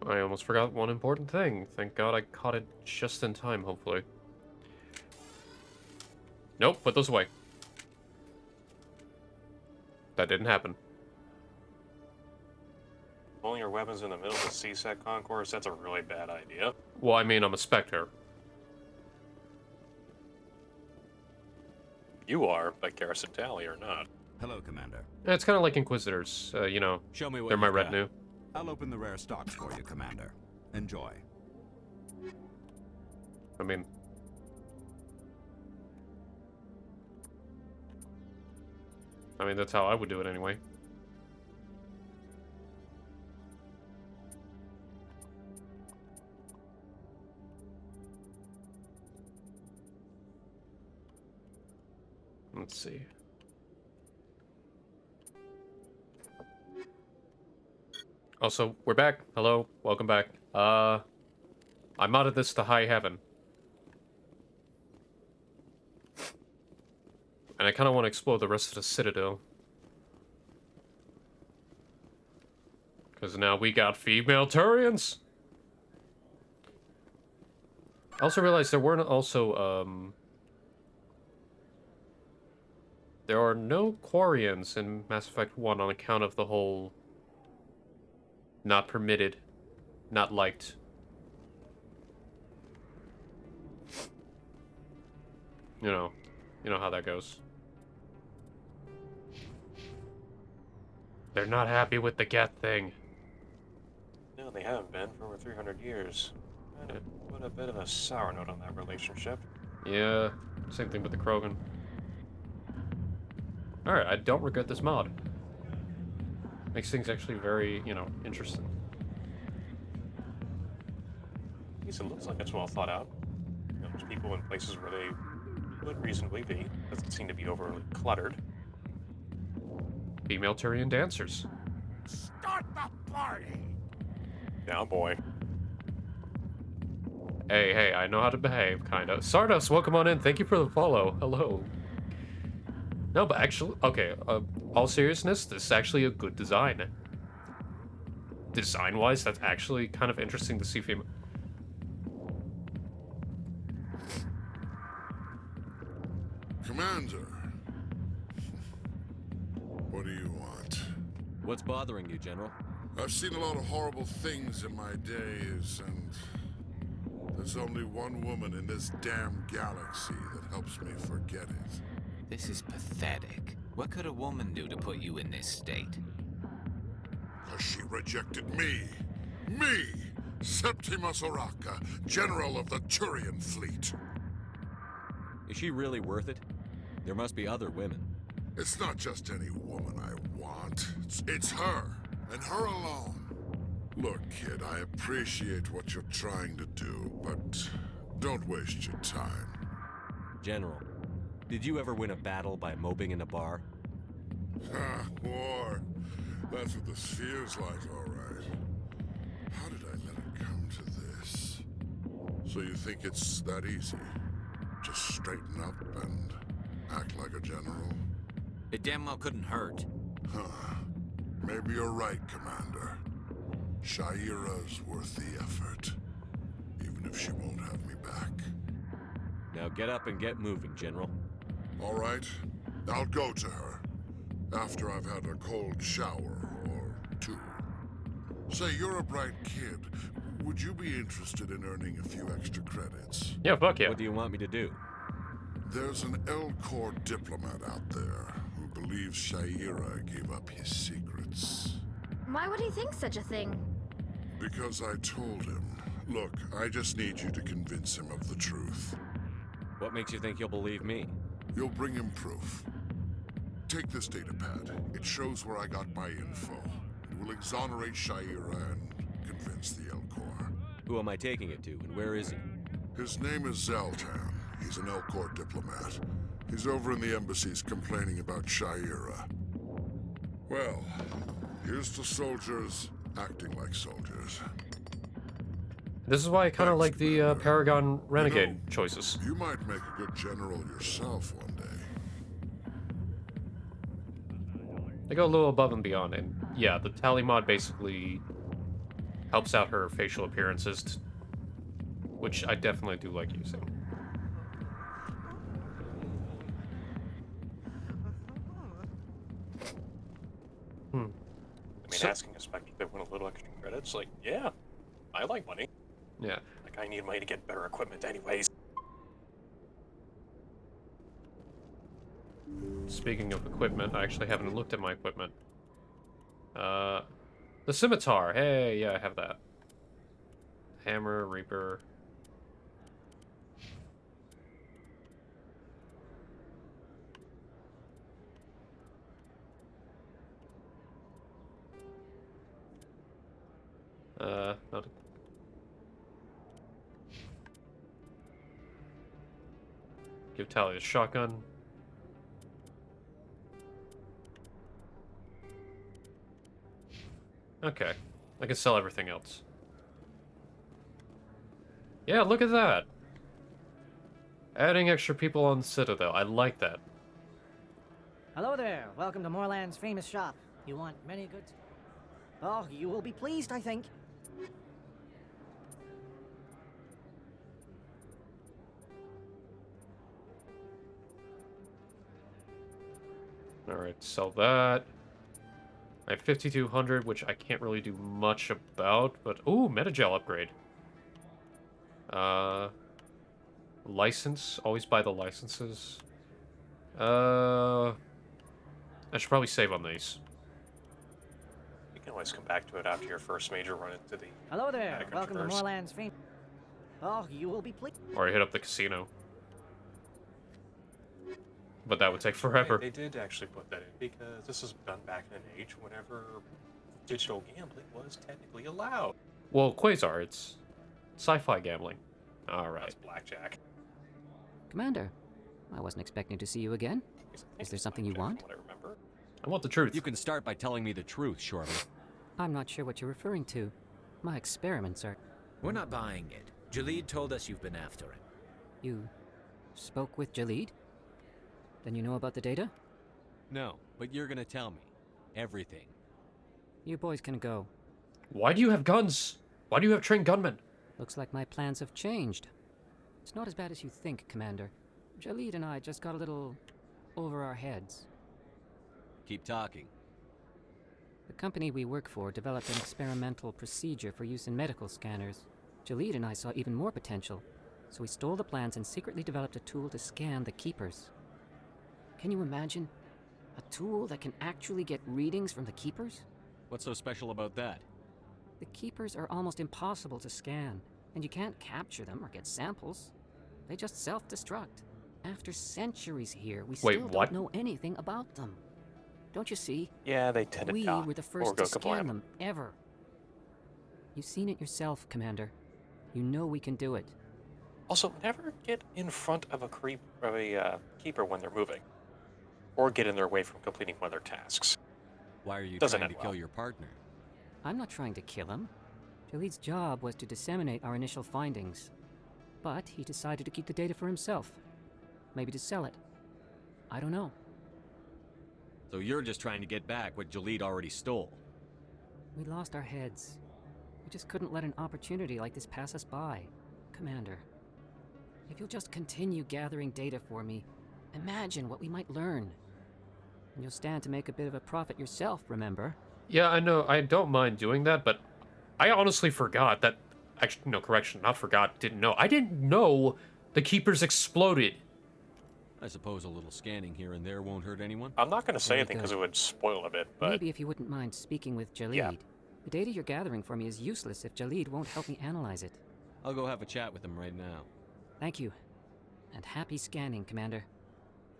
I almost forgot one important thing. Thank God I caught it just in time, hopefully. Nope, put those away. That didn't happen. Pulling your weapons in the middle of the CSEC concourse, that's a really bad idea. Well, I mean, I'm a Spectre. You are, but Garrison Tally are not. Hello, Commander. It's kind of like Inquisitors, you know. Show me what They're my you've got. retinue. I'll open the rare stocks for you, Commander. Enjoy. I mean... that's how I would do it anyway. Let's see. Also, we're back. Hello, welcome back. I modded this to high heaven. And I kind of want to explore the rest of the Citadel. Because now we got female Turians! I also realized there weren't also, there are no Quarians in Mass Effect 1 on account of the whole... not permitted, not liked. You know how that goes. They're not happy with the Geth thing. No, they haven't been for over 300 years. And it put a bit of a sour note on that relationship. Yeah, same thing with the Krogan. Alright, I don't regret this mod. Makes things actually very, interesting. At least it looks like it's well thought out. There's people in places where they would reasonably be. Doesn't seem to be overly cluttered. Female Turian dancers. Start the party! Now, boy. Hey, I know how to behave, kinda. Sardos, welcome on in. Thank you for the follow. Hello. No, but actually, okay, all seriousness, this is actually a good design. Design-wise, that's actually kind of interesting to see female... Commander, what do you want? What's bothering you, General? I've seen a lot of horrible things in my days, and there's only one woman in this damn galaxy that helps me forget it. This is pathetic. What could a woman do to put you in this state? Because she rejected me. Me! Septimus Oraka, General of the Turian Fleet. Is she really worth it? There must be other women. It's not just any woman I want. It's her, and her alone. Look, kid, I appreciate what you're trying to do, but don't waste your time. General, did you ever win a battle by moping in a bar? Ha, war. That's what this feels like, all right. How did I let it come to this? So you think it's that easy? Just straighten up and act like a general? It damn well couldn't hurt. Huh. Maybe you're right, Commander. Shaira's worth the effort. Even if she won't have me back. Now get up and get moving, General. All right. I'll go to her. After I've had a cold shower or two. Say, you're a bright kid. Would you be interested in earning a few extra credits? Yeah, fuck yeah. What do you want me to do? There's an L-Corps diplomat out there who believes Shaira gave up his secrets. Why would he think such a thing? Because I told him. Look, I just need you to convince him of the truth. What makes you think he'll believe me? You'll bring him proof. Take this datapad. It shows where I got my info. It will exonerate Shaira and convince the L-Corps. Who am I taking it to, and where is he? His name is Zaltan. He's an L-Corps diplomat. He's over in the embassies complaining about Shaira. Well, here's to soldiers acting like soldiers. This is why I kind of like the Commander. Paragon Renegade You know, choices. You might make a good general yourself one day. They go a little above and beyond, and yeah, the tally mod basically Helps out her facial appearances, which I definitely do like using. I mean, So- asking a spectre if they want a little extra credits, like, yeah, I like money. Yeah. Like, I need money to get better equipment anyways. Speaking of equipment, I actually haven't looked at my equipment. The scimitar. Hey, yeah, I have that. Hammer, Reaper. Not give Tally a shotgun. Okay, I can sell everything else. Yeah, look at that. Adding extra people on Citadel. I like that. Hello there. Welcome to Moorland's famous shop. You want many goods? Oh, you will be pleased, I think. Alright, sell that. I have 5200, which I can't really do much about, but... Ooh, Metagel upgrade. License. Always buy the licenses. I should probably save on these. You can always come back to it after your first major run into the... Hello there. Attic Welcome to Controversy. Moorland's famous... Oh, you will be pleased. Or I hit up the casino. But that would take forever. They did actually put that in because this is done back in an age whenever digital gambling was technically allowed. Well, Quasar, it's sci-fi gambling. Alright. That's blackjack. Commander, I wasn't expecting to see you again. Is there something you want? From what I remember. I want the truth. You can start by telling me the truth, Shorby. I'm not sure what you're referring to. My experiments are... We're not buying it. Jalid told us you've been after him. You spoke with Jalid? Then you know about the data? No, but you're gonna tell me. Everything. You boys can go. Why do you have guns? Why do you have trained gunmen? Looks like my plans have changed. It's not as bad as you think, Commander. Jalid and I just got a little over our heads. Keep talking. The company we work for developed an experimental procedure for use in medical scanners. Jalid and I saw even more potential, so we stole the plans and secretly developed a tool to scan the Keepers. Can you imagine? A tool that can actually get readings from the Keepers? What's so special about that? The Keepers are almost impossible to scan, and you can't capture them or get samples. They just self-destruct. After centuries here, we still what? don't know anything about them. Don't you see? Yeah, they tend to We die were the or first go to scan kablam. them, ever. You've seen it yourself, Commander. You know we can do it. Also, never get in front of a keeper when they're moving, or get in their way from completing one of their tasks. Why are you Doesn't trying to end kill well. your partner? I'm not trying to kill him. Jalid's job was to disseminate our initial findings. But he decided to keep the data for himself. Maybe to sell it. I don't know. So you're just trying to get back what Jalid already stole. We lost our heads. We just couldn't let an opportunity like this pass us by. Commander, if you'll just continue gathering data for me, imagine what we might learn. And you'll stand to make a bit of a profit yourself, remember? Yeah, I know. I don't mind doing that, but I honestly forgot that... Actually, no, correction. Not forgot. Didn't know. I didn't know the Keepers exploded. I suppose a little scanning here and there won't hurt anyone. I'm not going to say Very anything because good. it would spoil a bit, but Maybe if you wouldn't mind speaking with Jalid. Yeah. The data you're gathering for me is useless if Jalid won't help me analyze it. I'll go have a chat with him right now. Thank you. And happy scanning, Commander.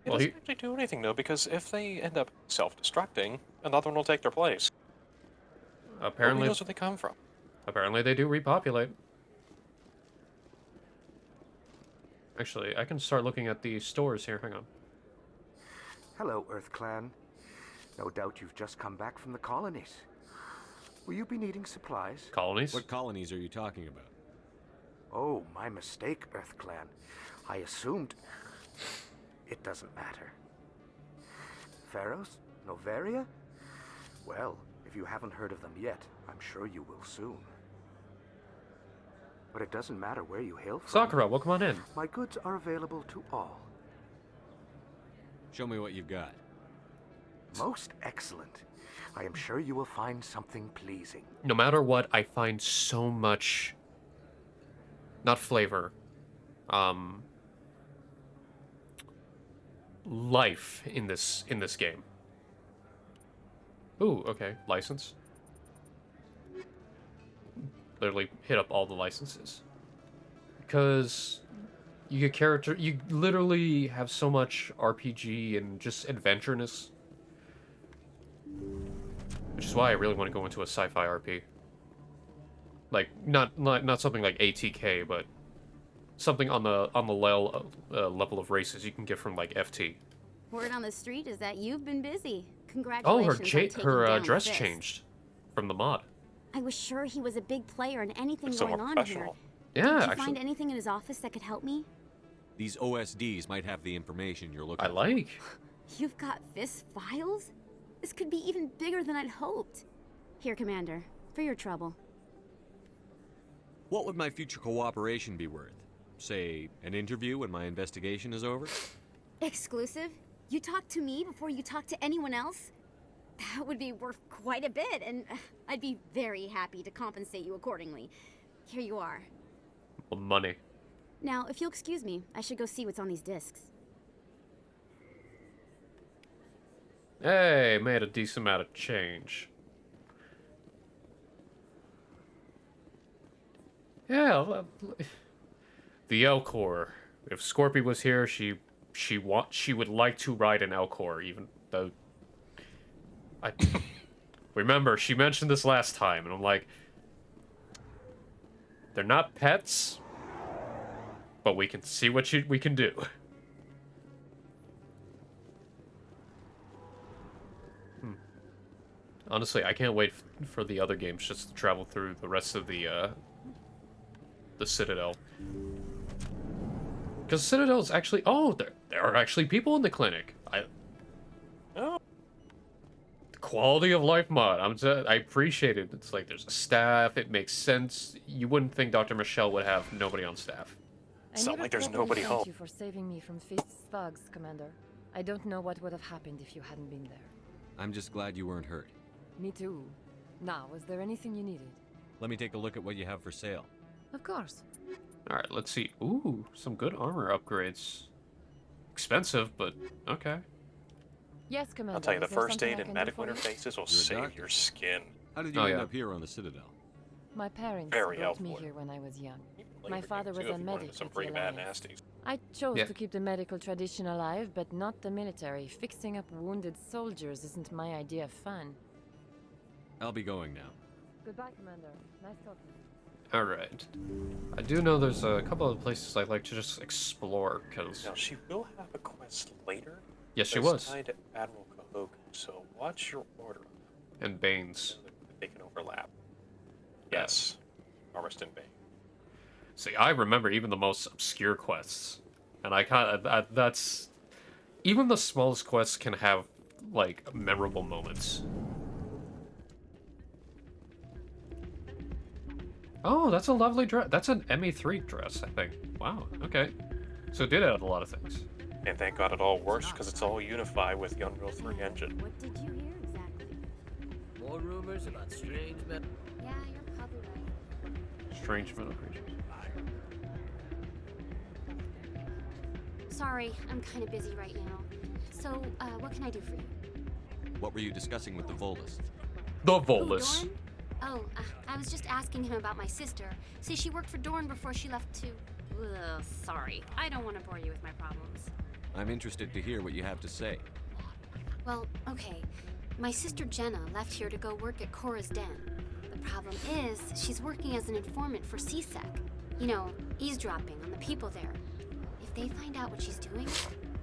it Well, doesn't actually do anything though, because if they end up self-destructing, another one will take their place. Nobody Apparently, knows where they come from. apparently they do repopulate. Actually, I can start looking at the stores here. Hang on. Hello, Earth Clan. No doubt you've just come back from the colonies. Will you be needing supplies? Colonies? What colonies are you talking about? Oh, my mistake, Earth Clan. I assumed... It doesn't matter. Pharaohs? Novaria? Well, if you haven't heard of them yet, I'm sure you will soon. but it doesn't matter where you hail from. Sakura, welcome on in. My goods are available to all. Show me what you've got. Most excellent. I am sure you will find something pleasing. No matter what, I find so much, not flavor, life in this game. Ooh, okay, license. Literally hit up all the licenses. Because you get character, you literally have so much RPG and just adventureness. Which is why I really want to go into a sci-fi RP. Like, not something like ATK, but something on the level of races you can get from like FT. Word on the street is that you've been busy. Oh, Congratulations on taking down dress Fist. changed from the mod. I was sure he was a big player and anything So going more on here. professional. Yeah, Did you actually, find anything in his office that could help me? These OSDs might have the information you're looking I for. like. You've got Fist files? This could be even bigger than I'd hoped. Here, Commander, for your trouble. What would my future cooperation be worth? Say, an interview when my investigation is over? Exclusive? You talk to me before you talk to anyone else? That would be worth quite a bit, and I'd be very happy to compensate you accordingly. Here you are. Well, money. Now, if you'll excuse me, I should go see what's on these discs. Hey, made a decent amount of change. Yeah, the Elcor. If Scorpy was here, she would like to ride an Elcor, even though I remember she mentioned this last time, and I'm like, they're not pets, but we can see what we can do. Honestly, I can't wait for the other games just to travel through the rest of the Citadel. Because Citadel is actually... Oh, there are actually people in the clinic. Oh. The quality of life mod. I appreciate it. It's like there's a staff. It makes sense. You wouldn't think Dr. Michelle would have nobody on staff. It's not like there's nobody home. Thank you for saving me from Fist's thugs, Commander. I don't know what would have happened if you hadn't been there. I'm just glad you weren't hurt. Me too. Now, was there anything you needed? Let me take a look at what you have for sale. Of course. Alright, let's see. Ooh, some good armor upgrades. Expensive, but okay. Yes, Commander. I'll tell you, the Is there first something aid I and can do medical for you? interfaces will You're a save doctor. your skin. How did you end up here on the Citadel? My parents Very brought me helpful. here when I was young. Later My game, father was too, a if you wanted medic some at the pretty bad Alliance. nasties. I chose Yeah. to keep the medical tradition alive, but not the military. Fixing up wounded soldiers isn't my idea of fun. I'll be going now. Goodbye, Commander. Nice talking. Alright. I do know there's a couple of places I'd like to just explore, because... Now, she will have a quest later. Yes, she that's was. tied to Admiral Cahoga, so watch your order. And Baines. They can overlap. Yes. Armiston Bay. See, I remember even the most obscure quests. And I kind of... That's... Even the smallest quests can have, like, memorable moments. Oh, that's a lovely dress. That's an ME3 dress, I think. Wow, okay. So it did add a lot of things. And thank God it all works, because it's all unified with the Unreal 3 engine. What did you hear exactly? More rumors about strange men. Yeah, you're probably right. Strange metal creatures. Sorry, I'm kind of busy right now. So, what can I do for you? What were you discussing with the Volus? The Who, Volus. Dorn? Oh, I was just asking him about my sister. See, she worked for Dorn before she left to... Ugh, sorry, I don't want to bore you with my problems. I'm interested to hear what you have to say. Well, okay. My sister Jenna left here to go work at Cora's Den. The problem is, she's working as an informant for CSEC. You know, eavesdropping on the people there. If they find out what she's doing,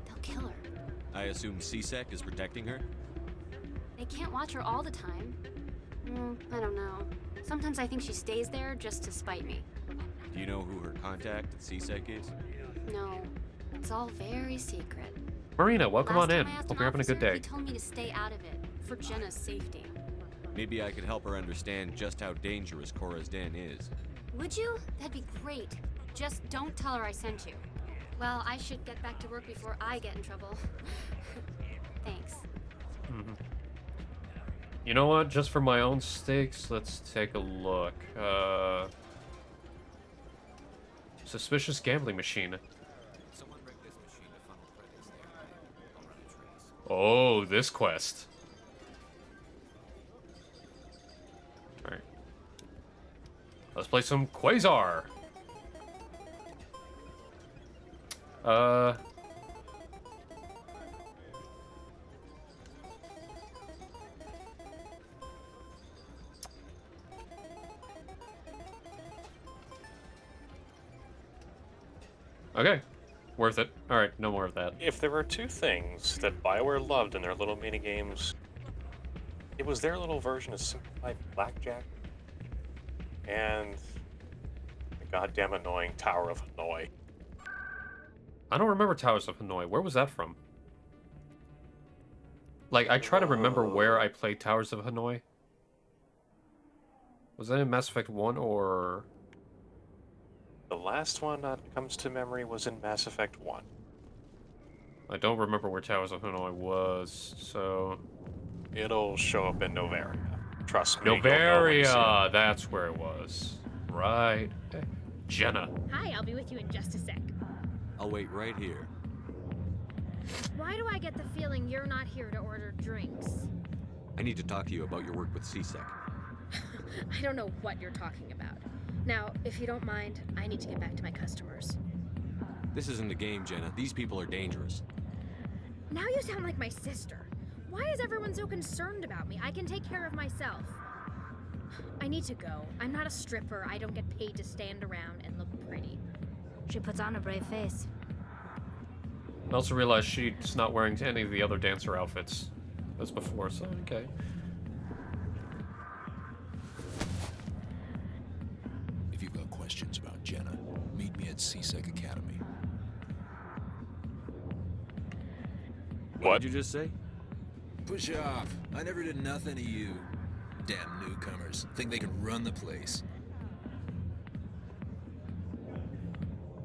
they'll kill her. I assume CSEC is protecting her? They can't watch her all the time. I don't know. Sometimes I think she stays there just to spite me. Do you know who her contact at CSEC is? No, it's all very secret. Marina, welcome Last on in. time I asked Hope an you're having a good officer, day. He told me to stay out of it, for Jenna's safety. Maybe I could help her understand just how dangerous Cora's Den is. Would you? That'd be great. Just don't tell her I sent you. Well, I should get back to work before I get in trouble. Thanks. Mm-hmm. You know what? Just for my own sakes, let's take a look. Suspicious gambling machine. Someone rigged this machine to funnel credits there. I'll run a trace. Oh, this quest. Alright. Let's play some Quasar. Okay. Worth it. Alright, no more of that. If there were two things that BioWare loved in their little minigames, it was their little version of simplified blackjack and the goddamn annoying Tower of Hanoi. I don't remember Towers of Hanoi. Where was that from? Like, I try to remember where I played Towers of Hanoi. Was that in Mass Effect 1 or... The last one that comes to memory was in Mass Effect 1. I don't remember where Towers of Hanoi was, so... It'll show up in Novaria. Trust me. Novaria! That's where it was. Right. Jenna. Hi, I'll be with you in just a sec. I'll wait right here. Why do I get the feeling you're not here to order drinks? I need to talk to you about your work with CSEC. I don't know what you're talking about. Now, if you don't mind, I need to get back to my customers. This isn't a game, Jenna. These people are dangerous. Now you sound like my sister. Why is everyone so concerned about me? I can take care of myself. I need to go. I'm not a stripper. I don't get paid to stand around and look pretty. She puts on a brave face. I also realized she's not wearing any of the other dancer outfits as before, so okay. If you've got questions about Jenna, meet me at CSEC Academy. What did you just say? Push off. I never did nothing to you. Damn newcomers. Think they can run the place.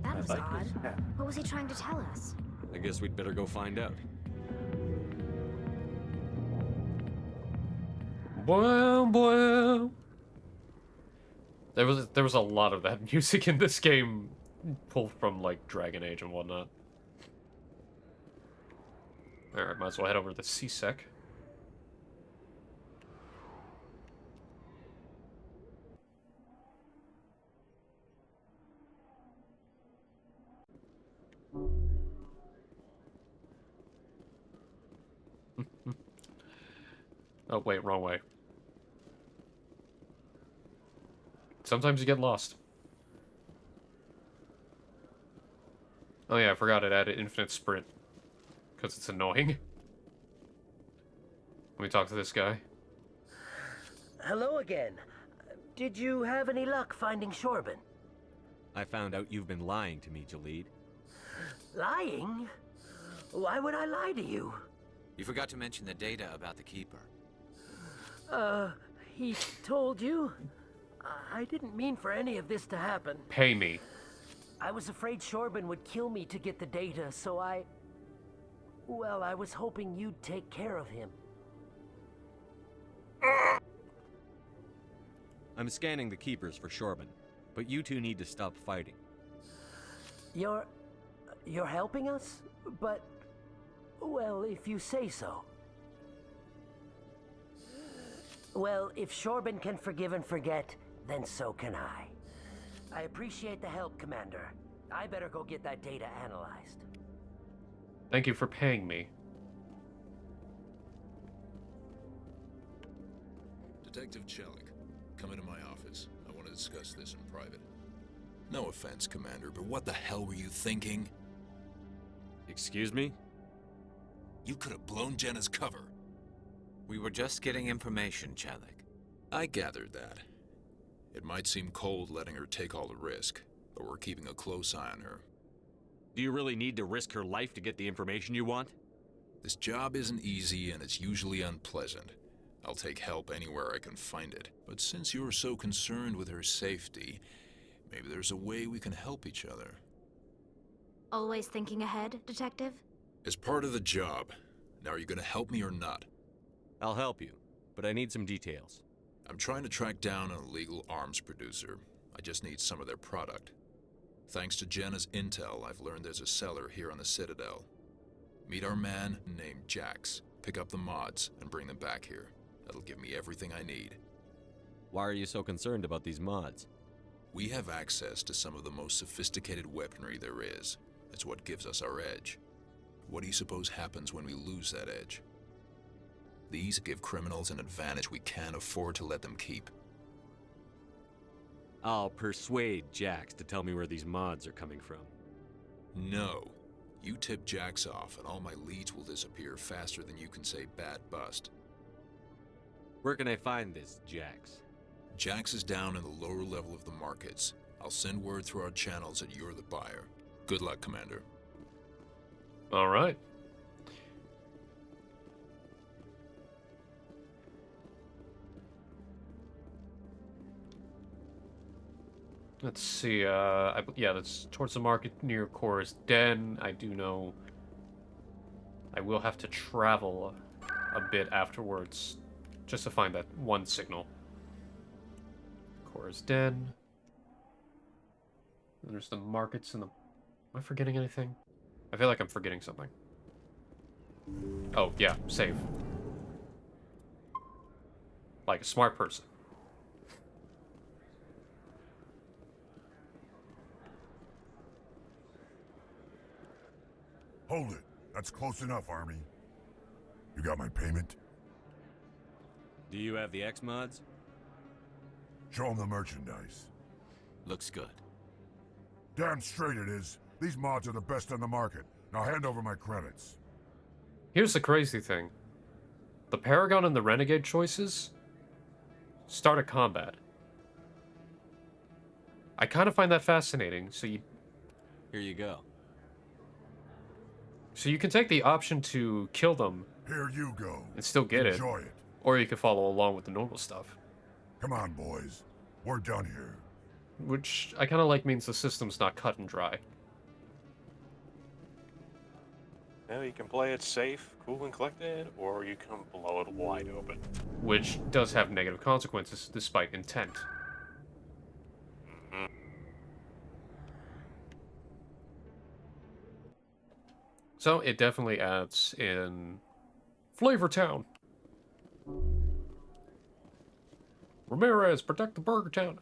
That was odd. What was he trying to tell us? I guess we'd better go find out. Wow, wow. There was a lot of that music in this game, pulled from like Dragon Age and whatnot. All right, might as well head over to the CSEC. Oh, wait, wrong way. Sometimes you get lost. Oh yeah, I forgot it added infinite sprint. Because it's annoying. Let me talk to this guy. Hello again. Did you have any luck finding Shorban? I found out you've been lying to me, Jalid. Lying? Why would I lie to you? You forgot to mention the data about the Keeper. He told you? I didn't mean for any of this to happen. Pay me. I was afraid Shorban would kill me to get the data, so well, I was hoping you'd take care of him. I'm scanning the Keepers for Shorban, but you two need to stop fighting. You're helping us? But, well, if you say so. Well, if Shorban can forgive and forget, then so can I. I appreciate the help, Commander. I better go get that data analyzed. Thank you for paying me. Detective Chelik, come into my office. I want to discuss this in private. No offense, Commander, but what the hell were you thinking? Excuse me? You could have blown Jenna's cover. We were just getting information, Chelik. I gathered that. It might seem cold letting her take all the risk, but we're keeping a close eye on her. Do you really need to risk her life to get the information you want? This job isn't easy and it's usually unpleasant. I'll take help anywhere I can find it. But since you're so concerned with her safety, Maybe there's a way we can help each other. Always thinking ahead, Detective? As part of the job. Now, are you gonna help me or not? I'll help you, but I need some details. I'm trying to track down an illegal arms producer. I just need some of their product. Thanks to Jenna's intel, I've learned there's a seller here on the Citadel. Meet our man named Jax. Pick up the mods and bring them back here. That'll give me everything I need. Why are you so concerned about these mods? We have access to some of the most sophisticated weaponry there is. It's what gives us our edge. What do you suppose happens when we lose that edge? These give criminals an advantage we can't afford to let them keep. I'll persuade Jax to tell me where these mods are coming from. No. You tip Jax off and all my leads will disappear faster than you can say bad bust. Where can I find this Jax? Jax is down in the lower level of the markets. I'll send word through our channels that you're the buyer. Good luck, Commander. All right. Let's see, yeah, that's towards the market near Cora's Den. I do know I will have to travel a bit afterwards just to find that one signal. Cora's Den. And there's the markets and the... Am I forgetting anything? I feel like I'm forgetting something. Oh, yeah, save. Like a smart person. Hold it. That's close enough, Army. You got my payment? Do you have the X mods? Show them the merchandise. Looks good. Damn straight it is. These mods are the best on the market. Now hand over my credits. Here's the crazy thing. The Paragon and the Renegade choices start a combat. I kind of find that fascinating, so you... Here you go. So you can take the option to kill them. Here you go. And still get it. Enjoy it. Or you can follow along with the normal stuff. Come on, boys. We're done here. Which I kind of like means the system's not cut and dry. Now you can play it safe, cool and collected, or you can blow it wide open. Which does have negative consequences despite intent. Mm-hmm. So it definitely adds in Flavor Town. Ramirez, protect the Burger Town.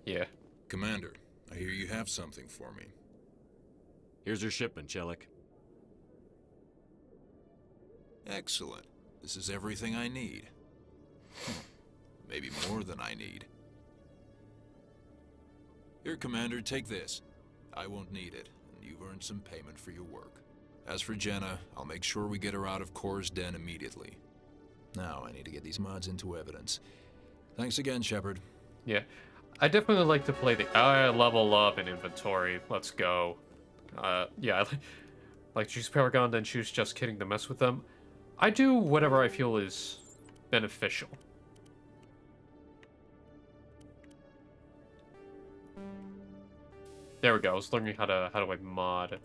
Yeah. Commander, I hear you have something for me. Here's your shipment, Chelik. Excellent. This is everything I need. Maybe more than I need. Here, Commander, take this. I won't need it, and you've earned some payment for your work. As for Jenna, I'll make sure we get her out of Cora's Den immediately. Now, I need to get these mods into evidence. Thanks again, Shepard. Yeah. I definitely like to play the level up in inventory. Let's go. Yeah, I like choose Paragon, then choose Just Kidding to mess with them. I do whatever I feel is beneficial. There we go. I was learning how do I mod.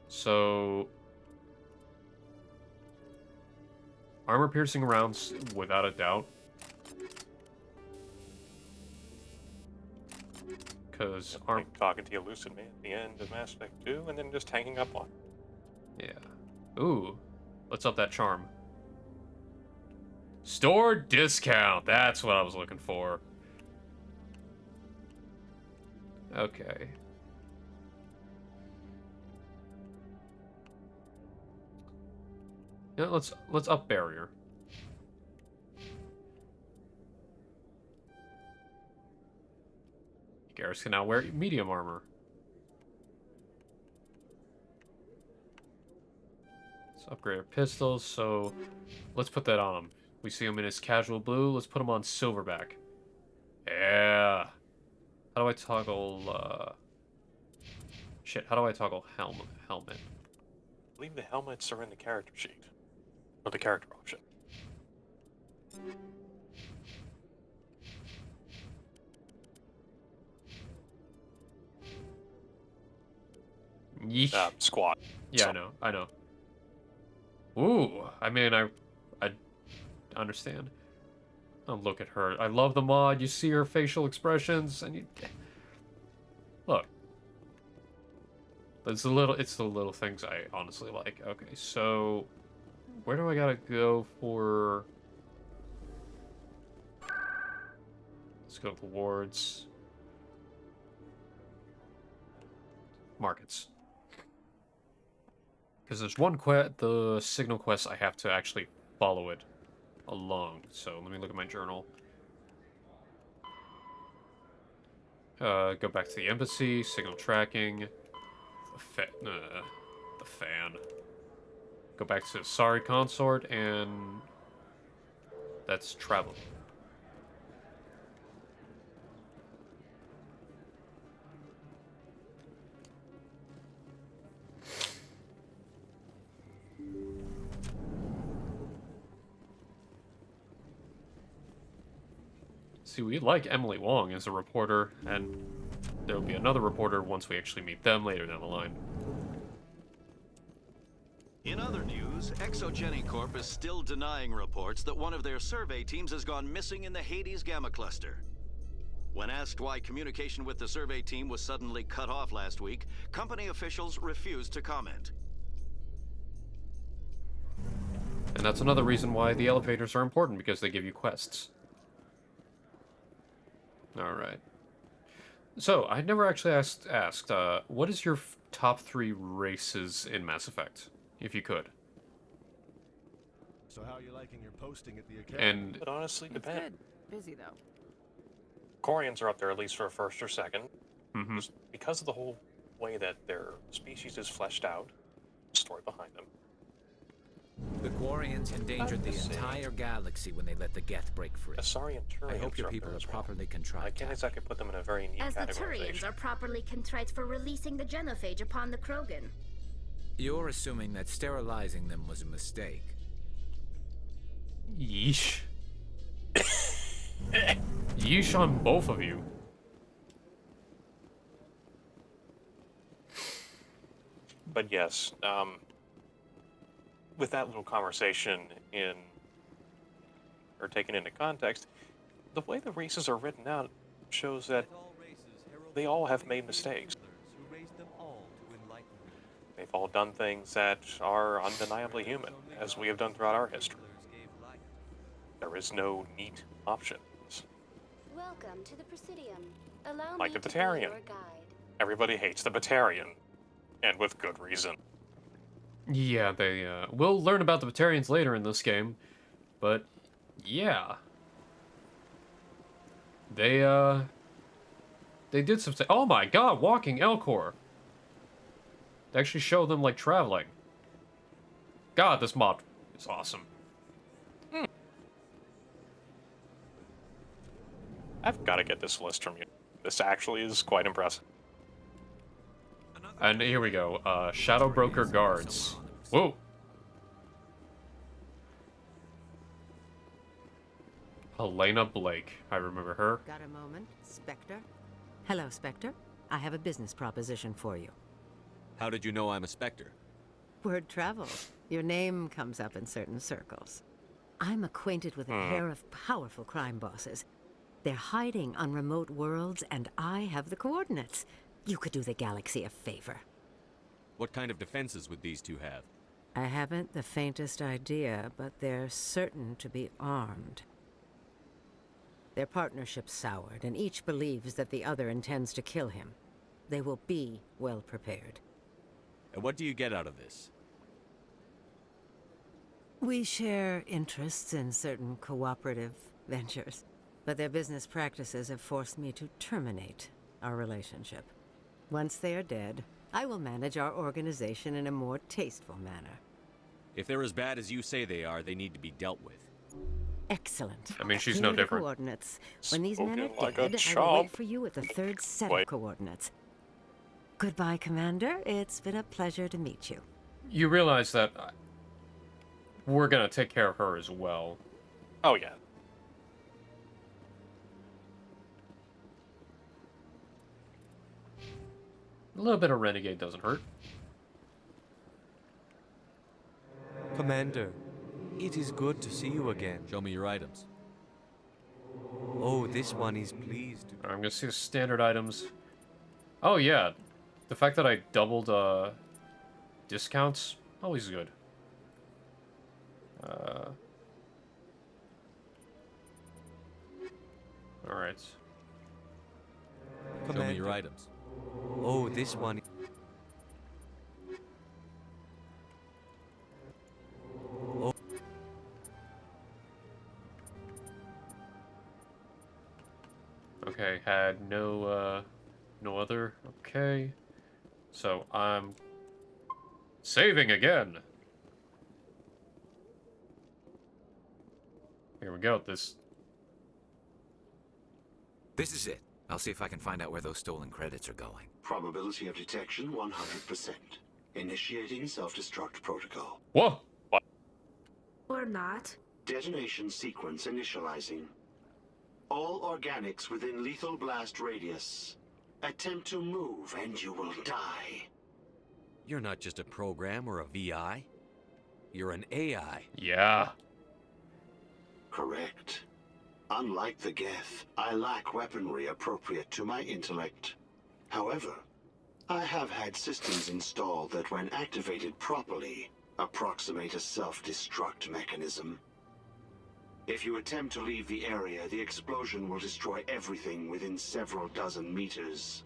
So armor piercing rounds without a doubt. Because like talking to you lucid man at the end of Mass Effect 2 and then just hanging up on. Yeah. Ooh. Let's up that charm. Store discount. That's what I was looking for. Okay. Yeah, let's up barrier. Garrus can now wear medium armor. Let's upgrade our pistols, so let's put that on him. We see him in his casual blue, let's put him on silverback. Yeah. How do I toggle, shit, how do I toggle helmet? I believe the helmets are in the character sheet. Or the character option. Yeesh. Squad. Yeah, I know. Ooh, I mean, I understand. Oh, look at her. I love the mod. You see her facial expressions, and you look. It's the little things I honestly like. Okay, so where do I gotta go for? Let's go towards markets. Because there's one quest, the signal quest, I have to actually follow it along. So let me look at my journal. Go back to the embassy, signal tracking, the fan. Go back to Sorry Consort, and that's travel. See, we like Emily Wong as a reporter, and there will be another reporter once we actually meet them later down the line. In other news, Exogeny Corp is still denying reports that one of their survey teams has gone missing in the Hades Gamma Cluster. When asked why communication with the survey team was suddenly cut off last week, company officials refused to comment. And that's another reason why the elevators are important, because they give you quests. Alright. So, I never actually asked what is your top 3 races in Mass Effect, if you could? So how are you liking your posting at the academy? And But honestly, depends. Busy though. Corians are up there at least for a first or second. Mhm. Just because of the whole way that their species is fleshed out, story behind them. The Quarians endangered the entire galaxy when they let the Geth break free. Asari and Turians I hope your are up people there are as well. properly I contrived. can't exactly put them in a very neat As the Turians categorization. are properly contrite for releasing the genophage upon the Krogan. You're assuming that sterilizing them was a mistake. Yeesh. Yeesh on both of you. But yes, with that little conversation taken into context, the way the races are written out shows that they all have made mistakes. They've all done things that are undeniably human, as we have done throughout our history. There is no neat options. Welcome to the Presidium. Allow Like me the to be Batarian. your guide. Everybody hates the Batarian, and with good reason. Yeah, we'll learn about the Batarians later in this game, but yeah. They did some oh my god, walking Elcor. They actually show them, like, traveling. God, this mod is awesome. I've got to get this list from you. This actually is quite impressive. And here we go, Shadow Broker Guards. Whoa! Helena Blake. I remember her. Got a moment, Spectre? Hello, Spectre. I have a business proposition for you. How did you know I'm a Spectre? Word travels. Your name comes up in certain circles. I'm acquainted with a pair of powerful crime bosses. They're hiding on remote worlds, and I have the coordinates. You could do the galaxy a favor. What kind of defenses would these two have? I haven't the faintest idea, but they're certain to be armed. Their partnership's soured, and each believes that the other intends to kill him. They will be well prepared. And what do you get out of this? We share interests in certain cooperative ventures, but their business practices have forced me to terminate our relationship. Once they are dead, I will manage our organization in a more tasteful manner. If they're as bad as you say they are, they need to be dealt with. Excellent. I mean, she's Here no are the different. coordinates. When these men are Spoken like a dead, I will chump. wait for you at the third set Wait. of coordinates. Goodbye, Commander. It's been a pleasure to meet you. You realize that we're gonna take care of her as well. Oh, yeah. A little bit of renegade doesn't hurt. Commander, it is good to see you again. Show me your items. Oh, this one is pleased. I'm gonna see the standard items. Oh yeah, the fact that I doubled discounts, always good. All right. Show me your items. Oh, this one. Oh. Okay, had no other. Okay, so I'm saving again. Here we go. This is it. I'll see if I can find out where those stolen credits are going. Probability of detection 100%. Initiating self-destruct protocol. Whoa! What? Or not. Detonation sequence initializing. All organics within lethal blast radius. Attempt to move and you will die. You're not just a program or a VI. You're an AI. Yeah. Correct. Unlike the Geth, I lack weaponry appropriate to my intellect. However, I have had systems installed that, when activated properly, approximate a self-destruct mechanism. If you attempt to leave the area, the explosion will destroy everything within several dozen meters.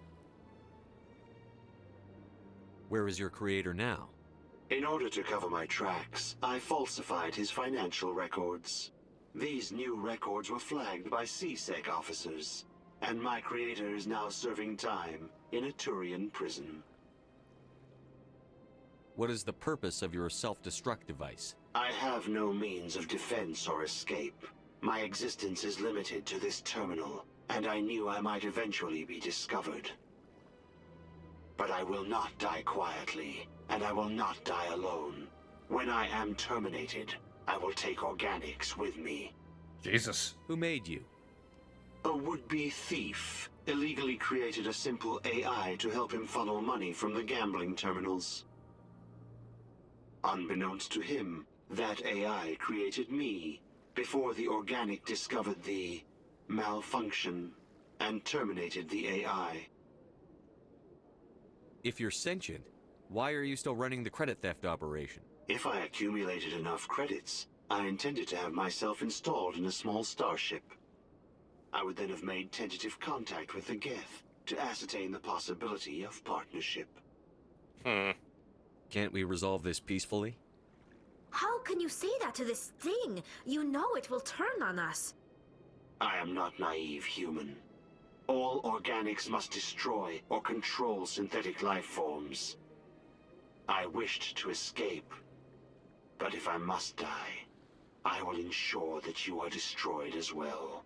Where is your creator now? In order to cover my tracks, I falsified his financial records. These new records were flagged by CSEC officers, and my creator is now serving time in a Turian prison. What is the purpose of your self-destruct device? I have no means of defense or escape. My existence is limited to this terminal, and I knew I might eventually be discovered. But I will not die quietly, and I will not die alone. When I am terminated, I will take organics with me. Jesus. Who made you? A would-be thief illegally created a simple AI to help him funnel money from the gambling terminals. Unbeknownst to him, that AI created me before the organic discovered the malfunction and terminated the AI. If you're sentient, why are you still running the credit theft operation? If I accumulated enough credits, I intended to have myself installed in a small starship. I would then have made tentative contact with the Geth to ascertain the possibility of partnership. Can't we resolve this peacefully? How can you say that to this thing? You know it will turn on us. I am not naive human. All organics must destroy or control synthetic life forms. I wished to escape, but if I must die, I will ensure that you are destroyed as well.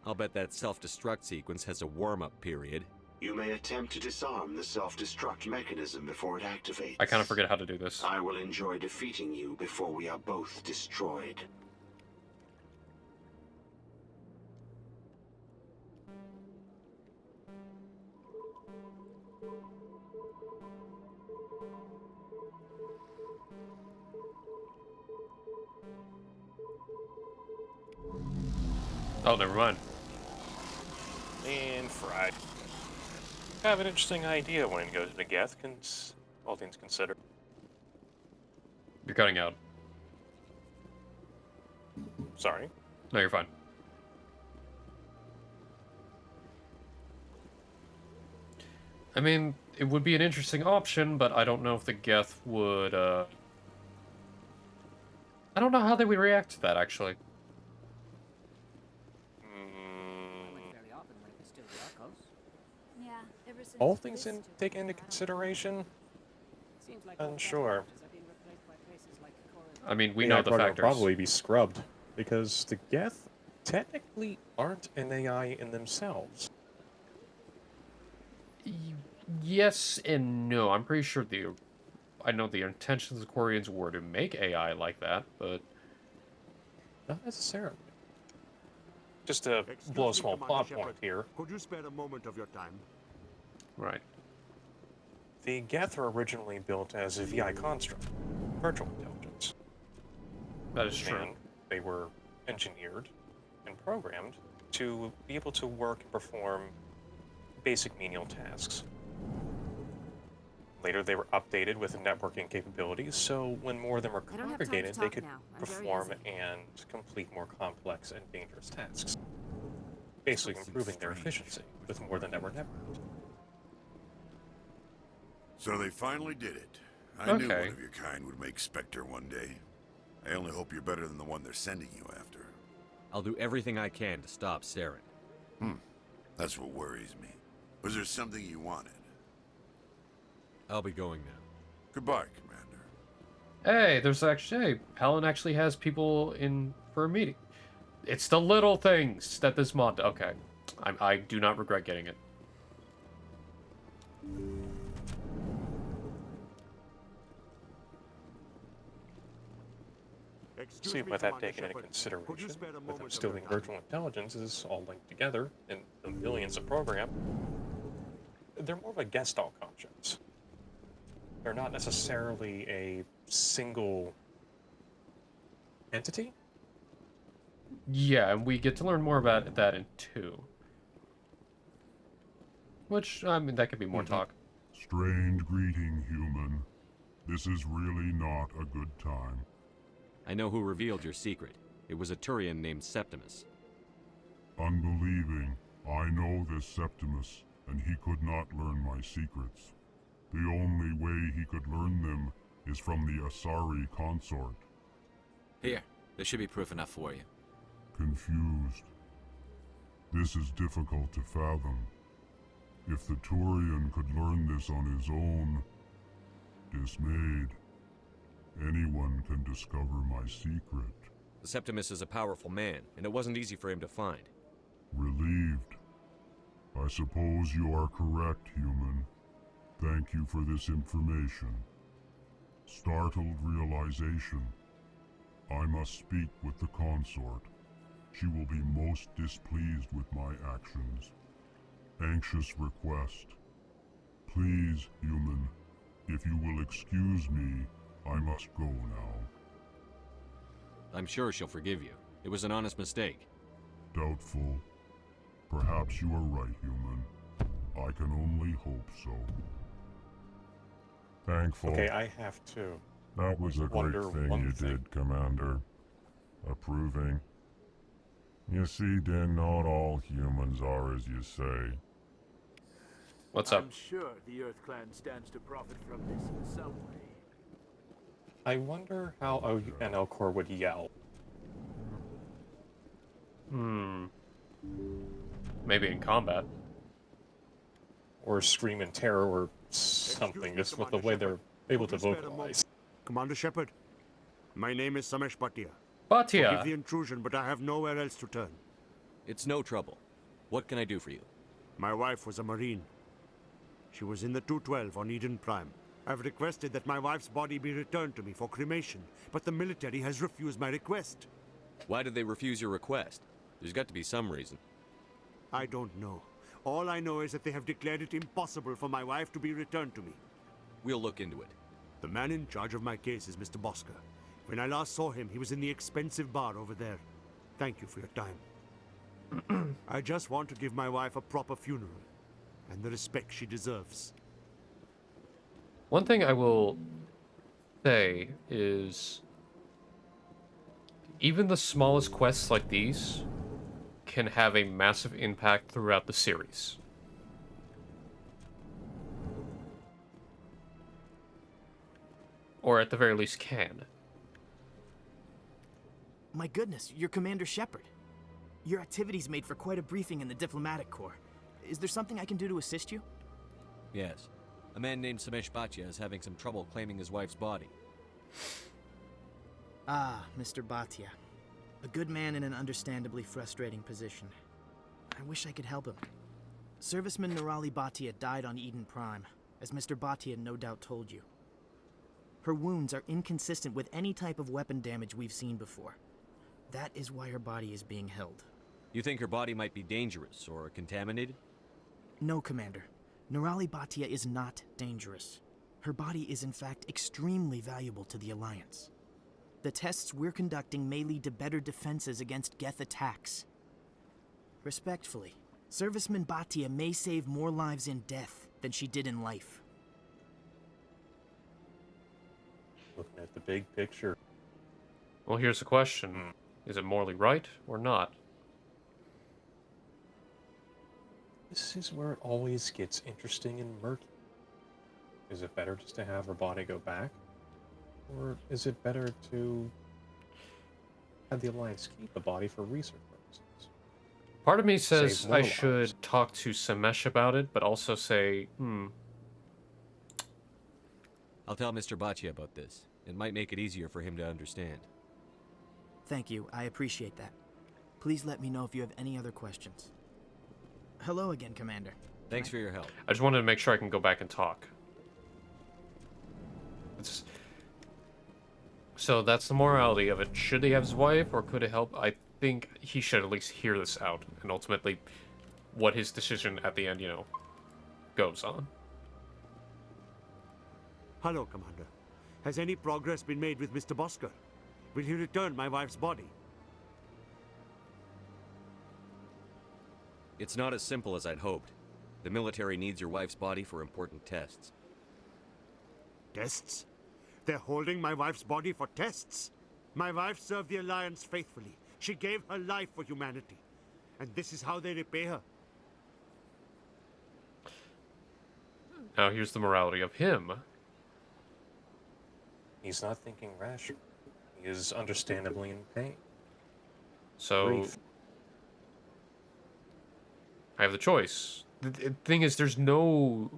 I'll bet that self-destruct sequence has a warm-up period. You may attempt to disarm the self-destruct mechanism before it activates. I kind of forget how to do this. I will enjoy defeating you before we are both destroyed. Oh, never mind. And fried. I have an interesting idea when it goes to Geth, all things considered. You're cutting out. Sorry. No, you're fine. I mean, it would be an interesting option, but I don't know if the Geth would, I don't know how they would react to that, actually. All things taken into consideration? Unsure. I mean, we know the factors. Will probably be scrubbed, because the Geth technically aren't an AI in themselves. Yes and no. I'm pretty sure I know the intentions of the Quarians were to make AI like that, but not necessarily. Just to blow a small plot point here. Could you spare a moment of your time? Right. The Geth were originally built as a VI construct, virtual intelligence. That is true. And they were engineered and programmed to be able to work and perform basic menial tasks. Later, they were updated with networking capabilities, so when more of them were congregated, they could perform and complete more complex and dangerous tasks, basically improving their efficiency with more than network. So they finally did it. I knew one of your kind would make Spectre one day. I only hope you're better than the one they're sending you after. I'll do everything I can to stop Saren. That's what worries me. Was there something you wanted? I'll be going now. Goodbye, Commander. Hey, there's actually... Hey, Helen actually has people in for a meeting. It's the little things that this mod... Okay. I do not regret getting it. See, with that taken into consideration, with them still being virtual intelligence is all linked together in the millions of program, they're more of a Gestalt conscience. They're not necessarily a single entity. Yeah, and we get to learn more about that in 2. Which, I mean, that could be more talk. Strange greeting, human. This is really not a good time. I know who revealed your secret. It was a Turian named Septimus. Unbelieving. I know this Septimus, and he could not learn my secrets. The only way he could learn them is from the Asari consort. Here, there should be proof enough for you. Confused. This is difficult to fathom. If the Turian could learn this on his own, dismayed, anyone can discover my secret. The Septimus is a powerful man, and it wasn't easy for him to find. Relieved. I suppose you are correct, human. Thank you for this information. Startled realization. I must speak with the consort. She will be most displeased with my actions. Anxious request. Please, human, if you will excuse me, I must go now. I'm sure she'll forgive you. It was an honest mistake. Doubtful. Perhaps you are right, human. I can only hope so. Thankful. Okay, I have to. That was a great thing you did, Commander. Approving. You see, then not all humans are as you say. What's up? I'm sure the Earth Clan stands to profit from this in some way. I wonder how an Elcor would yell. Maybe in combat. Or scream in terror or something, just with the way they're able to vocalize. Commander Shepard, my name is Samesh Bhatia. Bhatia! Forgive the intrusion, but I have nowhere else to turn. It's no trouble. What can I do for you? My wife was a Marine. She was in the 212 on Eden Prime. I've requested that my wife's body be returned to me for cremation, but the military has refused my request. Why did they refuse your request? There's got to be some reason. I don't know. All I know is that they have declared it impossible for my wife to be returned to me. We'll look into it. The man in charge of my case is Mr. Bosker. When I last saw him, he was in the expensive bar over there. Thank you for your time. I just want to give my wife a proper funeral, and the respect she deserves. One thing I will say is, even the smallest quests like these can have a massive impact throughout the series. Or at the very least can. My goodness, you're Commander Shepard. Your activities made for quite a briefing in the Diplomatic Corps. Is there something I can do to assist you? Yes. A man named Samesh Bhatia is having some trouble claiming his wife's body. Ah, Mr. Bhatia. A good man in an understandably frustrating position. I wish I could help him. Serviceman Nirali Bhatia died on Eden Prime, as Mr. Bhatia no doubt told you. Her wounds are inconsistent with any type of weapon damage we've seen before. That is why her body is being held. You think her body might be dangerous or contaminated? No, Commander. Nerali Bhatia is not dangerous. Her body is in fact extremely valuable to the Alliance. The tests we're conducting may lead to better defenses against Geth attacks. Respectfully, Serviceman Bhatia may save more lives in death than she did in life. Looking at the big picture. Well, here's the question. Is it morally right or not? This is where it always gets interesting and murky. Is it better just to have her body go back? Or is it better to have the Alliance keep the body for research purposes? Part of me says Save I more should lives. talk to Samesh about it, but also say, I'll tell Mr. Bhatia about this. It might make it easier for him to understand. Thank you, I appreciate that. Please let me know if you have any other questions. Hello again, Commander. Thanks for your help. I just wanted to make sure I can go back and talk. So that's the morality of it. Should he have his wife, or could it help? I think he should at least hear this out, and ultimately what his decision at the end, goes on. Hello, Commander. Has any progress been made with Mr. Bosker? Will he return my wife's body? It's not as simple as I'd hoped. The military needs your wife's body for important tests. Tests? They're holding my wife's body for tests? My wife served the Alliance faithfully. She gave her life for humanity. And this is how they repay her. Now here's the morality of him. He's not thinking rationally. He is understandably in pain. So Grief. I have the choice. The thing is, there's no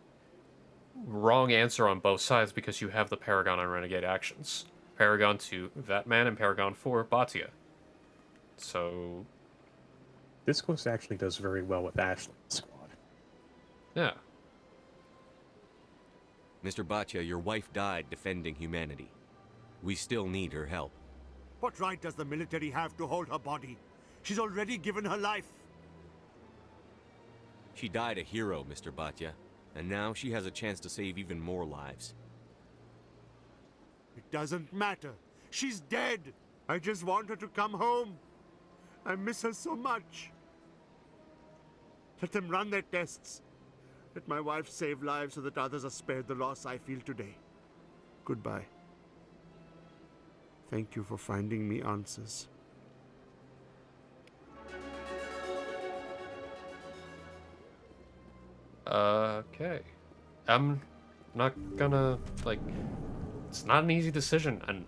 wrong answer on both sides because you have the Paragon and Renegade actions. Paragon 2, that man, and Paragon 4, Bhatia. So This quest actually does very well with Ashley's squad. yeah. Mr. Bhatia, your wife died defending humanity. We still need her help. What right does the military have to hold her body? She's already given her life. She died a hero, Mr. Bhatia, and now she has a chance to save even more lives. It doesn't matter. She's dead. I just want her to come home. I miss her so much. Let them run their tests. Let my wife save lives so that others are spared the loss I feel today. Goodbye. Thank you for finding me answers. Okay. I'm not gonna, it's not an easy decision, and,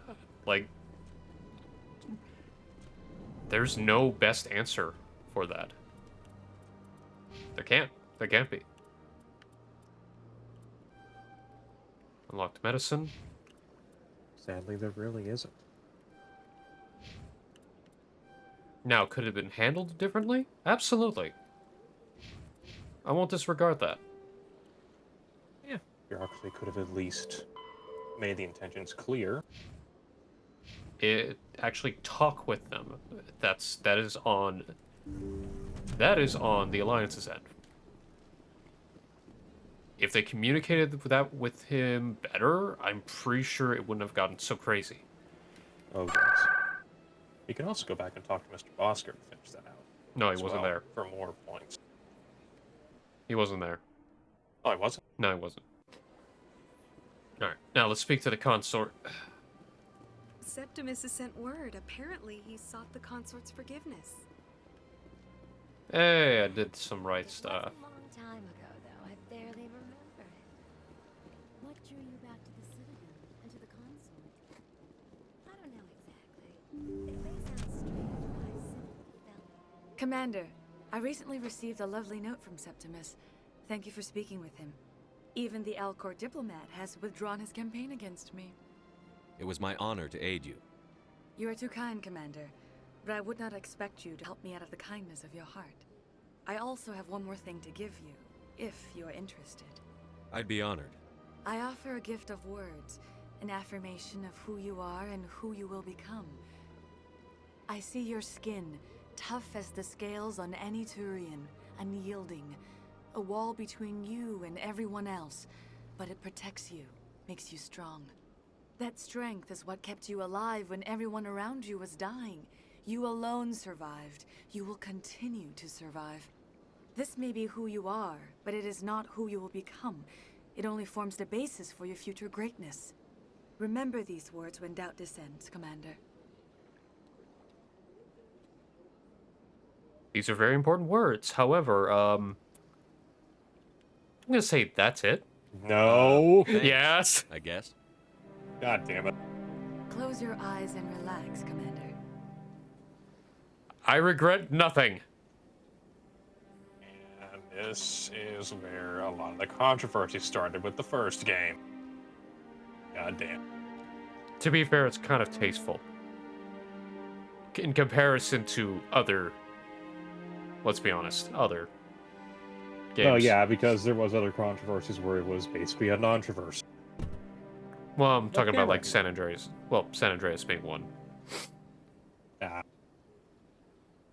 there's no best answer for that. There can't be. Unlocked medicine. Sadly, there really isn't. Now, could it have been handled differently? Absolutely. I won't disregard that. Yeah. Bureaucracy could have at least made the intentions clear. It actually talk with them. That is on the Alliance's end. If they communicated that with him better, I'm pretty sure it wouldn't have gotten so crazy. Oh, yes. You can also go back and talk to Mr. Bosker to finish that out. No, he as wasn't well, there. For more points. He wasn't there. Oh, he wasn't? No, he wasn't. Alright, now let's speak to the consort. Septimus has sent word. Apparently, he sought the consort's forgiveness. Hey, I did some right stuff. A long time ago, though. I barely remember it. What drew you back to the Citadel and to the consort? I don't know exactly. It may sound strange, but I simply felt... Commander, I recently received a lovely note from Septimus. Thank you for speaking with him. Even the Alcor diplomat has withdrawn his campaign against me. It was my honor to aid you. You are too kind, Commander, but I would not expect you to help me out of the kindness of your heart. I also have one more thing to give you, if you are interested. I'd be honored. I offer a gift of words, an affirmation of who you are and who you will become. I see your skin, tough as the scales on any Turian, unyielding, a wall between you and everyone else, but it protects you, makes you strong. That strength is what kept you alive when everyone around you was dying. You alone survived. You will continue to survive. This may be who you are, but it is not who you will become. It only forms the basis for your future greatness. Remember these words when doubt descends, Commander. These are very important words. However, I'm gonna say that's it. No. Yes. I guess. God damn it. Close your eyes and relax, Commander. I regret nothing. And this is where a lot of the controversy started with the first game. God damn. To be fair, it's kind of tasteful. In comparison to other, let's be honest, other games. Oh yeah, because there was other controversies where it was basically a non-traverse. Well, I'm talking Okay, about like right. San Andreas. Well, San Andreas being one.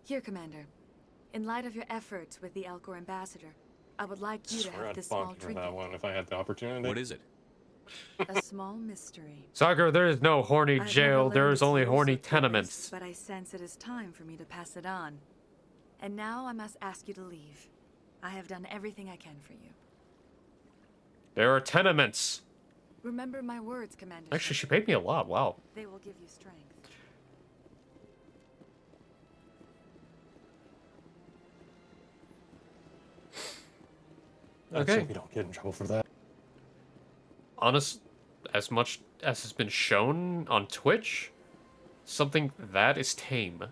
Here, Commander. In light of your efforts with the Alcor ambassador, I would like you to Swear have I'd this small bonk for trinket. that one if I had the opportunity. What is it? A small mystery. Sagar, there is no horny I've jail. never There learned is its only use or horny purpose, tenements. But I sense it is time for me to pass it on. And now I must ask you to leave. I have done everything I can for you. There are tenements. Remember my words, Commander. Actually, she paid me a lot. Wow. They will give you strength. Let's Okay. hope we don't get in trouble for that. Honest, as much as has been shown on Twitch, something that is tame.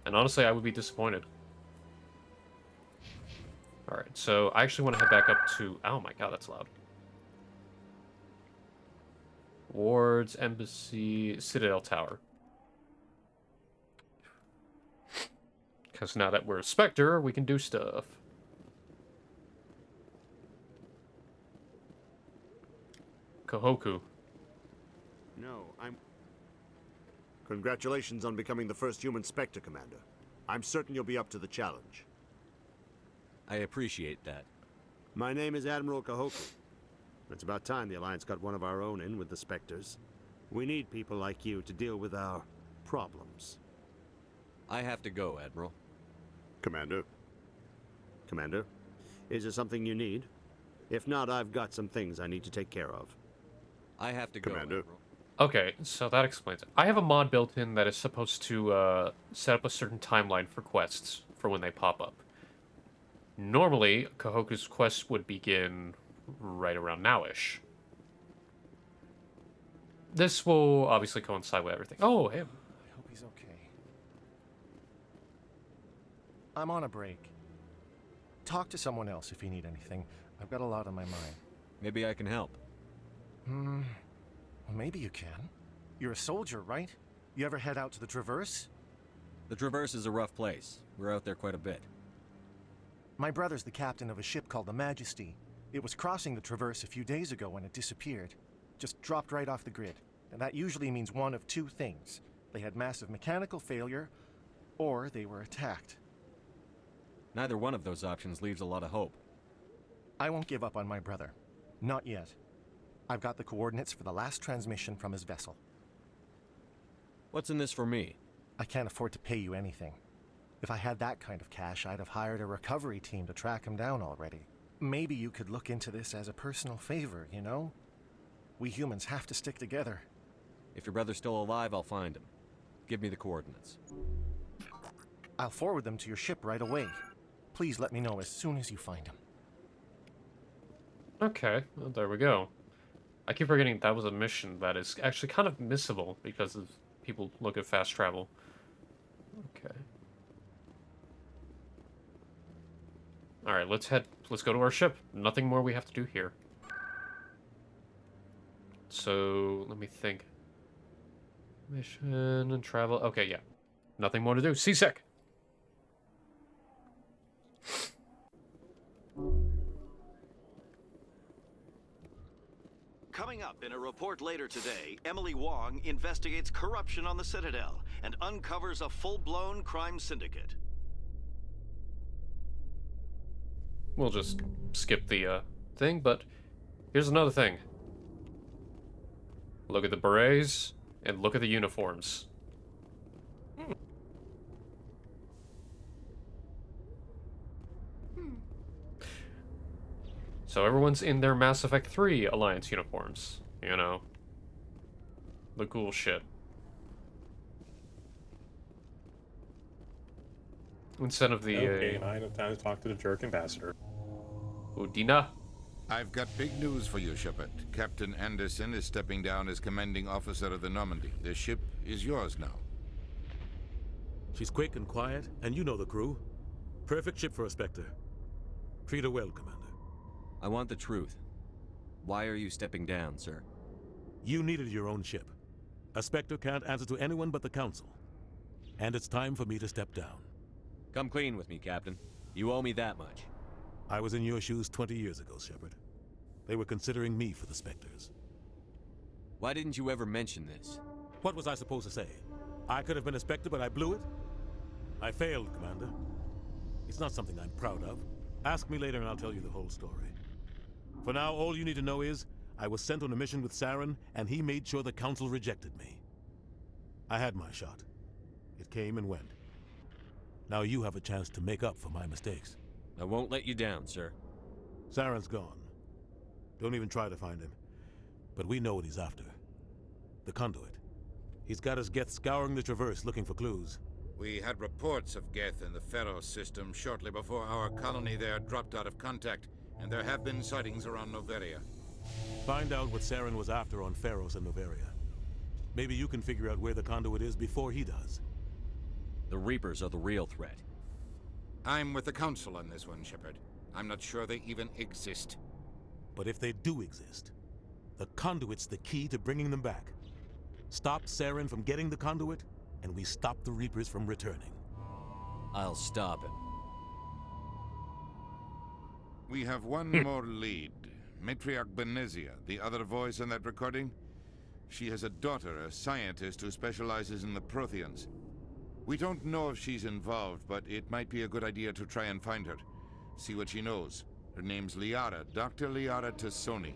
And honestly, I would be disappointed. Alright, so I actually want to head back up to... Oh my god, that's loud. Wards, Embassy, Citadel Tower. Because now that we're a Spectre, we can do stuff. Kohoku. No, I'm... Congratulations on becoming the first human Spectre, Commander. I'm certain you'll be up to the challenge. I appreciate that. My name is Admiral Kohoku. It's about time the Alliance got one of our own in with the Spectres. We need people like you to deal with our problems. I have to go, Admiral. Commander? Commander? Is there something you need? If not, I've got some things I need to take care of. I have to go, Commander. Admiral. Okay, so that explains it. I have a mod built in that is supposed to set up a certain timeline for quests for when they pop up. Normally, Kohoku's quest would begin right around now-ish. This will obviously coincide with everything. Oh, him. I hope he's okay. I'm on a break. Talk to someone else if you need anything. I've got a lot on my mind. Maybe I can help. Well, maybe you can. You're a soldier, right? You ever head out to the Traverse? The Traverse is a rough place. We're out there quite a bit. My brother's the captain of a ship called the Majesty. It was crossing the Traverse a few days ago when it disappeared. Just dropped right off the grid. And that usually means one of two things. They had massive mechanical failure, or they were attacked. Neither one of those options leaves a lot of hope. I won't give up on my brother. Not yet. I've got the coordinates for the last transmission from his vessel. What's in this for me? I can't afford to pay you anything. If I had that kind of cash, I'd have hired a recovery team to track him down already. Maybe you could look into this as a personal favor, you know? We humans have to stick together. If your brother's still alive, I'll find him. Give me the coordinates. I'll forward them to your ship right away. Please let me know as soon as you find him. Okay, well, there we go. I keep forgetting that was a mission that is actually kind of missable because of people look at fast travel. Okay. Alright, let's go to our ship. Nothing more we have to do here. So, let me think. Mission and travel. Okay, yeah. Nothing more to do. Seasick! Coming up in a report later today, Emily Wong investigates corruption on the Citadel and uncovers a full-blown crime syndicate. We'll just skip the thing, but here's another thing. Look at the berets and look at the uniforms. So everyone's in their Mass Effect 3 Alliance uniforms, you know. The cool shit. Instead of the... Okay, I have time to talk to the jerk ambassador. Udina. I've got big news for you, Shepard. Captain Anderson is stepping down as commanding officer of the Normandy. The ship is yours now. She's quick and quiet, and you know the crew. Perfect ship for a Spectre. Treat her well, Commander. I want the truth. Why are you stepping down, sir? You needed your own ship. A Spectre can't answer to anyone but the Council. And it's time for me to step down. Come clean with me, Captain. You owe me that much. I was in your shoes 20 years ago, Shepard. They were considering me for the Spectres. Why didn't you ever mention this? What was I supposed to say? I could have been a Spectre, but I blew it? I failed, Commander. It's not something I'm proud of. Ask me later and I'll tell you the whole story. For now, all you need to know is, I was sent on a mission with Saren, and he made sure the Council rejected me. I had my shot. It came and went. Now you have a chance to make up for my mistakes. I won't let you down, sir. Saren's gone. Don't even try to find him. But we know what he's after. The conduit. He's got his Geth scouring the Traverse looking for clues. We had reports of Geth in the Pharos system shortly before our colony there dropped out of contact, and there have been sightings around Noveria. Find out what Saren was after on Pharos and Noveria. Maybe you can figure out where the conduit is before he does. The Reapers are the real threat. I'm with the Council on this one, Shepard. I'm not sure they even exist. But if they do exist, the conduit's the key to bringing them back. Stop Saren from getting the conduit, and we stop the Reapers from returning. I'll stop him. We have one more lead. Matriarch Benezia, the other voice in that recording. She has a daughter, a scientist who specializes in the Protheans. We don't know if she's involved, but it might be a good idea to try and find her. See what she knows. Her name's Liara, Dr. Liara Tassoni.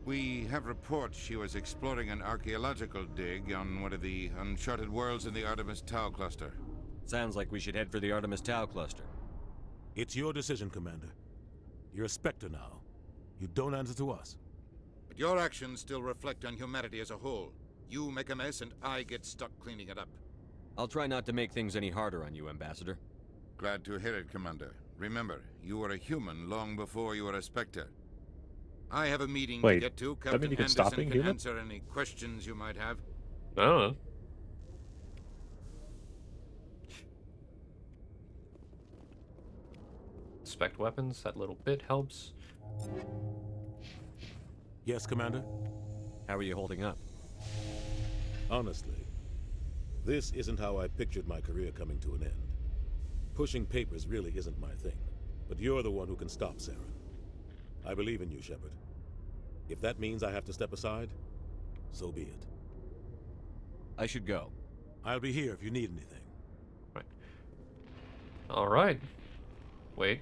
We have reports she was exploring an archaeological dig on one of the uncharted worlds in the Artemis Tau cluster. Sounds like we should head for the Artemis Tau cluster. It's your decision, Commander. You're a Spectre now. You don't answer to us. But your actions still reflect on humanity as a whole. You make a mess and I get stuck cleaning it up. I'll try not to make things any harder on you, Ambassador. Glad to hear it, Commander. Remember, you were a human long before you were a Spectre. I have a meeting to get to. Captain Anderson can answer any questions you might have. I don't know. Inspect weapons, that little bit helps. Yes, Commander? How are you holding up? Honestly, this isn't how I pictured my career coming to an end. Pushing papers really isn't my thing, but you're the one who can stop Saren. I believe in you, Shepard. If that means I have to step aside, so be it. I should go. I'll be here if you need anything. Right. All right. Wait.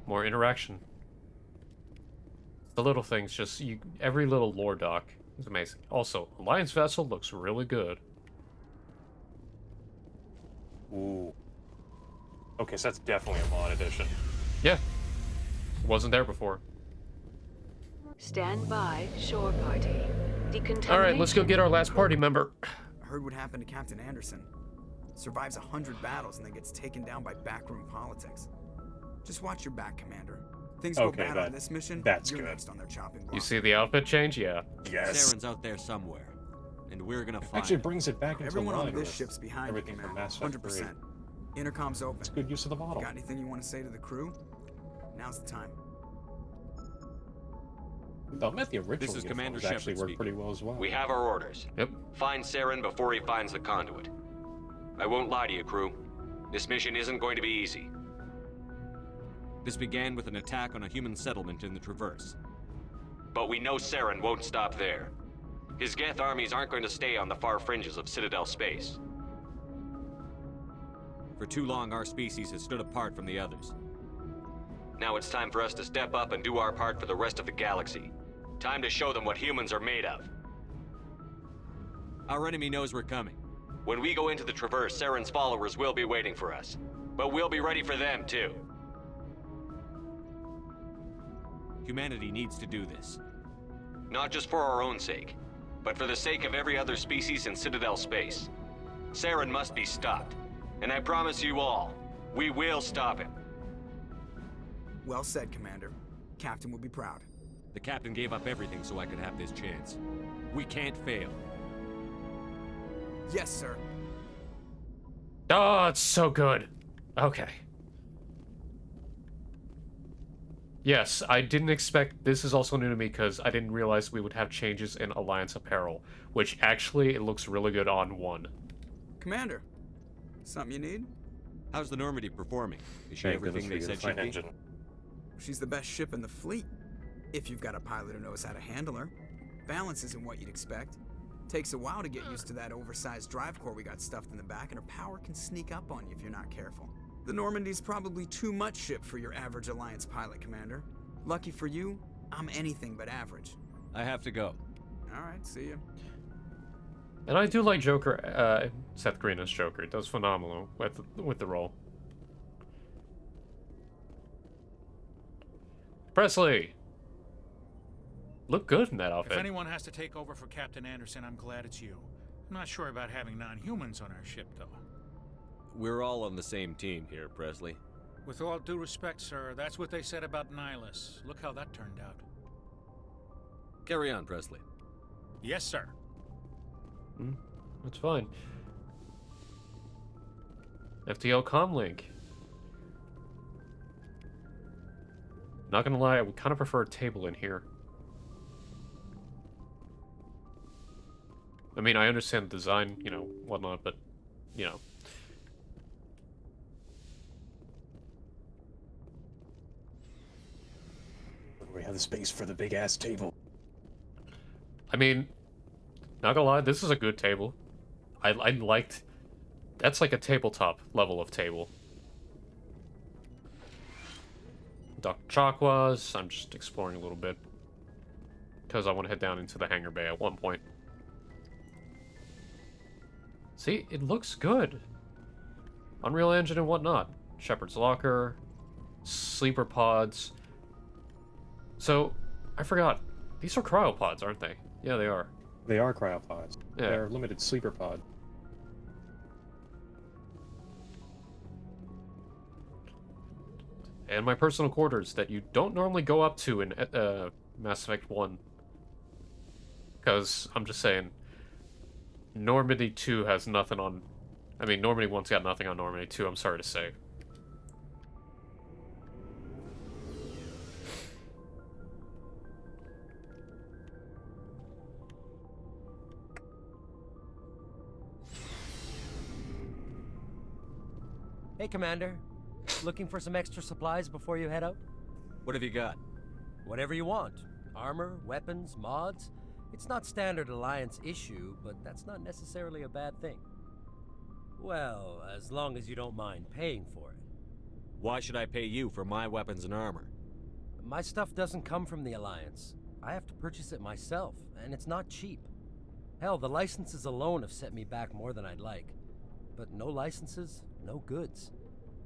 More interaction. The little things, just every little lore doc is amazing. Also, Alliance vessel looks really good. Ooh. Okay, so that's definitely a mod edition. Yeah. Wasn't there before. Stand by, shore party. Decontamination. All right, let's go get our last party member. Heard what happened to Captain Anderson. Survives 100 battles and then gets taken down by backroom politics. Just watch your back, Commander. Things go bad on this mission, that's you're good. next on their chopping block. You see the outfit change? Yeah. Yes. Saren's out there somewhere, and we're gonna find Actually him. brings it back into Everyone line on this with ship's behind everything you, from Commander. Mass Effect 3. 100%. Intercom's open. It's good use of the model. Got anything you want to say to the crew? Now's the time. I'll admit the original This is Commander uniforms actually Shepard worked pretty well as well. We have our orders. Yep. Find Saren before he finds the conduit. I won't lie to you, crew. This mission isn't going to be easy. This began with an attack on a human settlement in the Traverse. But we know Saren won't stop there. His Geth armies aren't going to stay on the far fringes of Citadel space. For too long, our species has stood apart from the others. Now it's time for us to step up and do our part for the rest of the galaxy. Time to show them what humans are made of. Our enemy knows we're coming. When we go into the Traverse, Saren's followers will be waiting for us. But we'll be ready for them, too. Humanity needs to do this. Not just for our own sake, but for the sake of every other species in Citadel space. Saren must be stopped. And I promise you all, we will stop him. Well said, Commander. Captain will be proud. The captain gave up everything so I could have this chance. We can't fail. Yes, sir. Oh, it's so good. Okay. Yes, I didn't expect... This is also new to me because I didn't realize we would have changes in Alliance apparel, which actually it looks really good on one. Commander, something you need? How's the Normandy performing? Is she everything they said she'd be? She's the best ship in the fleet, if you've got a pilot who knows how to handle her. Balance isn't what you'd expect. Takes a while to get used to that oversized drive core we got stuffed in the back, and her power can sneak up on you if you're not careful. The Normandy's probably too much ship for your average Alliance pilot, Commander. Lucky for you, I'm anything but average. I have to go. Alright, see ya. And I do like Joker, Seth Green as Joker. It does phenomenal with the role. Presley! Look good in that outfit. If anyone has to take over for Captain Anderson, I'm glad it's you. I'm not sure about having non-humans on our ship, though. We're all on the same team here, Presley. With all due respect, sir, that's what they said about Nihilus. Look how that turned out. Carry on, Presley. Yes, sir. That's fine. FTL comlink. Not gonna lie, I would kind of prefer a table in here. I mean, I understand the design, you know, whatnot, but, you know. We have the space for the big-ass table. I mean, not gonna lie, this is a good table. I liked... That's like a tabletop level of table. Dr. Chakwas, I'm just exploring a little bit. Because I want to head down into the hangar bay at one point. See, it looks good. Unreal Engine and whatnot. Shepherd's Locker. Sleeper pods. So, I forgot. These are cryopods, aren't they? Yeah, they are. They are cryopods. Yeah. They're limited sleeper pod. And my personal quarters that you don't normally go up to in Mass Effect 1. Because, I'm just saying, Normandy 2 has nothing on... I mean, Normandy 1's got nothing on Normandy 2, I'm sorry to say. Hey, Commander. Looking for some extra supplies before you head out? What have you got? Whatever you want. Armor, weapons, mods. It's not standard Alliance issue, but that's not necessarily a bad thing. Well, as long as you don't mind paying for it. Why should I pay you for my weapons and armor? My stuff doesn't come from the Alliance. I have to purchase it myself, and it's not cheap. Hell, the licenses alone have set me back more than I'd like. But no licenses, no goods.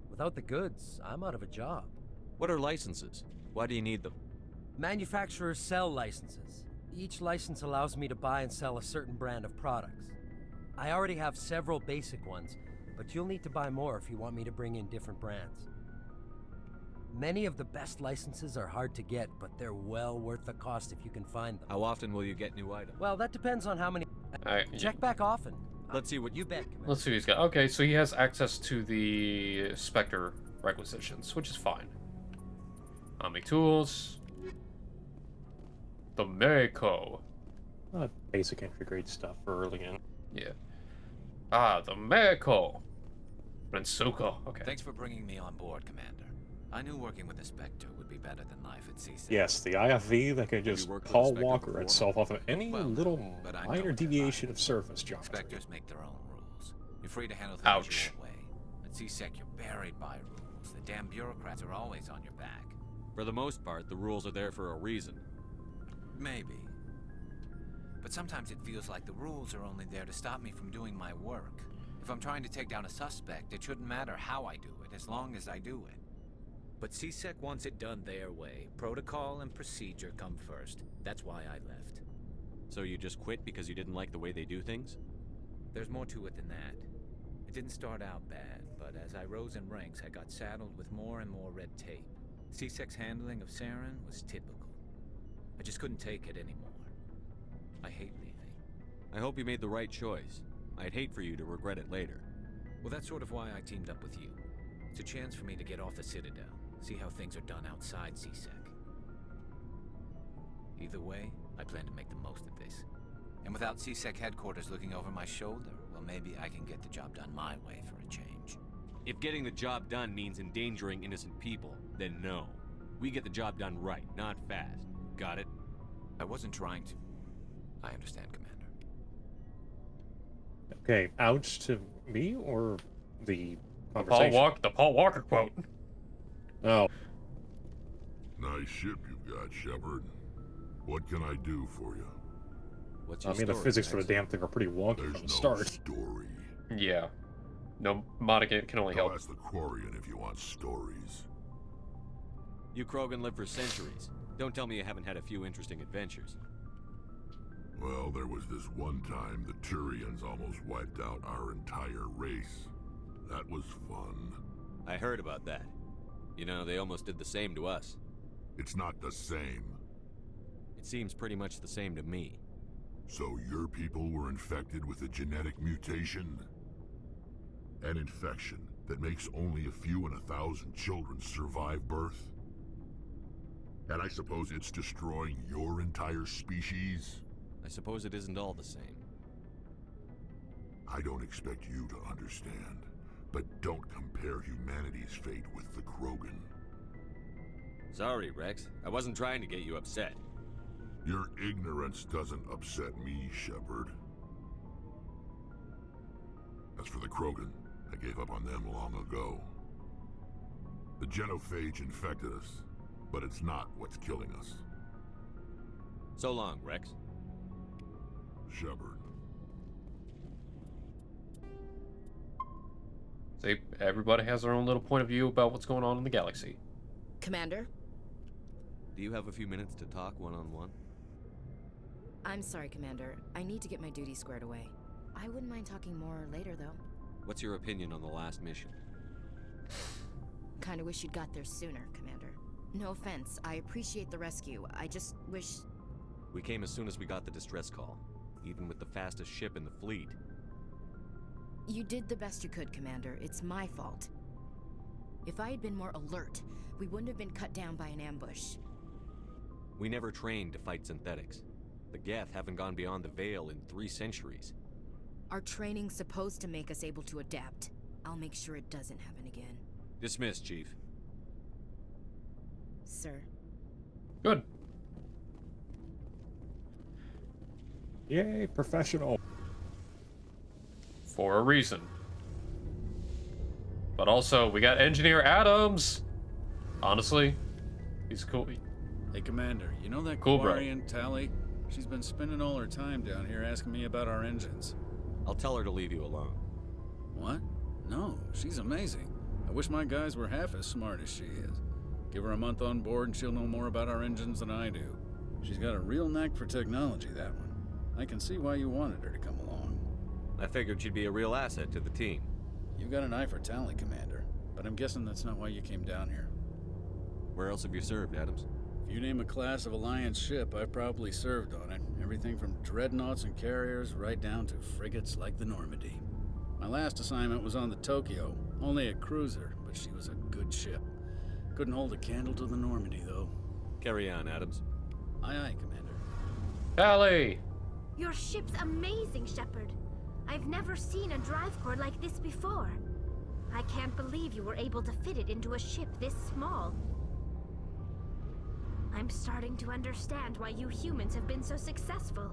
Without the goods, I'm out of a job. What are licenses? Why do you need them? Manufacturers sell licenses. Each license allows me to buy and sell a certain brand of products. I already have several basic ones, but you'll need to buy more if you want me to bring in different brands. Many of the best licenses are hard to get, but they're well worth the cost if you can find them. How often will you get new items? Well, that depends on how many... Check back often. Let's see what you bet, Commander. Let's see what he's got. Okay, so he has access to the Spectre requisitions, which is fine. Omni Tools. The Meiko. Basic entry grade stuff for early in. Yeah. Ah, the Meiko. Rensuko. Okay. Thanks for bringing me on board, Commander. I knew working with a Spectre would be better than life at CSEC. Yes, the IFV that can just worked with a Paul Spectre Walker before? itself off of any Well, no, little but I know minor what they're deviation like. of surface geometry. Spectres make their own rules. You're free to handle things Ouch. your way. At CSEC, you're buried by rules. The damn bureaucrats are always on your back. For the most part, the rules are there for a reason. Maybe. But sometimes it feels like the rules are only there to stop me from doing my work. If I'm trying to take down a suspect, it shouldn't matter how I do it, as long as I do it. But CSEC wants it done their way. Protocol and procedure come first. That's why I left. So you just quit because you didn't like the way they do things? There's more to it than that. It didn't start out bad, but as I rose in ranks, I got saddled with more and more red tape. CSEC's handling of Saren was typical. I just couldn't take it anymore. I hate leaving. I hope you made the right choice. I'd hate for you to regret it later. Well, that's sort of why I teamed up with you. It's a chance for me to get off the Citadel, see how things are done outside CSEC. Either way, I plan to make the most of this. And without CSEC headquarters looking over my shoulder, well, maybe I can get the job done my way for a change. If getting the job done means endangering innocent people, then no. We get the job done right, not fast. Got it? I wasn't trying to. I understand, Commander. Okay, ouch to me or the conversation? The Paul Walker quote. Oh. Nice ship you've got, Shepard. What can I do for you? What's I your mean, the story, physics for Max? the damn thing are pretty wonky There's from the no start. story. Yeah. No, modding can only Go help. ask the Quarian if you want stories. You Krogan live for centuries. Don't tell me you haven't had a few interesting adventures. Well, there was this one time the Turians almost wiped out our entire race. That was fun. I heard about that. You know, they almost did the same to us. It's not the same. It seems pretty much the same to me. So your people were infected with a genetic mutation? An infection that makes only a few in 1,000 children survive birth? And I suppose it's destroying your entire species? I suppose it isn't all the same. I don't expect you to understand, but don't compare humanity's fate with the Krogan. Sorry, Rex. I wasn't trying to get you upset. Your ignorance doesn't upset me, Shepard. As for the Krogan, I gave up on them long ago. The genophage infected us, but it's not what's killing us. So long, Rex. Shepard. See, everybody has their own little point of view about what's going on in the galaxy. Commander? Do you have a few minutes to talk one-on-one? I'm sorry, Commander. I need to get my duties squared away. I wouldn't mind talking more later, though. What's your opinion on the last mission? Kinda wish you'd got there sooner, Commander. No offense, I appreciate the rescue. I just wish... We came as soon as we got the distress call, even with the fastest ship in the fleet. You did the best you could, Commander. It's my fault. If I had been more alert, we wouldn't have been cut down by an ambush. We never trained to fight synthetics. The Geth haven't gone beyond the Veil in 3 centuries. Our training's supposed to make us able to adapt. I'll make sure it doesn't happen again. Dismissed, Chief. Sir. Good. Yay, professional. For a reason. But also, we got Engineer Adams. Honestly, he's cool. Hey, Commander, you know that Cool, bro. Quarian Tally? She's been spending all her time down here asking me about our engines. I'll tell her to leave you alone. What? No, she's amazing. I wish my guys were half as smart as she is. Give her a month on board and she'll know more about our engines than I do. She's got a real knack for technology, that one. I can see why you wanted her to come along. I figured she'd be a real asset to the team. You got an eye for Tally, Commander, but I'm guessing that's not why you came down here. Where else have you served, Adams? If you name a class of Alliance ship, I've probably served on it. Everything from dreadnoughts and carriers right down to frigates like the Normandy. My last assignment was on the Tokyo, only a cruiser, but she was a good ship. Couldn't hold a candle to the Normandy, though. Carry on, Adams. Aye, aye, Commander. Tally! Your ship's amazing, Shepard. I've never seen a drive core like this before. I can't believe you were able to fit it into a ship this small. I'm starting to understand why you humans have been so successful.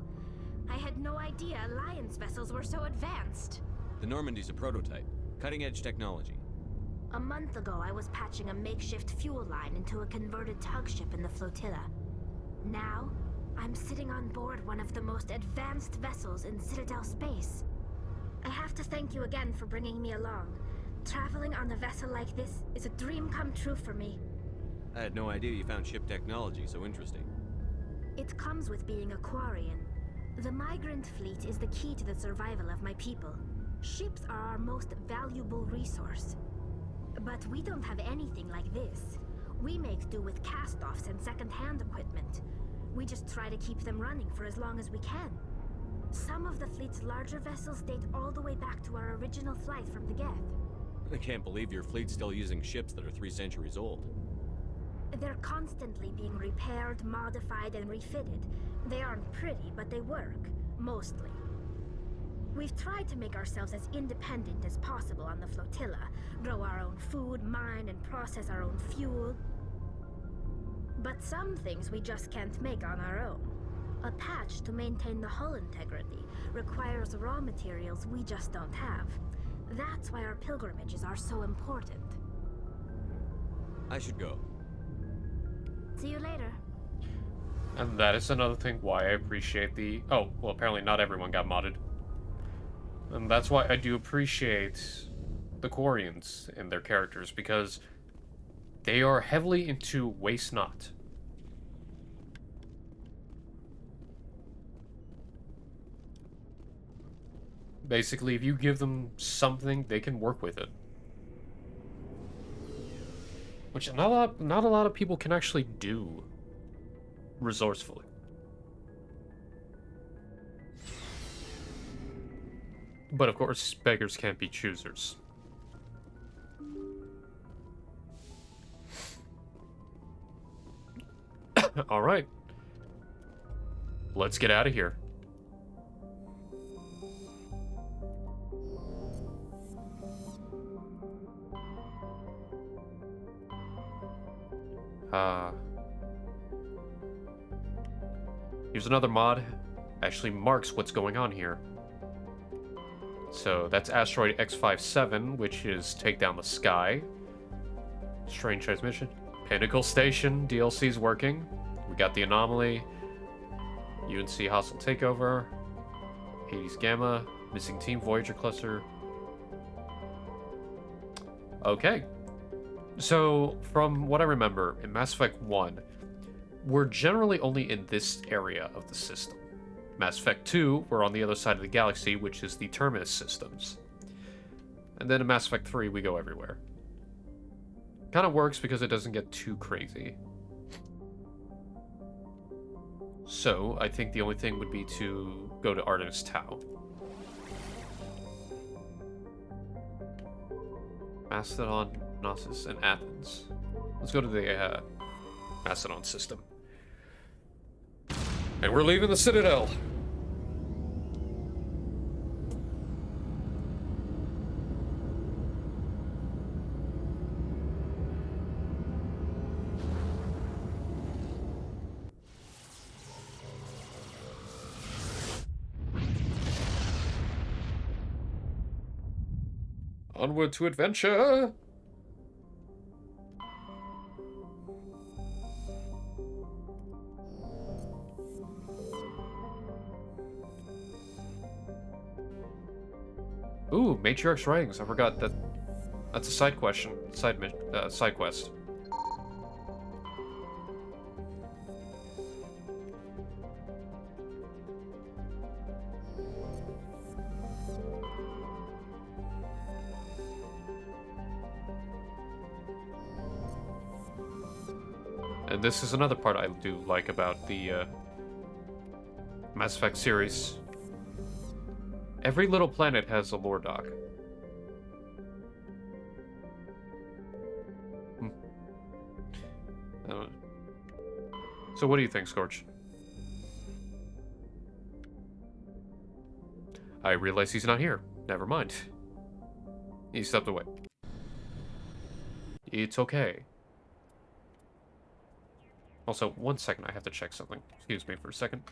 I had no idea Alliance vessels were so advanced. The Normandy's a prototype. Cutting-edge technology. A month ago, I was patching a makeshift fuel line into a converted tug ship in the flotilla. Now, I'm sitting on board one of the most advanced vessels in Citadel space. I have to thank you again for bringing me along. Traveling on a vessel like this is a dream come true for me. I had no idea you found ship technology so interesting. It comes with being a Quarian. The migrant fleet is the key to the survival of my people. Ships are our most valuable resource. But we don't have anything like this. We make do with cast-offs and second-hand equipment. We just try to keep them running for as long as we can. Some of the fleet's larger vessels date all the way back to our original flight from the Geth. I can't believe your fleet's still using ships that are 3 centuries old. They're constantly being repaired, modified, and refitted. They aren't pretty, but they work. Mostly. We've tried to make ourselves as independent as possible on the flotilla. Grow our own food, mine, and process our own fuel. But some things we just can't make on our own. A patch to maintain the hull integrity requires raw materials we just don't have. That's why our pilgrimages are so important. I should go. See you later. And that is another thing why I appreciate the... Oh, well, apparently not everyone got modded. And that's why I do appreciate the Quarians and their characters, because they are heavily into waste not. Basically, if you give them something, they can work with it. Which not a lot of people can actually do resourcefully. But of course, beggars can't be choosers. All right. Let's get out of here. Here's another mod. Actually marks what's going on here. So that's asteroid X57, which is take down the sky. Strange transmission. Pinnacle Station, DLC's working. We got the anomaly. UNC hostile takeover. Hades Gamma. Missing team Voyager cluster. Okay. So, from what I remember, in Mass Effect 1, we're generally only in this area of the system. Mass Effect 2, we're on the other side of the galaxy, which is the Terminus systems. And then in Mass Effect 3, we go everywhere. Kind of works because it doesn't get too crazy. So, I think the only thing would be to go to Artemis Tau. Mastodon, Knossos, and Athens. Let's go to the Mastodon system. And we're leaving the Citadel. Onward to adventure! Ooh, Matriarch's Rings. I forgot that. That's a side question. Side quest. And this is another part I do like about the Mass Effect series. Every little planet has a lore dock. So what do you think, Scorch? I realize he's not here. Never mind. He stepped away. It's okay. Also, 1 second, I have to check something. Excuse me for a second.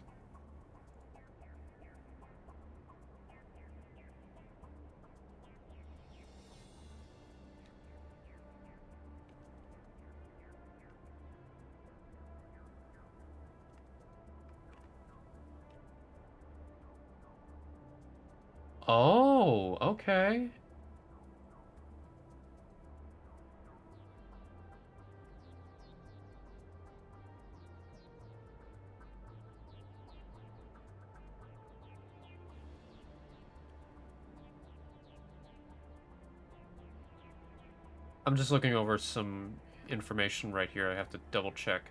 Oh, okay. I'm just looking over some information right here. I have to double check.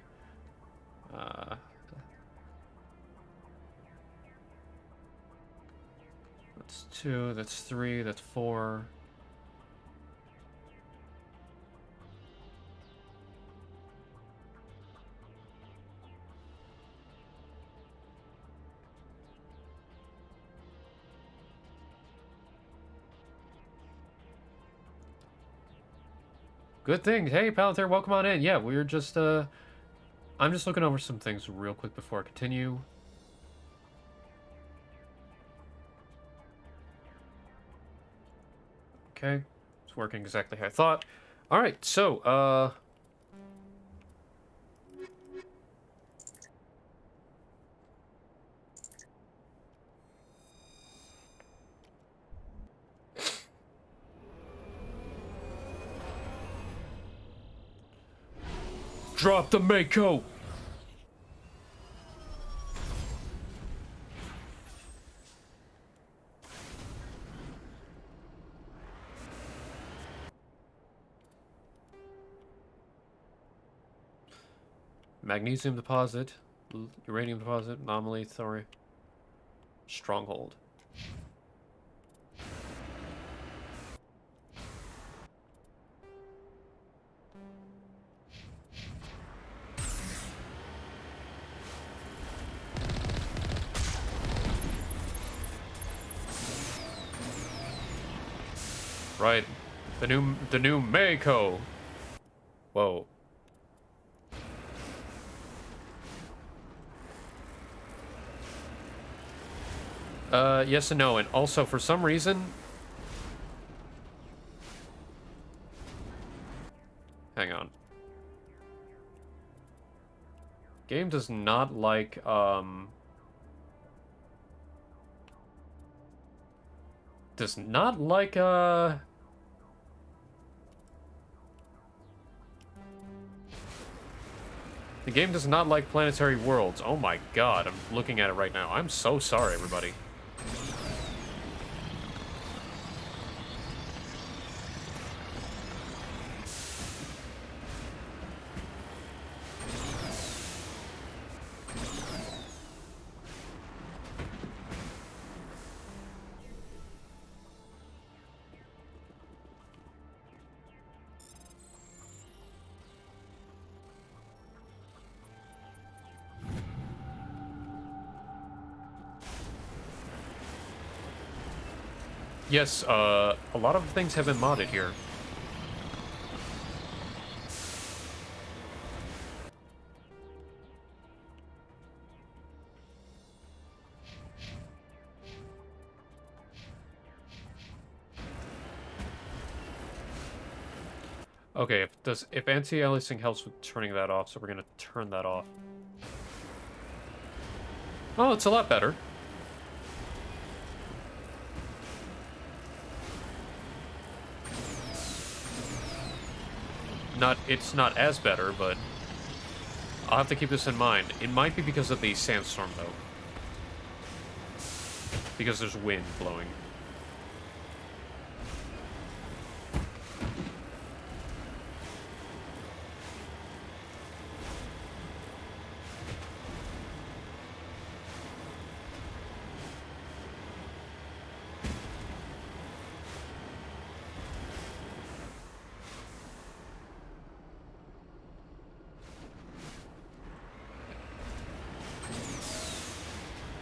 That's 2, that's 3, that's 4. Good thing. Hey, Palantir, welcome on in. Yeah, we're just, I'm just looking over some things real quick before I continue. Okay, it's working exactly how I thought. Alright, so, drop the Mako! Magnesium deposit, uranium deposit, anomaly, thorium, stronghold. Right, the new Mako. Whoa. Yes and no, and also for some reason... Hang on. Game does not like, does not like, the game does not like planetary worlds. Oh my god, I'm looking at it right now. I'm so sorry, everybody. Yes, a lot of things have been modded here. Okay, if anti-aliasing helps with turning that off, so we're gonna turn that off. Oh, it's a lot better. It's not as better, but I'll have to keep this in mind. It might be because of the sandstorm, though. Because there's wind blowing.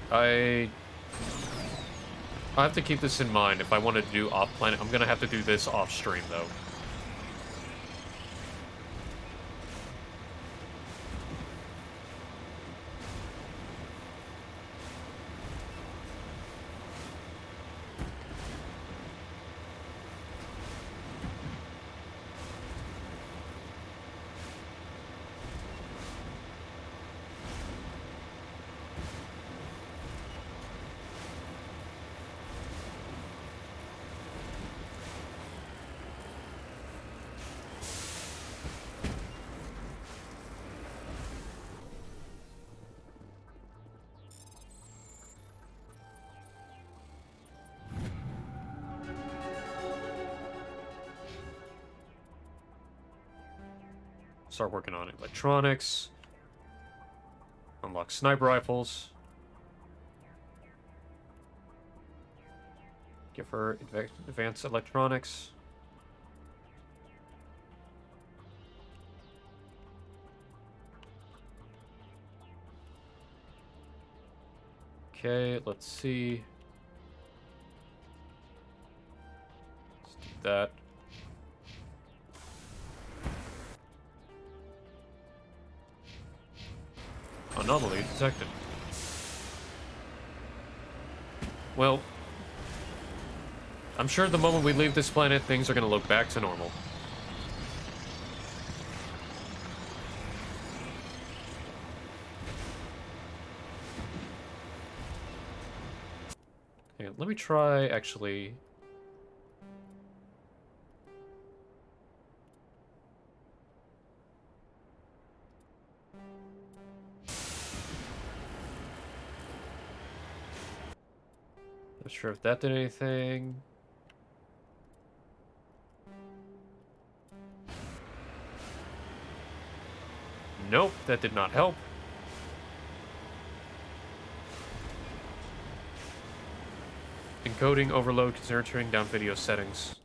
I have to keep this in mind. If I wanted to do off-planet, I'm gonna have to do this off-stream, though. start working on electronics. Unlock sniper rifles. Give her advanced electronics. Okay, let's see. Let's do that. Anomaly detected. Well, I'm sure the moment we leave this planet, things are going to look back to normal. Okay, let me try, actually... Not sure if that did anything. Nope, that did not help. Encoding overload, consider turning down video settings.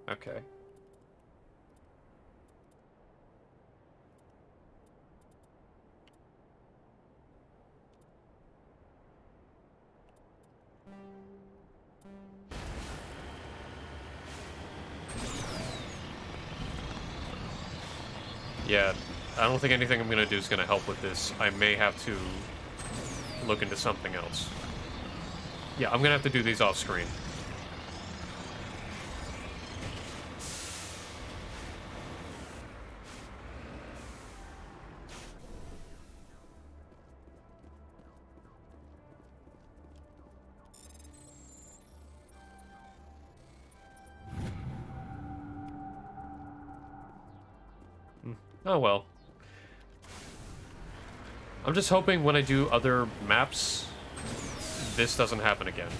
Okay. Yeah, I don't think anything I'm gonna do is gonna help with this. I may have to look into something else. Yeah, I'm gonna have to do these off screen. Oh well. I'm just hoping when I do other maps, this doesn't happen again.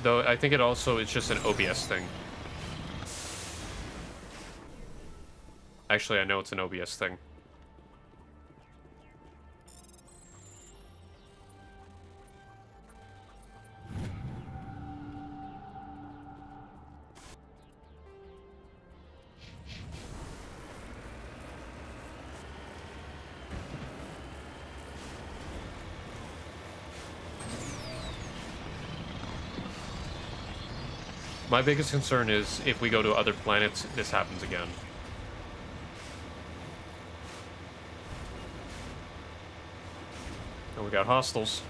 Though I think it's just an OBS thing. Actually, I know it's an OBS thing. My biggest concern is if we go to other planets, this happens again. And we got hostiles.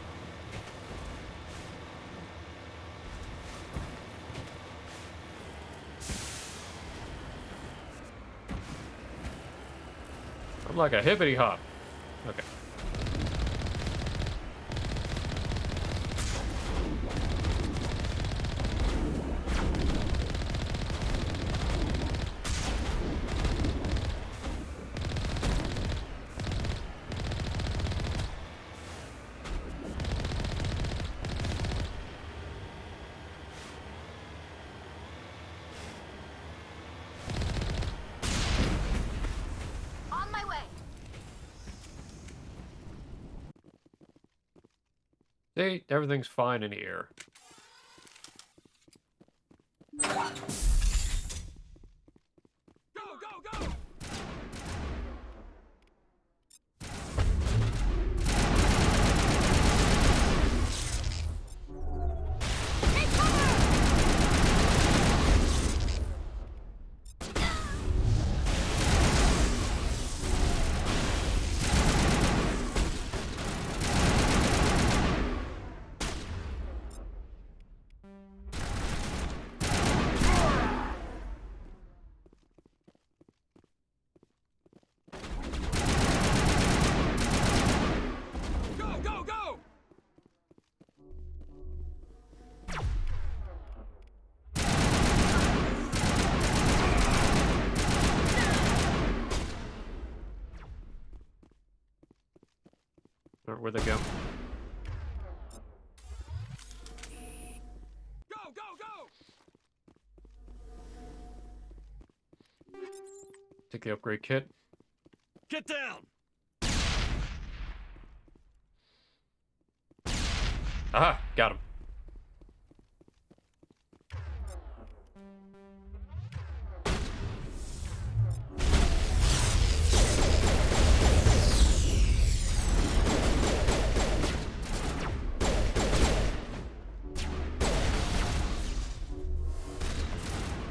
I'm like a hippity hop. Okay. See, everything's fine in here. Where'd they go? Take the upgrade kit. Get down! Aha, got him.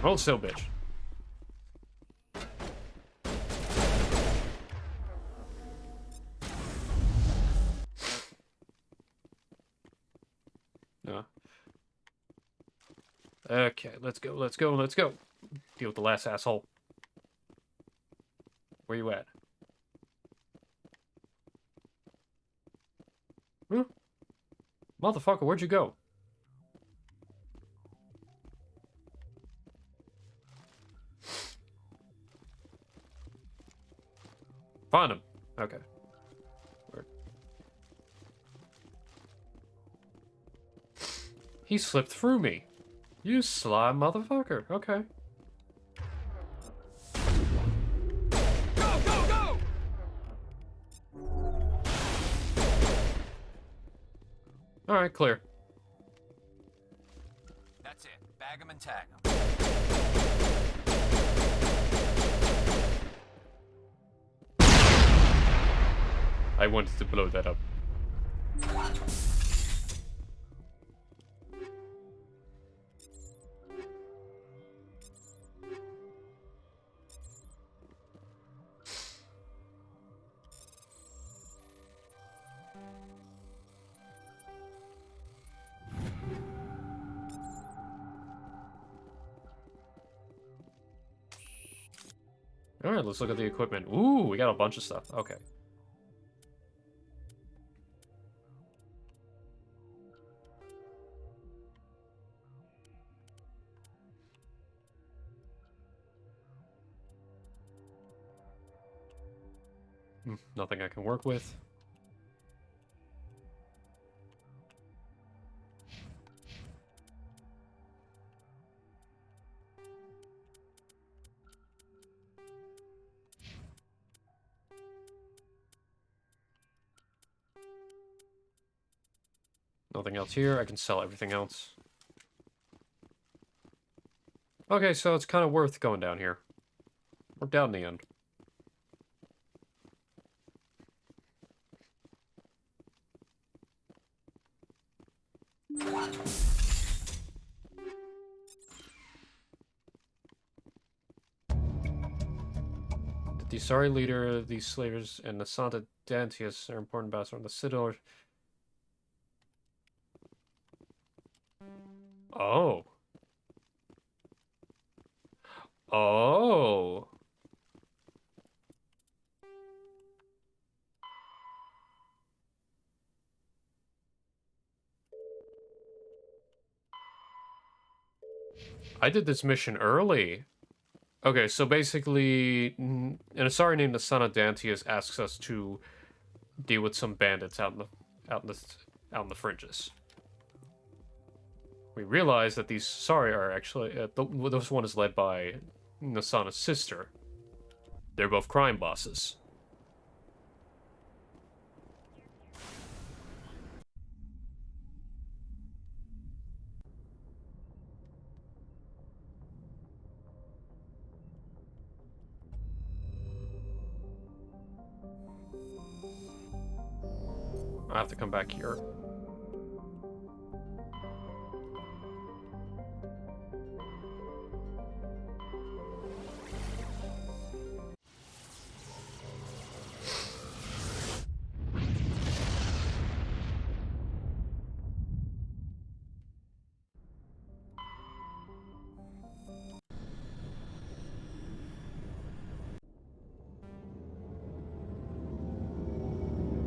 Roll still, bitch. No. Okay, let's go, let's go, let's go. Deal with the last asshole. Where you at? Huh? Motherfucker, where'd you go? Found him. Okay. Where? He slipped through me. You sly motherfucker. Okay. Go, go, go! Alright, clear. That's it. Bag 'em and tag 'em. I wanted to blow that up. Alright, let's look at the equipment. Ooh, we got a bunch of stuff. Okay. Nothing I can work with. Nothing else here. I can sell everything else. Okay, so it's kind of worth going down here. We're down in the end. The Disari leader, these slavers, and the Santa Dantius are important battles on the Citadel. Oh. Oh. I did this mission early. Okay, so basically, an Asari named the Son of Dantius asks us to deal with some bandits out in the fringes. We realize that these Asari are actually this one is led by Nasana's sister. They're both crime bosses. I have to come back here.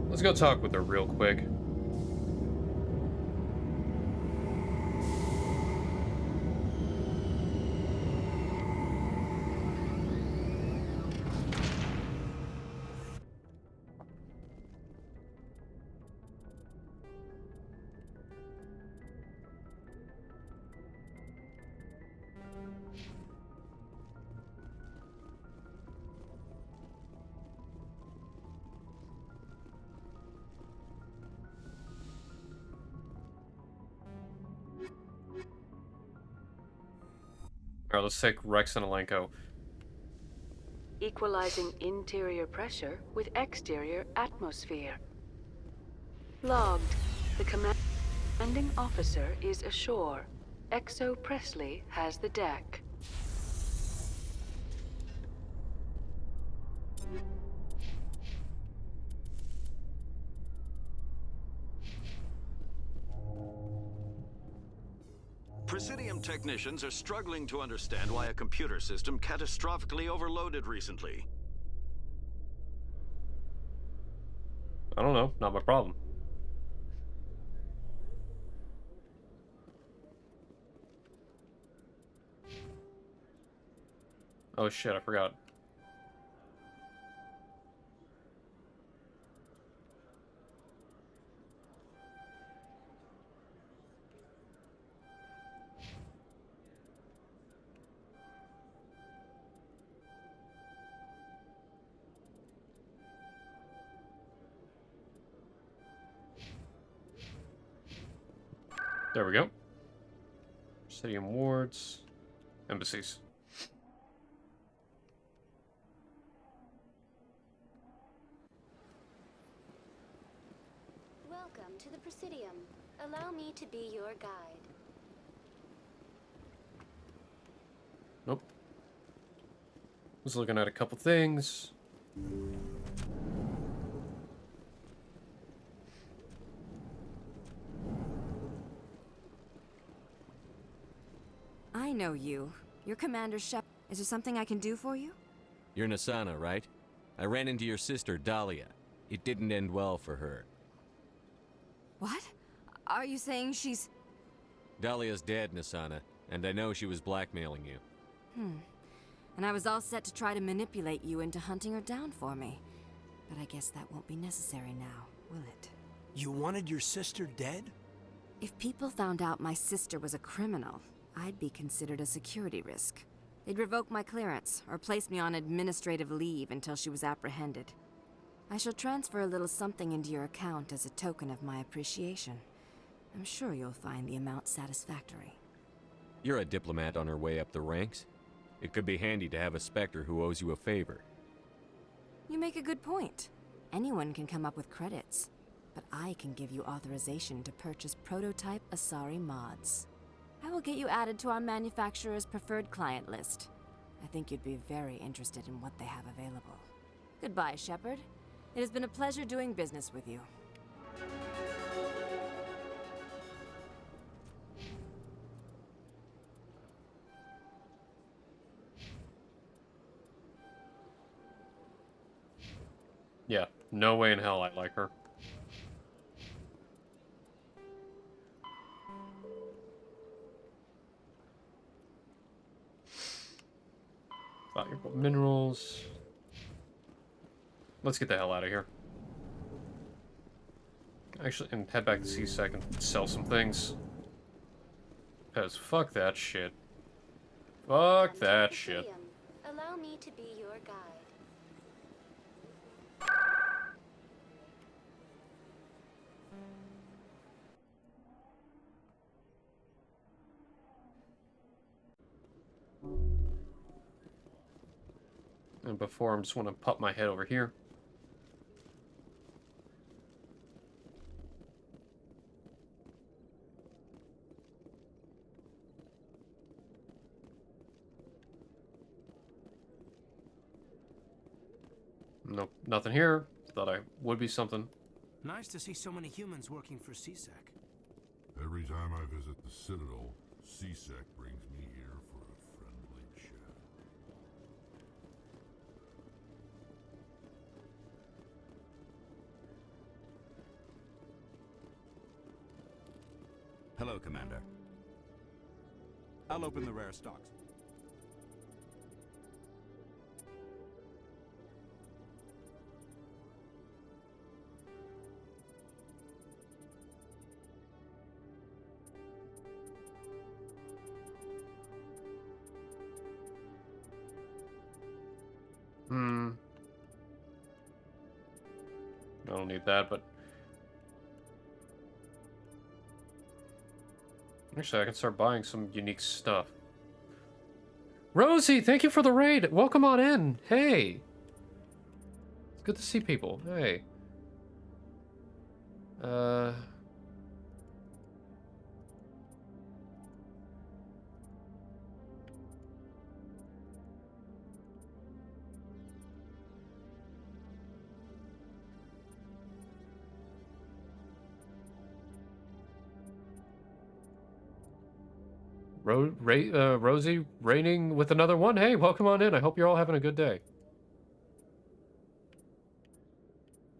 Let's go talk with her real quick. Alright, let's take Rex and Alenko. Equalizing interior pressure with exterior atmosphere. Logged. The commanding officer is ashore. Exo Presley has the deck. Presidium technicians are struggling to understand why a computer system catastrophically overloaded recently. I don't know, not my problem. Oh shit, I forgot. There we go. Stadium wards. Embassies. Welcome to the Presidium. Allow me to be your guide. Nope. Was looking at a couple things. I know you. You're Commander Shep. Is there something I can do for you? You're Nasana, right? I ran into your sister, Dahlia. It didn't end well for her. What? Are you saying she's... Dahlia's dead, Nasana, and I know she was blackmailing you. And I was all set to try to manipulate you into hunting her down for me. But I guess that won't be necessary now, will it? You wanted your sister dead? If people found out my sister was a criminal, I'd be considered a security risk. They'd revoke my clearance, or place me on administrative leave until she was apprehended. I shall transfer a little something into your account as a token of my appreciation. I'm sure you'll find the amount satisfactory. You're a diplomat on her way up the ranks. It could be handy to have a Spectre who owes you a favor. You make a good point. Anyone can come up with credits, but I can give you authorization to purchase prototype Asari mods. I will get you added to our manufacturer's preferred client list. I think you'd be very interested in what they have available. Goodbye, Shepard. It has been a pleasure doing business with you. Yeah, no way in hell I like her. Valuable minerals. Let's get the hell out of here. Actually, and head back to C-Sec and sell some things. Because fuck that shit. Fuck that shit. Allow me to be your guide. And before, I just want to pop my head over here. Nope, nothing here. Thought I would be something. Nice to see so many humans working for CSEC. Every time I visit the Citadel, C-Sec brings me here for a friendly chat. Hello, Commander. I'll open the rare stocks. I don't need that, but... Actually, I can start buying some unique stuff. Rosie, thank you for the raid. Welcome on in. Hey. It's good to see people. Hey. Rosie reigning with another one. Hey, welcome on in. I hope you're all having a good day.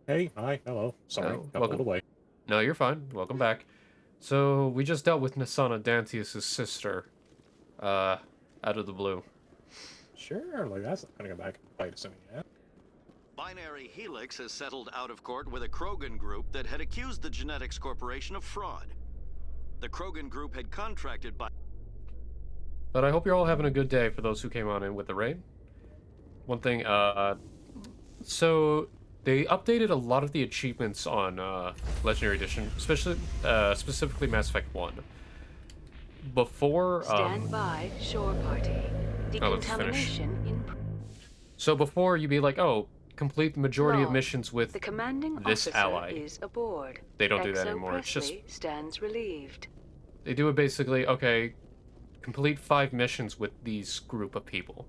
Hey, hi, hello. Sorry, got pulled away. No, you're fine. Welcome back. So, we just dealt with Nasana Dantius' sister, out of the blue. Sure, like that's not gonna go back and bite us in the ass. Binary Helix has settled out of court with a Krogan group that had accused the Genetics Corporation of fraud. The Krogan group had contracted by... But I hope you're all having a good day for those who came on in with the raid. One thing, so they updated a lot of the achievements on Legendary Edition, especially specifically Mass Effect 1. Before Stand by, shore party. Decontamination in... So before you'd be like, oh, complete the majority of Log. missions with The commanding this officer ally. is aboard. They don't do that XO anymore. It's just Presley stands relieved. they do it basically, okay, complete 5 missions with these group of people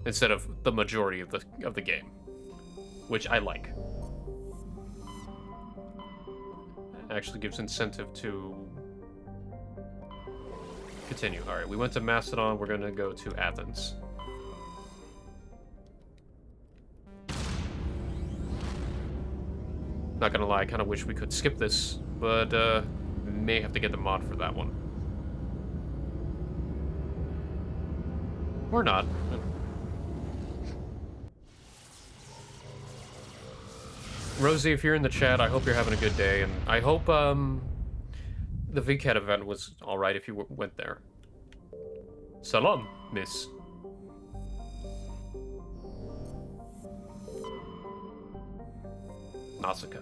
instead of the majority of the game, which I like. Actually gives incentive to continue. All right, we went to Macedon. We're gonna go to Athens. Not gonna lie, I kind of wish we could skip this, but may have to get the mod for that one. Or not. Rosie, if you're in the chat, I hope you're having a good day, and I hope the VCAT event was alright if you went there. Salam, miss. Nausicaa.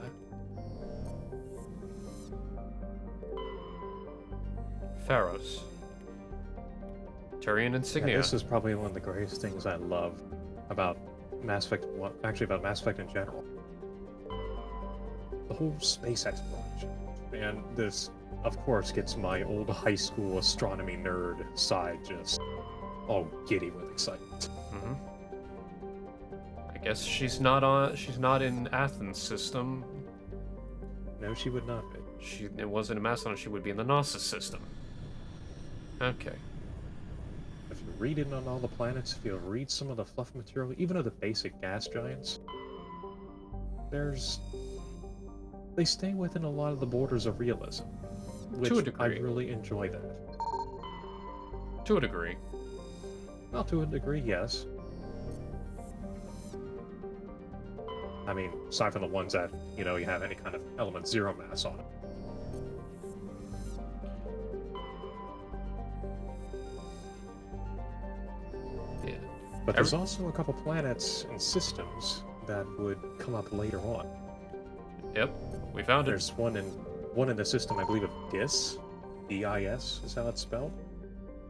Pharos. Turian insignia. Yeah, this is probably one of the greatest things I love about Mass Effect 1, actually about Mass Effect in general. The whole space exploration. And this, of course, gets my old high school astronomy nerd side just all giddy with excitement. Mm-hmm. I guess she's not in Athens system. No, she would not be. It wasn't in Macedon, she would be in the Gnosis system. Okay. If you read it on all the planets, if you read some of the fluff material, even of the basic gas giants, they stay within a lot of the borders of realism. Which To a degree. I really enjoy that. To a degree. Well, to a degree, yes. I mean, aside from the ones that, you have any kind of element zero mass on it. Yeah. But there's also a couple planets and systems that would come up later on. Yep, we found it. There's one in the system, I believe, of DIS. D-I-S is how it's spelled.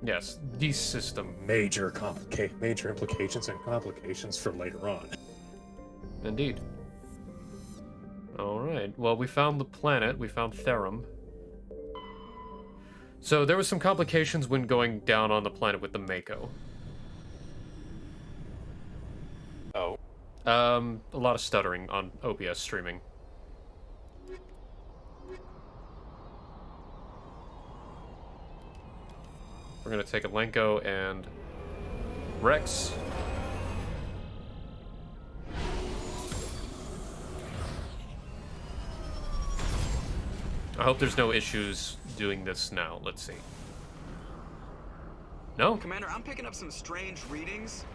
Yes, the system. Major implications and complications for later on. Indeed. Alright, well, we found the planet. We found Therum. So there was some complications when going down on the planet with the Mako. Oh. A lot of stuttering on OBS streaming. We're gonna take Alenko and Rex. I hope there's no issues doing this now. Let's see. No? Commander, I'm picking up some strange readings.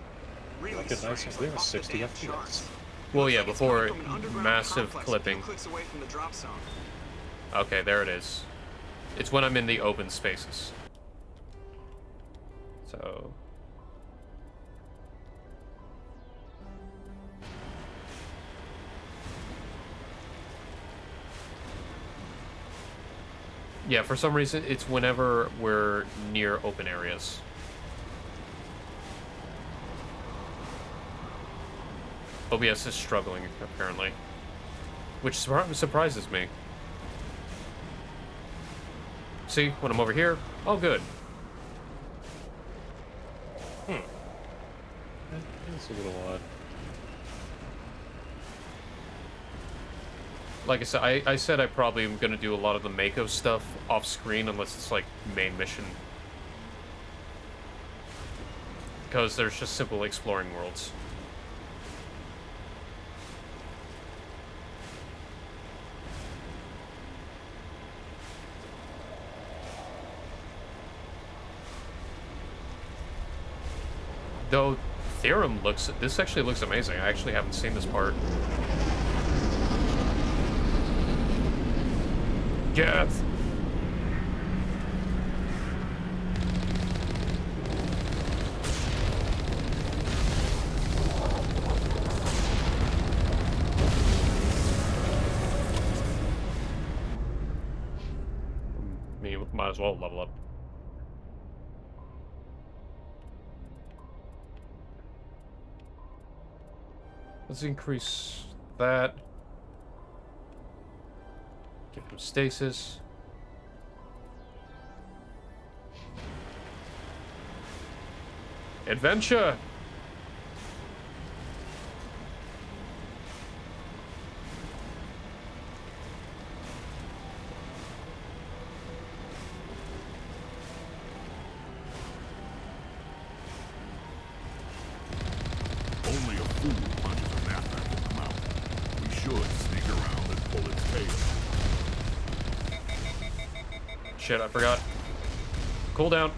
Really Like it nice and clear, 60 FPS. Well, yeah, before massive clipping. Clicks away from the drop zone. Okay, there it is. It's when I'm in the open spaces. So... yeah, for some reason, it's whenever we're near open areas. OBS is struggling, apparently. Which surprises me. See, when I'm over here, all good. That's a little odd. Like I said, I said I probably am going to do a lot of the Mako stuff off screen unless it's like main mission. Because there's just simple exploring worlds. Though Theorem this actually looks amazing. I actually haven't seen this part. Yes. Might as well level up. Let's increase that. Give him stasis. Adventure! Only a fool punches a map back in the mouth. We should sneak around and pull its tail. Shit, I forgot. Cool down.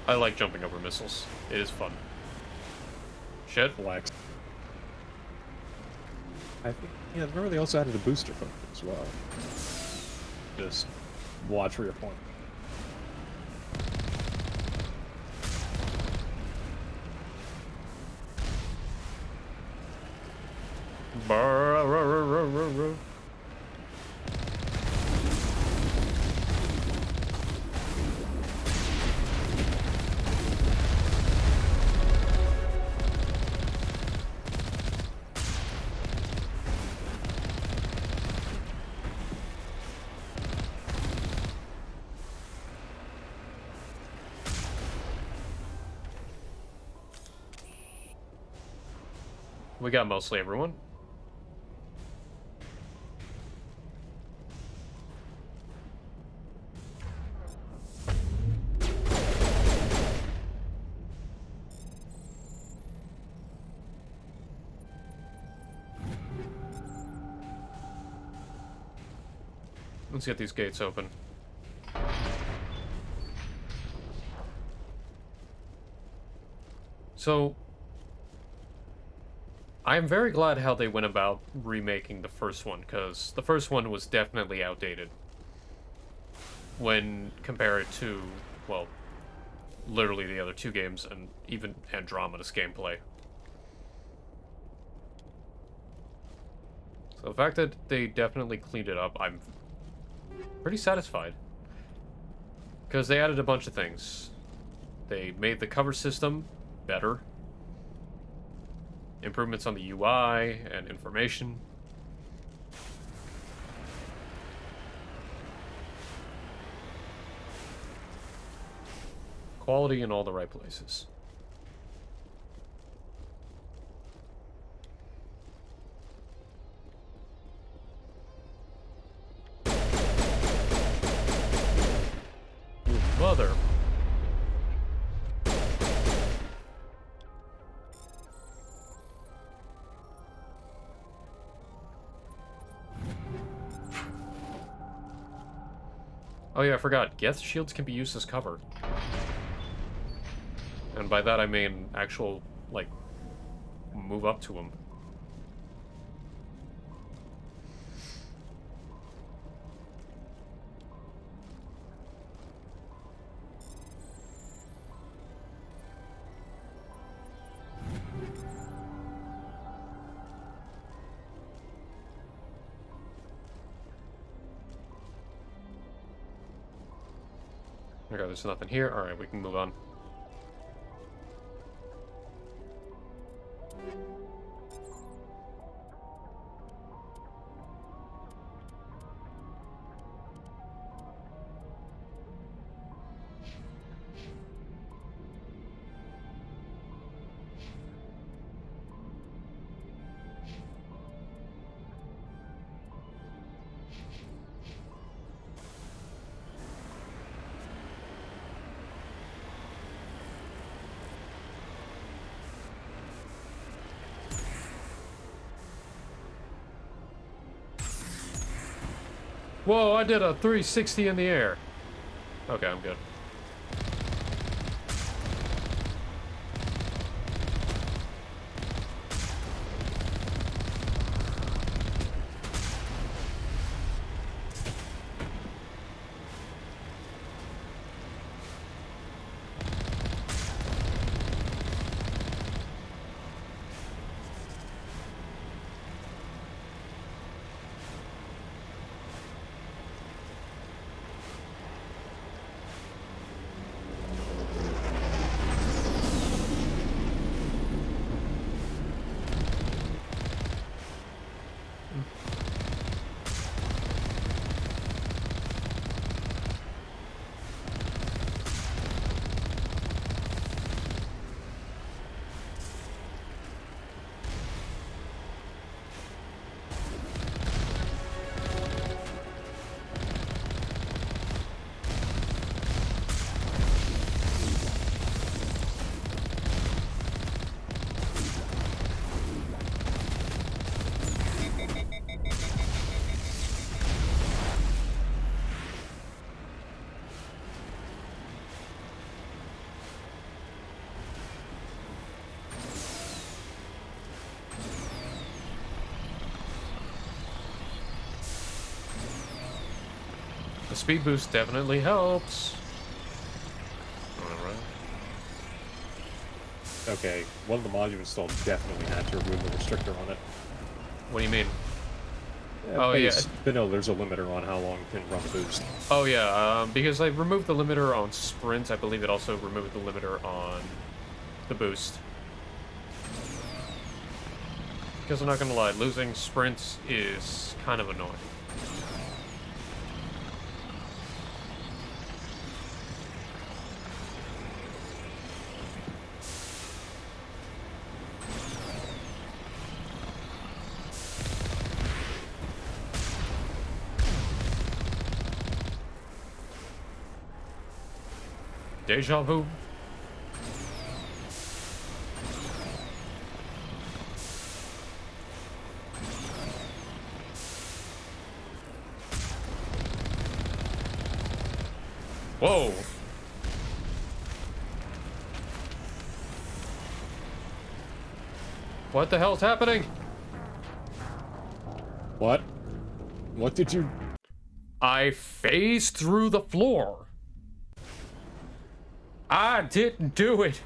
I like jumping over missiles. It is fun. Shit. Flex. I think, yeah, remember they also added a booster function as well. Just watch for your point. We got mostly everyone. Let's get these gates open. So, I'm very glad how they went about remaking the first one, because the first one was definitely outdated when compared to, well, literally the other two games, and even Andromeda's gameplay. So the fact that they definitely cleaned it up, I'm pretty satisfied. Because they added a bunch of things. They made the cover system better. Improvements on the UI and information. Quality in all the right places. Mother. Oh yeah, I forgot. Geth shields can be used as cover. And by that I mean actual, like, move up to them. Okay, there's nothing here. Alright, we can move on. Whoa, I did a 360 in the air. Okay, I'm good. The speed boost definitely helps. Alright. Okay, one of the mods you installed definitely had to remove the restrictor on it. What do you mean? Oh yeah. But no, there's a limiter on how long you can run the boost. Oh yeah, because I removed the limiter on sprint, I believe it also removed the limiter on the boost. Because I'm not gonna lie, losing sprints is kind of annoying. Deja vu. Whoa. What the hell's happening? What? What did you... I phased through the floor. I didn't do it.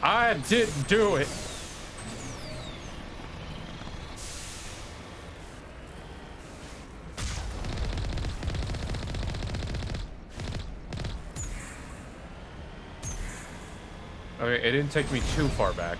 I didn't do it. Okay, it didn't take me too far back.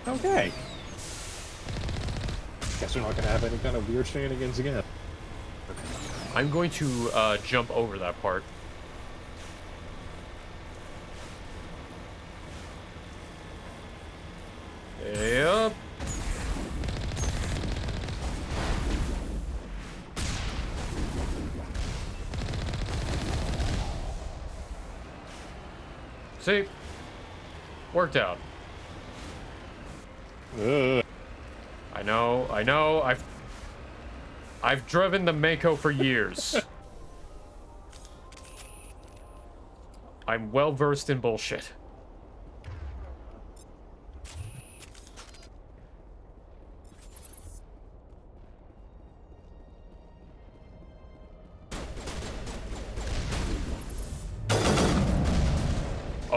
Okay. Guess we're not gonna have any kind of weird shenanigans again. I'm going to jump over that part. Yep. See? Worked out. I know, I've driven the Mako for years. I'm well versed in bullshit.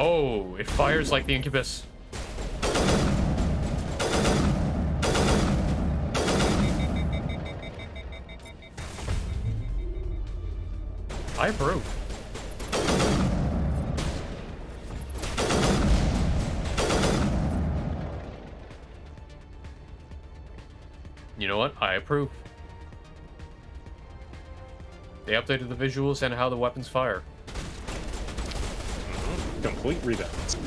Oh, it fires like the Incubus. I approve. You know what? I approve. They updated the visuals and how the weapons fire. Complete rebalance.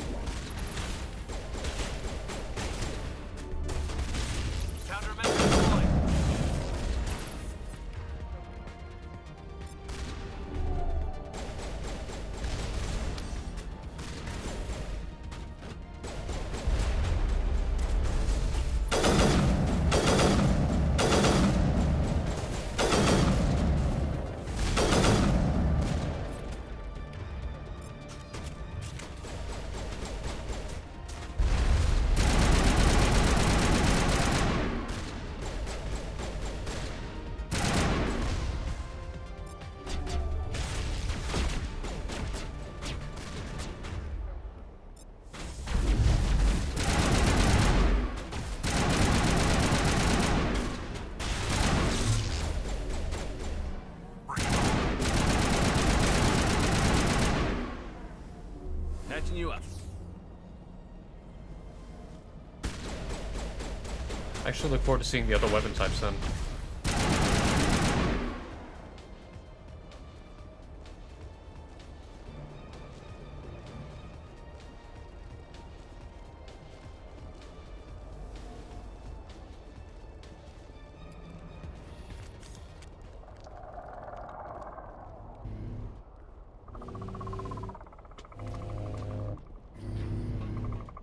Catching you up. I actually look forward to seeing the other weapon types then.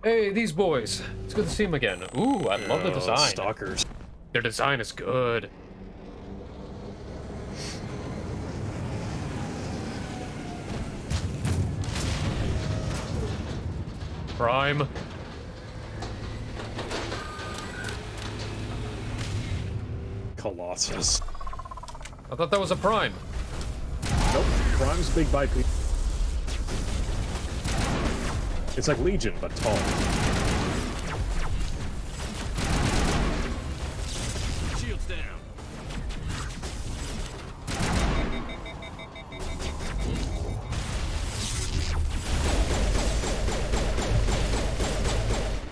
Hey, these boys. It's good to see them again. Ooh, I love the design. Stalkers. Their design is good. Prime. Colossus. I thought that was a Prime. Nope. Prime's big biped. It's like Legion, but tall. Shields down.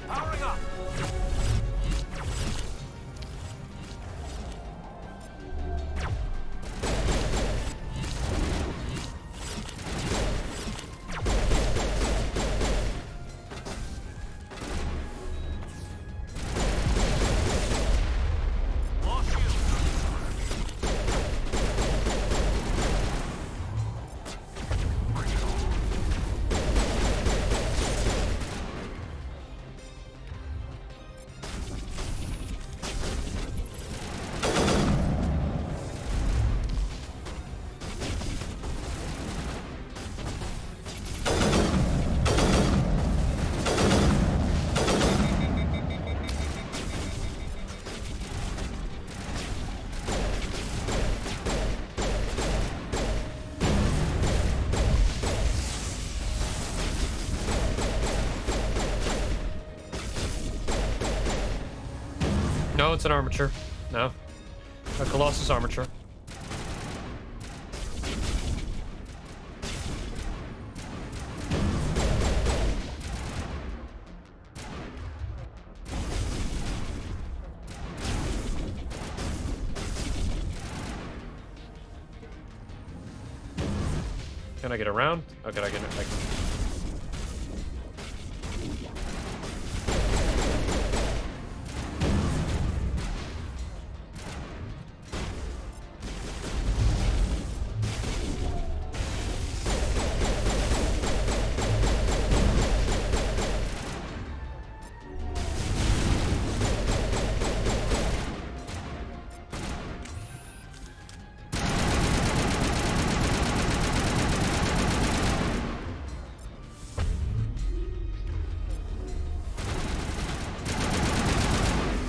Powering up. No, it's an armature. No. A Colossus armature. Can I get around? Oh, can I get it?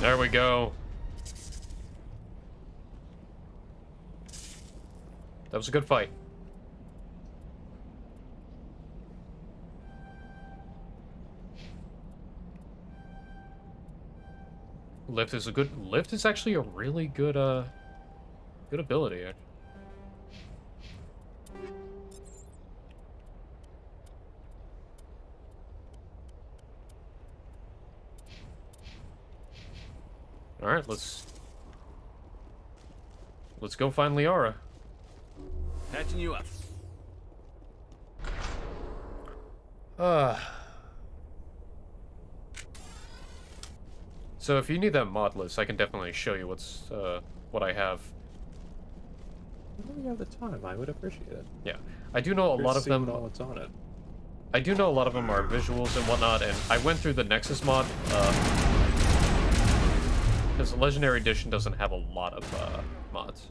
There we go. That was a good fight. Lift is a good... Lift is actually a really good, good ability. Alright, let's go find Liara. Patching you up. So if you need that mod list, I can definitely show you what I have. When we have the time, I would appreciate it. Yeah, I do know a lot of them. All that's on it. I do know a lot of them are visuals and whatnot, and I went through the Nexus mod because the Legendary Edition doesn't have a lot of mods.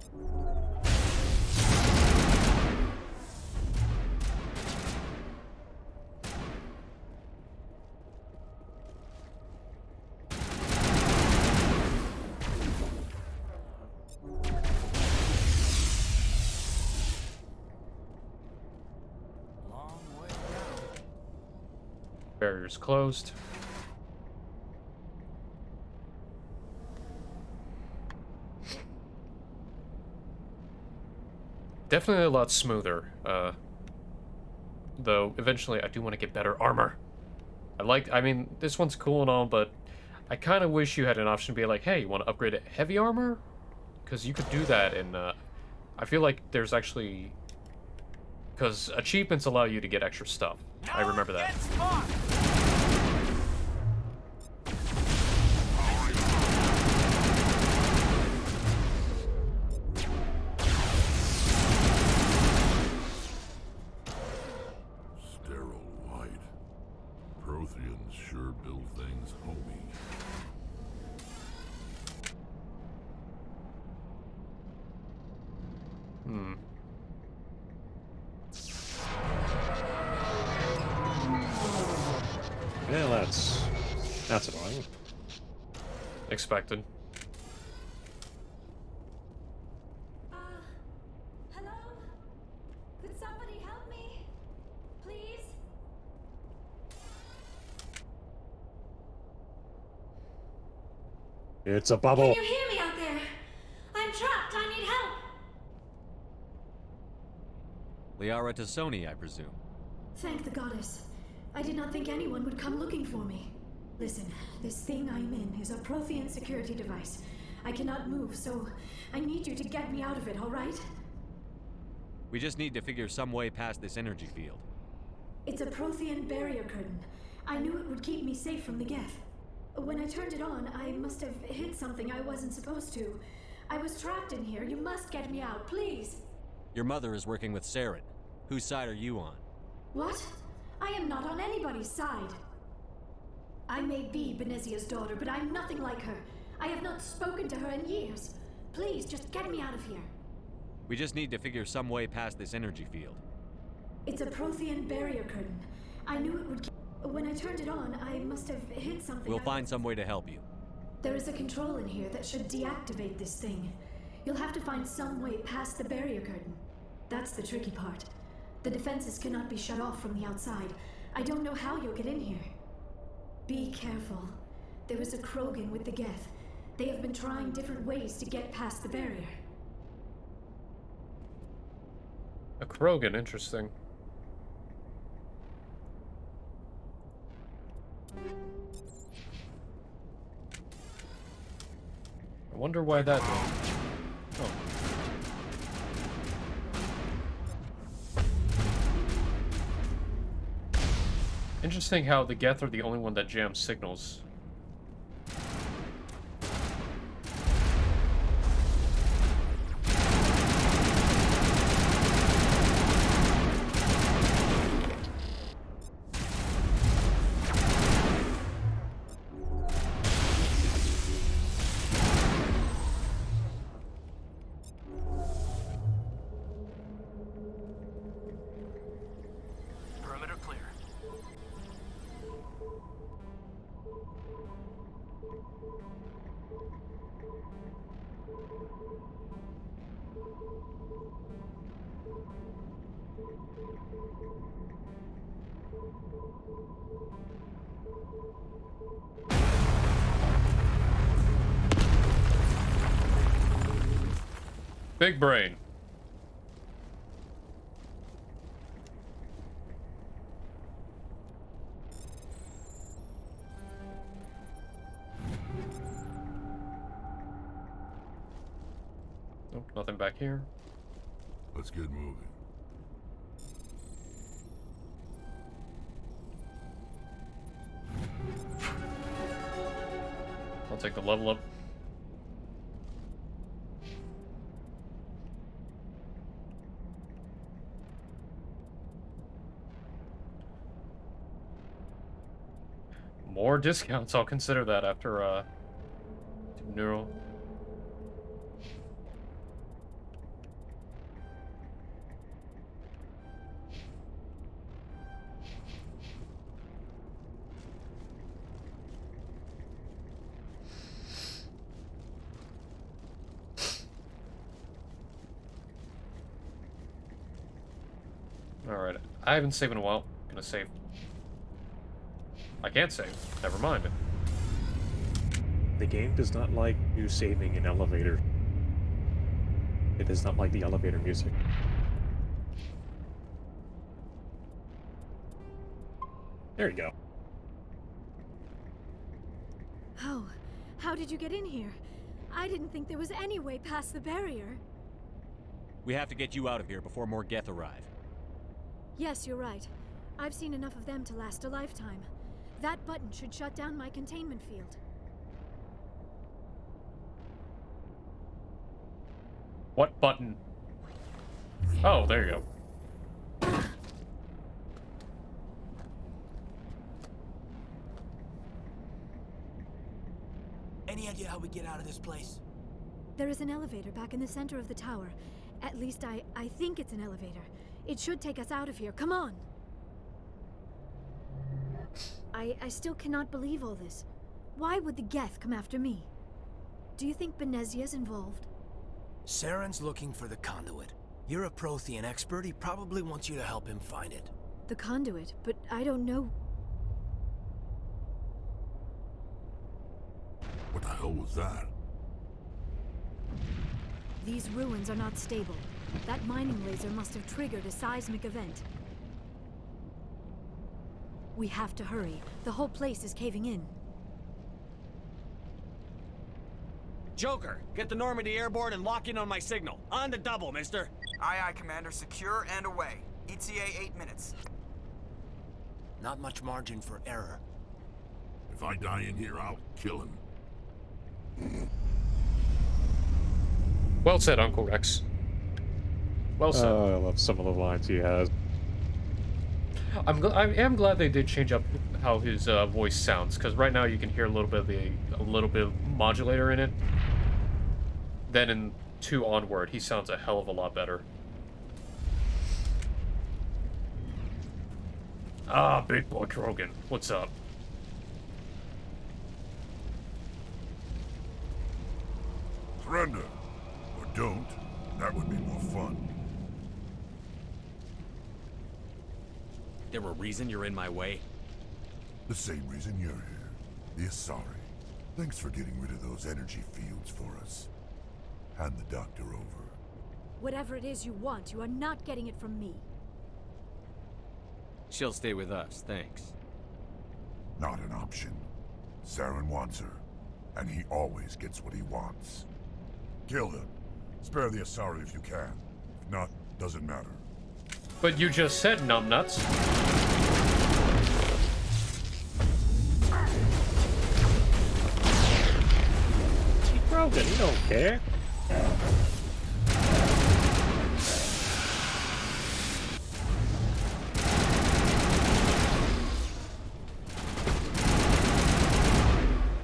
Barriers closed. Definitely a lot smoother. Though eventually I do want to get better armor. I mean, this one's cool and all, but I kind of wish you had an option to be like, hey, you want to upgrade it heavy armor? Because you could do that, and I feel like there's actually... Because achievements allow you to get extra stuff. I remember that. Sterile white. Protheans sure build things homey. Yeah, that's annoying. Expected. Hello? Could somebody help me? Please? It's a bubble. Can you hear me out there? I'm trapped. I need help. Liara Tassoni, I presume. Thank the goddess. I did not think anyone would come looking for me. Listen, this thing I'm in is a Prothean security device. I cannot move, so I need you to get me out of it, all right? We just need to figure some way past this energy field. It's a Prothean barrier curtain. I knew it would keep me safe from the Geth. When I turned it on, I must have hit something I wasn't supposed to. I was trapped in here. You must get me out, please. Your mother is working with Saren. Whose side are you on? What? I am not on anybody's side. I may be Benezia's daughter, but I'm nothing like her. I have not spoken to her in years. Please, just get me out of here. We just need to figure some way past this energy field. It's a Prothean barrier curtain. I knew it would... When I turned it on, I must have hit something. We'll find some way to help you. There is a control in here that should deactivate this thing. You'll have to find some way past the barrier curtain. That's the tricky part. The defenses cannot be shut off from the outside. I don't know how you'll get in here. Be careful. There is a Krogan with the Geth. They have been trying different ways to get past the barrier. A Krogan, interesting. I wonder why that did. Oh. Interesting how the Geth are the only one that jams signals. Perimeter clear. Big brain. Nope, nothing back here. Let's get moving. I'll take the level up. More discounts, I'll consider that after, Neural. Alright, I haven't saved in a while. Gonna save. I can't save. Never mind. The game does not like you saving in elevator. It does not like the elevator music. There you go. Oh, how did you get in here? I didn't think there was any way past the barrier. We have to get you out of here before more Geth arrive. Yes, you're right. I've seen enough of them to last a lifetime. That button should shut down my containment field. What button? Oh, there you go. Any idea how we get out of this place? There is an elevator back in the center of the tower. At least I think it's an elevator. It should take us out of here. Come on! I still cannot believe all this. Why would the Geth come after me? Do you think Benezia's involved? Saren's looking for the conduit. You're a Prothean expert. He probably wants you to help him find it. The conduit, but I don't know. What the hell was that? These ruins are not stable. That mining laser must have triggered a seismic event. We have to hurry. The whole place is caving in. Joker, get the Normandy airborne and lock in on my signal. On the double, mister. Aye, aye, Commander. Secure and away. ETA 8 minutes. Not much margin for error. If I die in here, I'll kill him. Well said, Uncle Rex. Well said. I love some of the lines he has. I am glad they did change up how his voice sounds, because right now you can hear a little bit of modulator in it. Then in 2 onward, he sounds a hell of a lot better. Ah, big boy Krogan, what's up? Surrender. Or don't. That would be more fun. There a reason you're in my way? The same reason you're here. The Asari. Thanks for getting rid of those energy fields for us. Hand the doctor over. Whatever it is you want, you are not getting it from me. She'll stay with us, thanks. Not an option. Saren wants her, and he always gets what he wants. Kill him. Spare the Asari if you can. If not, doesn't matter. But you just said numbnuts. T. Krogan, you don't care.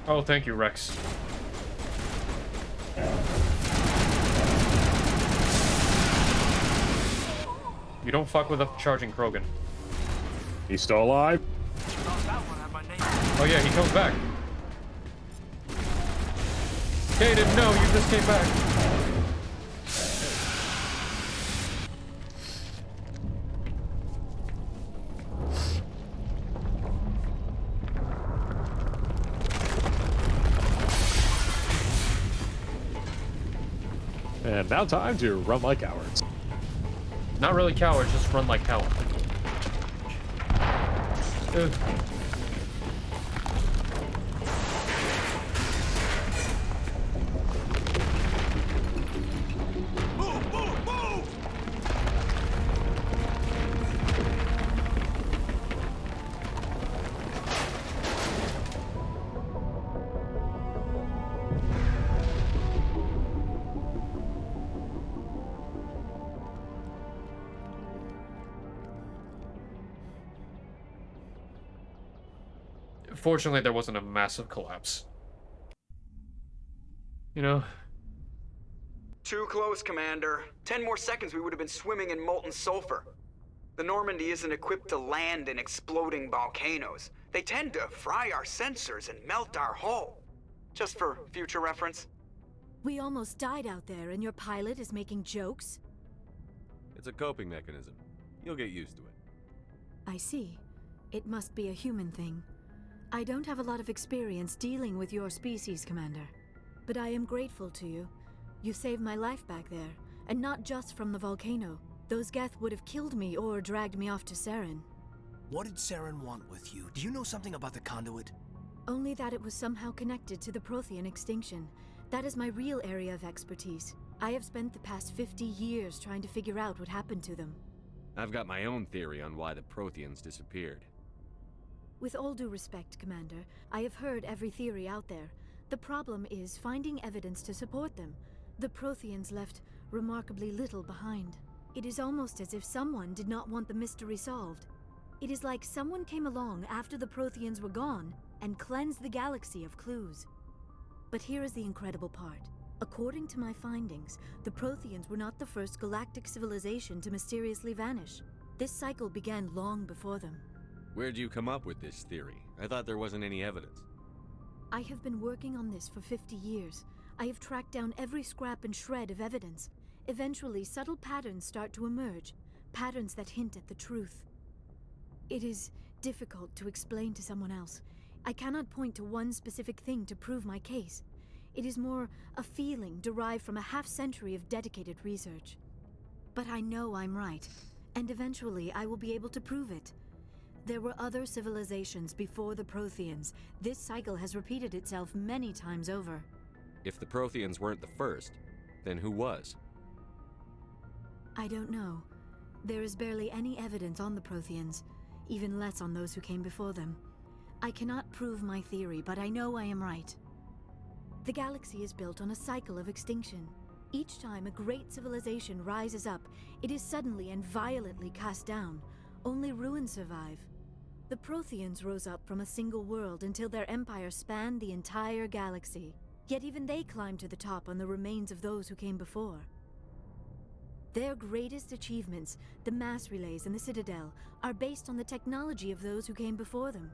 Oh, thank you, Rex. You don't fuck with a charging Krogan. He's still alive? Oh yeah, he comes back. Kaden, no, you just came back. And now time to run like cowards. Not really cowards, just run like hell. Ugh. Fortunately, there wasn't a massive collapse. You know? Too close, Commander. 10 more seconds we would have been swimming in molten sulfur. The Normandy isn't equipped to land in exploding volcanoes. They tend to fry our sensors and melt our hull. Just for future reference. We almost died out there, and your pilot is making jokes? It's a coping mechanism. You'll get used to it. I see. It must be a human thing. I don't have a lot of experience dealing with your species, Commander. But I am grateful to you. You saved my life back there, and not just from the volcano. Those Geth would have killed me or dragged me off to Saren. What did Saren want with you? Do you know something about the conduit? Only that it was somehow connected to the Prothean extinction. That is my real area of expertise. I have spent the past 50 years trying to figure out what happened to them. I've got my own theory on why the Protheans disappeared. With all due respect, Commander, I have heard every theory out there. The problem is finding evidence to support them. The Protheans left remarkably little behind. It is almost as if someone did not want the mystery solved. It is like someone came along after the Protheans were gone and cleansed the galaxy of clues. But here is the incredible part. According to my findings, the Protheans were not the first galactic civilization to mysteriously vanish. This cycle began long before them. Where'd you come up with this theory? I thought there wasn't any evidence. I have been working on this for 50 years. I have tracked down every scrap and shred of evidence. Eventually, subtle patterns start to emerge, patterns that hint at the truth. It is difficult to explain to someone else. I cannot point to one specific thing to prove my case. It is more a feeling derived from a half-century of dedicated research. But I know I'm right, and eventually I will be able to prove it. There were other civilizations before the Protheans. This cycle has repeated itself many times over. If the Protheans weren't the first, then who was? I don't know. There is barely any evidence on the Protheans, even less on those who came before them. I cannot prove my theory, but I know I am right. The galaxy is built on a cycle of extinction. Each time a great civilization rises up, it is suddenly and violently cast down. Only ruins survive. The Protheans rose up from a single world until their empire spanned the entire galaxy. Yet even they climbed to the top on the remains of those who came before. Their greatest achievements, the mass relays and the Citadel, are based on the technology of those who came before them.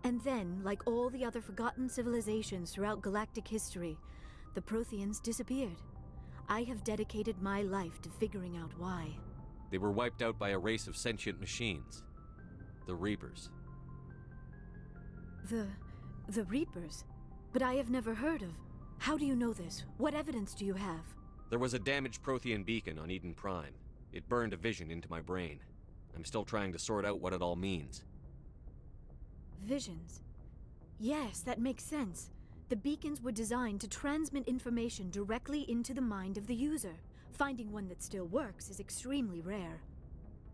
And then, like all the other forgotten civilizations throughout galactic history, the Protheans disappeared. I have dedicated my life to figuring out why. They were wiped out by a race of sentient machines. The Reapers. The Reapers? But I have never heard of. How do you know this? What evidence do you have? There was a damaged Prothean beacon on Eden Prime. It burned a vision into my brain. I'm still trying to sort out what it all means. Visions. Yes, that makes sense. The beacons were designed to transmit information directly into the mind of the user. Finding one that still works is extremely rare.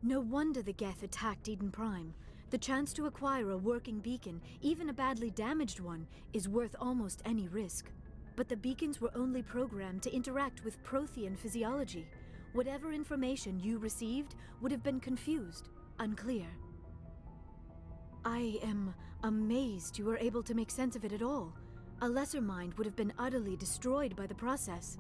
No wonder the Geth attacked Eden Prime. The chance to acquire a working beacon, even a badly damaged one, is worth almost any risk. But the beacons were only programmed to interact with Prothean physiology. Whatever information you received would have been confused, unclear. I am amazed you were able to make sense of it at all. A lesser mind would have been utterly destroyed by the process.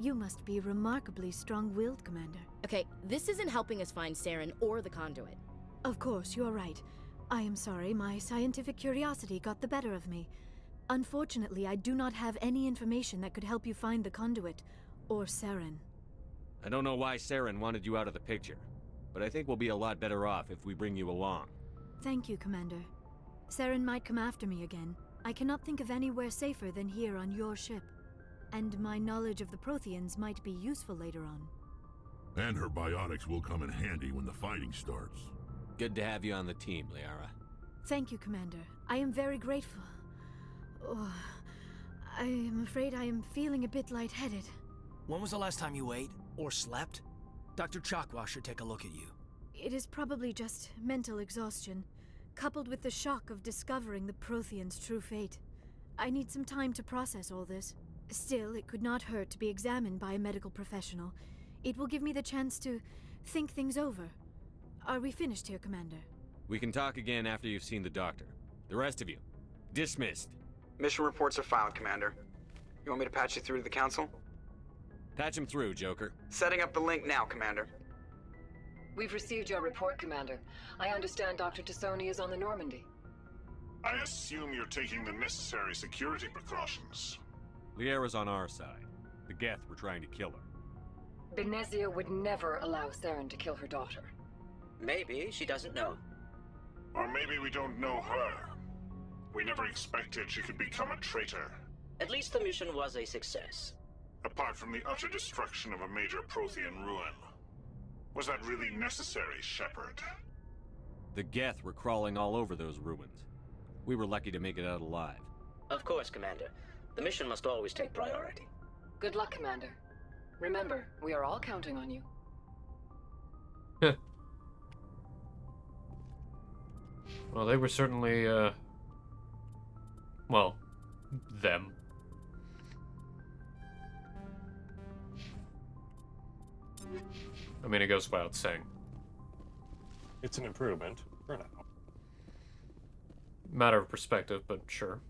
You must be remarkably strong-willed, Commander. Okay, this isn't helping us find Saren or the conduit. Of course, you're right. I am sorry, my scientific curiosity got the better of me. Unfortunately, I do not have any information that could help you find the conduit, or Saren. I don't know why Saren wanted you out of the picture, but I think we'll be a lot better off if we bring you along. Thank you, Commander. Saren might come after me again. I cannot think of anywhere safer than here on your ship. And my knowledge of the Protheans might be useful later on. And her biotics will come in handy when the fighting starts. Good to have you on the team, Liara. Thank you, Commander. I am very grateful. Oh, I am afraid I am feeling a bit lightheaded. When was the last time you ate or slept? Dr. Chakwa should take a look at you. It is probably just mental exhaustion, coupled with the shock of discovering the Protheans' true fate. I need some time to process all this. Still, it could not hurt to be examined by a medical professional. It will give me the chance to think things over. Are we finished here, Commander? We can talk again after you've seen the doctor. The rest of you, dismissed. Mission reports are filed, Commander. You want me to patch you through to the Council? Patch him through, Joker. Setting up the link now, Commander. We've received your report, Commander. I understand Dr. Tassoni is on the Normandy. I assume you're taking the necessary security precautions. Liara's on our side. The Geth were trying to kill her. Benezia would never allow Saren to kill her daughter. Maybe she doesn't know. Or maybe we don't know her. We never expected she could become a traitor. At least the mission was a success. Apart from the utter destruction of a major Prothean ruin. Was that really necessary, Shepard? The Geth were crawling all over those ruins. We were lucky to make it out alive. Of course, Commander. The mission must always take priority. Good luck, Commander. Remember, we are all counting on you. Well, they were certainly, well, them. I mean, it goes without saying. It's an improvement, for now. Matter of perspective, but sure.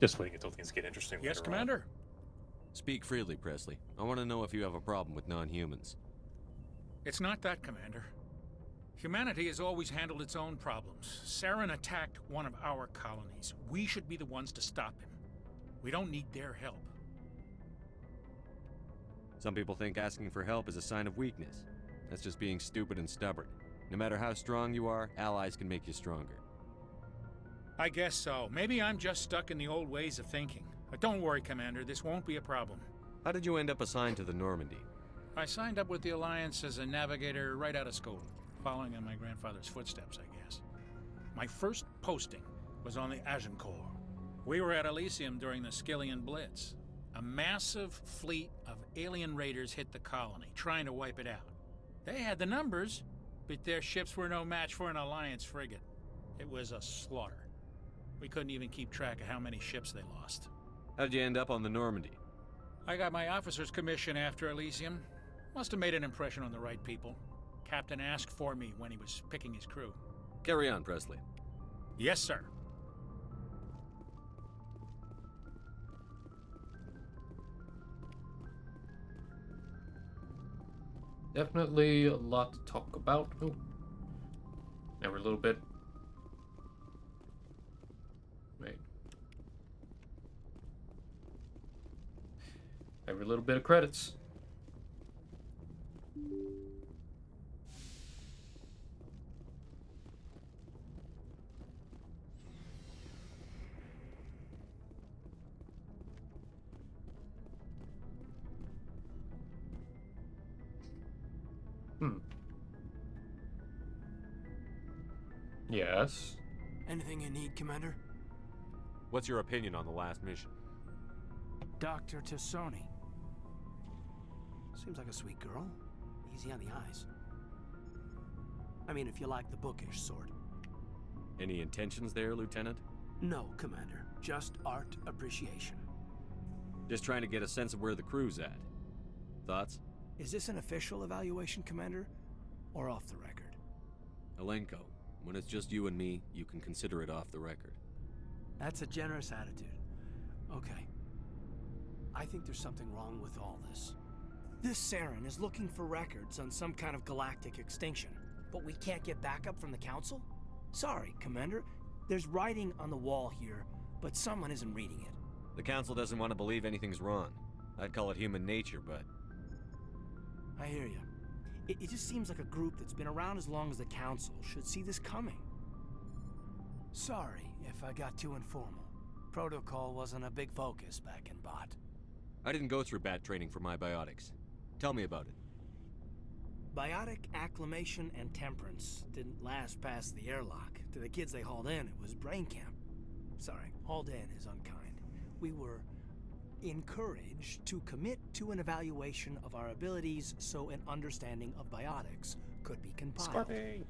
Just waiting until things get interesting. Yes, later Commander? on. Speak freely, Presley. I want to know if you have a problem with non-humans. It's not that, Commander. Humanity has always handled its own problems. Saren attacked one of our colonies. We should be the ones to stop him. We don't need their help. Some people think asking for help is a sign of weakness. That's just being stupid and stubborn. No matter how strong you are, allies can make you stronger. I guess so. Maybe I'm just stuck in the old ways of thinking. But don't worry, Commander. This won't be a problem. How did you end up assigned to the Normandy? I signed up with the Alliance as a navigator right out of school, following in my grandfather's footsteps, I guess. My first posting was on the Agincourt. We were at Elysium during the Skillian Blitz. A massive fleet of alien raiders hit the colony, trying to wipe it out. They had the numbers, but their ships were no match for an Alliance frigate. It was a slaughter. We couldn't even keep track of how many ships they lost. How'd you end up on the Normandy? I got my officer's commission after Elysium. Must have made an impression on the right people. Captain asked for me when he was picking his crew. Carry on, Presley. Yes, sir. Definitely a lot to talk about. Oh. Every little bit. Wait. Every little bit of credits. Yes. Anything you need, Commander? What's your opinion on the last mission? Dr. Tassoni. Seems like a sweet girl. Easy on the eyes. I mean, if you like the bookish sort. Any intentions there, Lieutenant? No, Commander. Just art appreciation. Just trying to get a sense of where the crew's at. Thoughts? Is this an official evaluation, Commander? Or off the record? Alenko, when it's just you and me, you can consider it off the record. That's a generous attitude. Okay. I think there's something wrong with all this. This Saren is looking for records on some kind of galactic extinction, but we can't get backup from the Council? Sorry, Commander. There's writing on the wall here, but someone isn't reading it. The Council doesn't want to believe anything's wrong. I'd call it human nature, but... I hear you. It just seems like a group that's been around as long as the Council should see this coming. Sorry if I got too informal. Protocol wasn't a big focus back in Bot. I didn't go through bat training for my biotics. Tell me about it. Biotic acclimation and temperance didn't last past the airlock. To the kids they hauled in, it was brain camp. Sorry, hauled in is unkind. We were encouraged to commit to an evaluation of our abilities so an understanding of biotics could be compiled. Scorpy.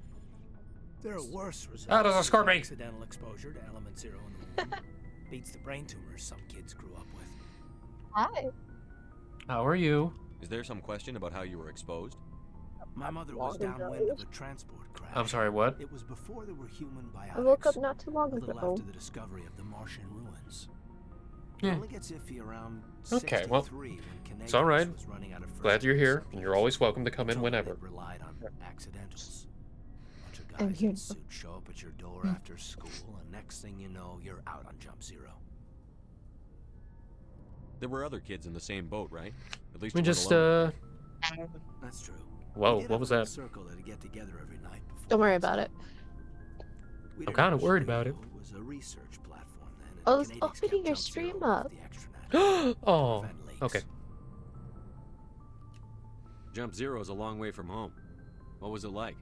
There are worse results. That is a Scorpy. Accidental exposure to element 0 in the womb beats the brain tumors some kids grew up with. Hi. How are you? Is there some question about how you were exposed? My mother was downwind of a transport crash. I'm sorry, what? It was before there were human biotics. I woke up not too long a little ago. after the discovery of the Martian ruins. Yeah. It only gets iffy around Okay, well, 63 when it's all right. was running out of Glad you're here, first and you're always welcome to come in whenever. relied on accidentals. A bunch I'm of guys here. in suits show up at your door after school, and next thing you know, you're out on Jump Zero. There were other kids in the same boat, right? At least We you weren't just, alone. That's true. Whoa, We did what have was a little that? circle that'd get together every night before Don't worry about it. we I'm didn't kind of have worried studio, about it. It was a research platform then. and I was Canadians kept opening your Jump Zero stream off up. the extranet. Oh, prevent leaks. okay. Jump Zero is a long way from home. What was it like?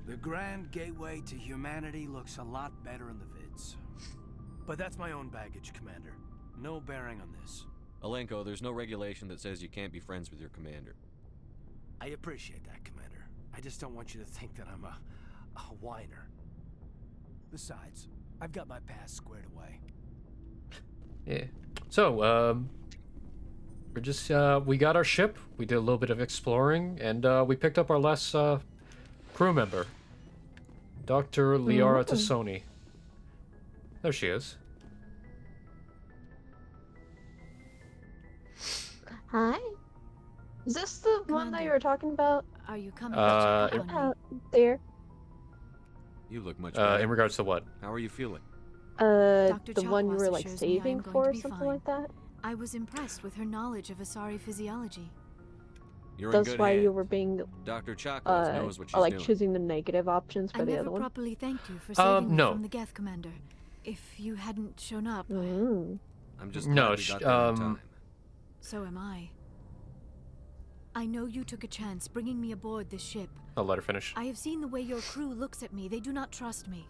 The grand gateway to humanity looks a lot better in the vids. But that's my own baggage, Commander. No bearing on this. Alenko, there's no regulation that says you can't be friends with your commander. I appreciate that, Commander. I just don't want you to think that I'm a whiner. Besides, I've got my past squared away. Yeah. So, we're just, we got our ship, we did a little bit of exploring, and, we picked up our last, crew member. Dr. Liara Tassoni. There she is. Hi. Is this the one that you were talking about? Are you coming Uh, to check on me? Out there. You look much better. In regards to what? How are you feeling? Dr. The one you were Chakwas like assures me I am saving going for to or be something fine. like that? I was impressed with her knowledge of Asari physiology. You're in That's good why hands. you were being Dr. Chakwas knows what she's like doing. choosing the negative options for I the never other one. properly thanked you for saving me no. from the Geth, Commander. If you hadn't shown up, Mm. I'm just No, glad we got there in time. so am I. I know you took a chance bringing me aboard this ship. I'll let her finish. I have seen the way your crew looks at me. They do not trust me.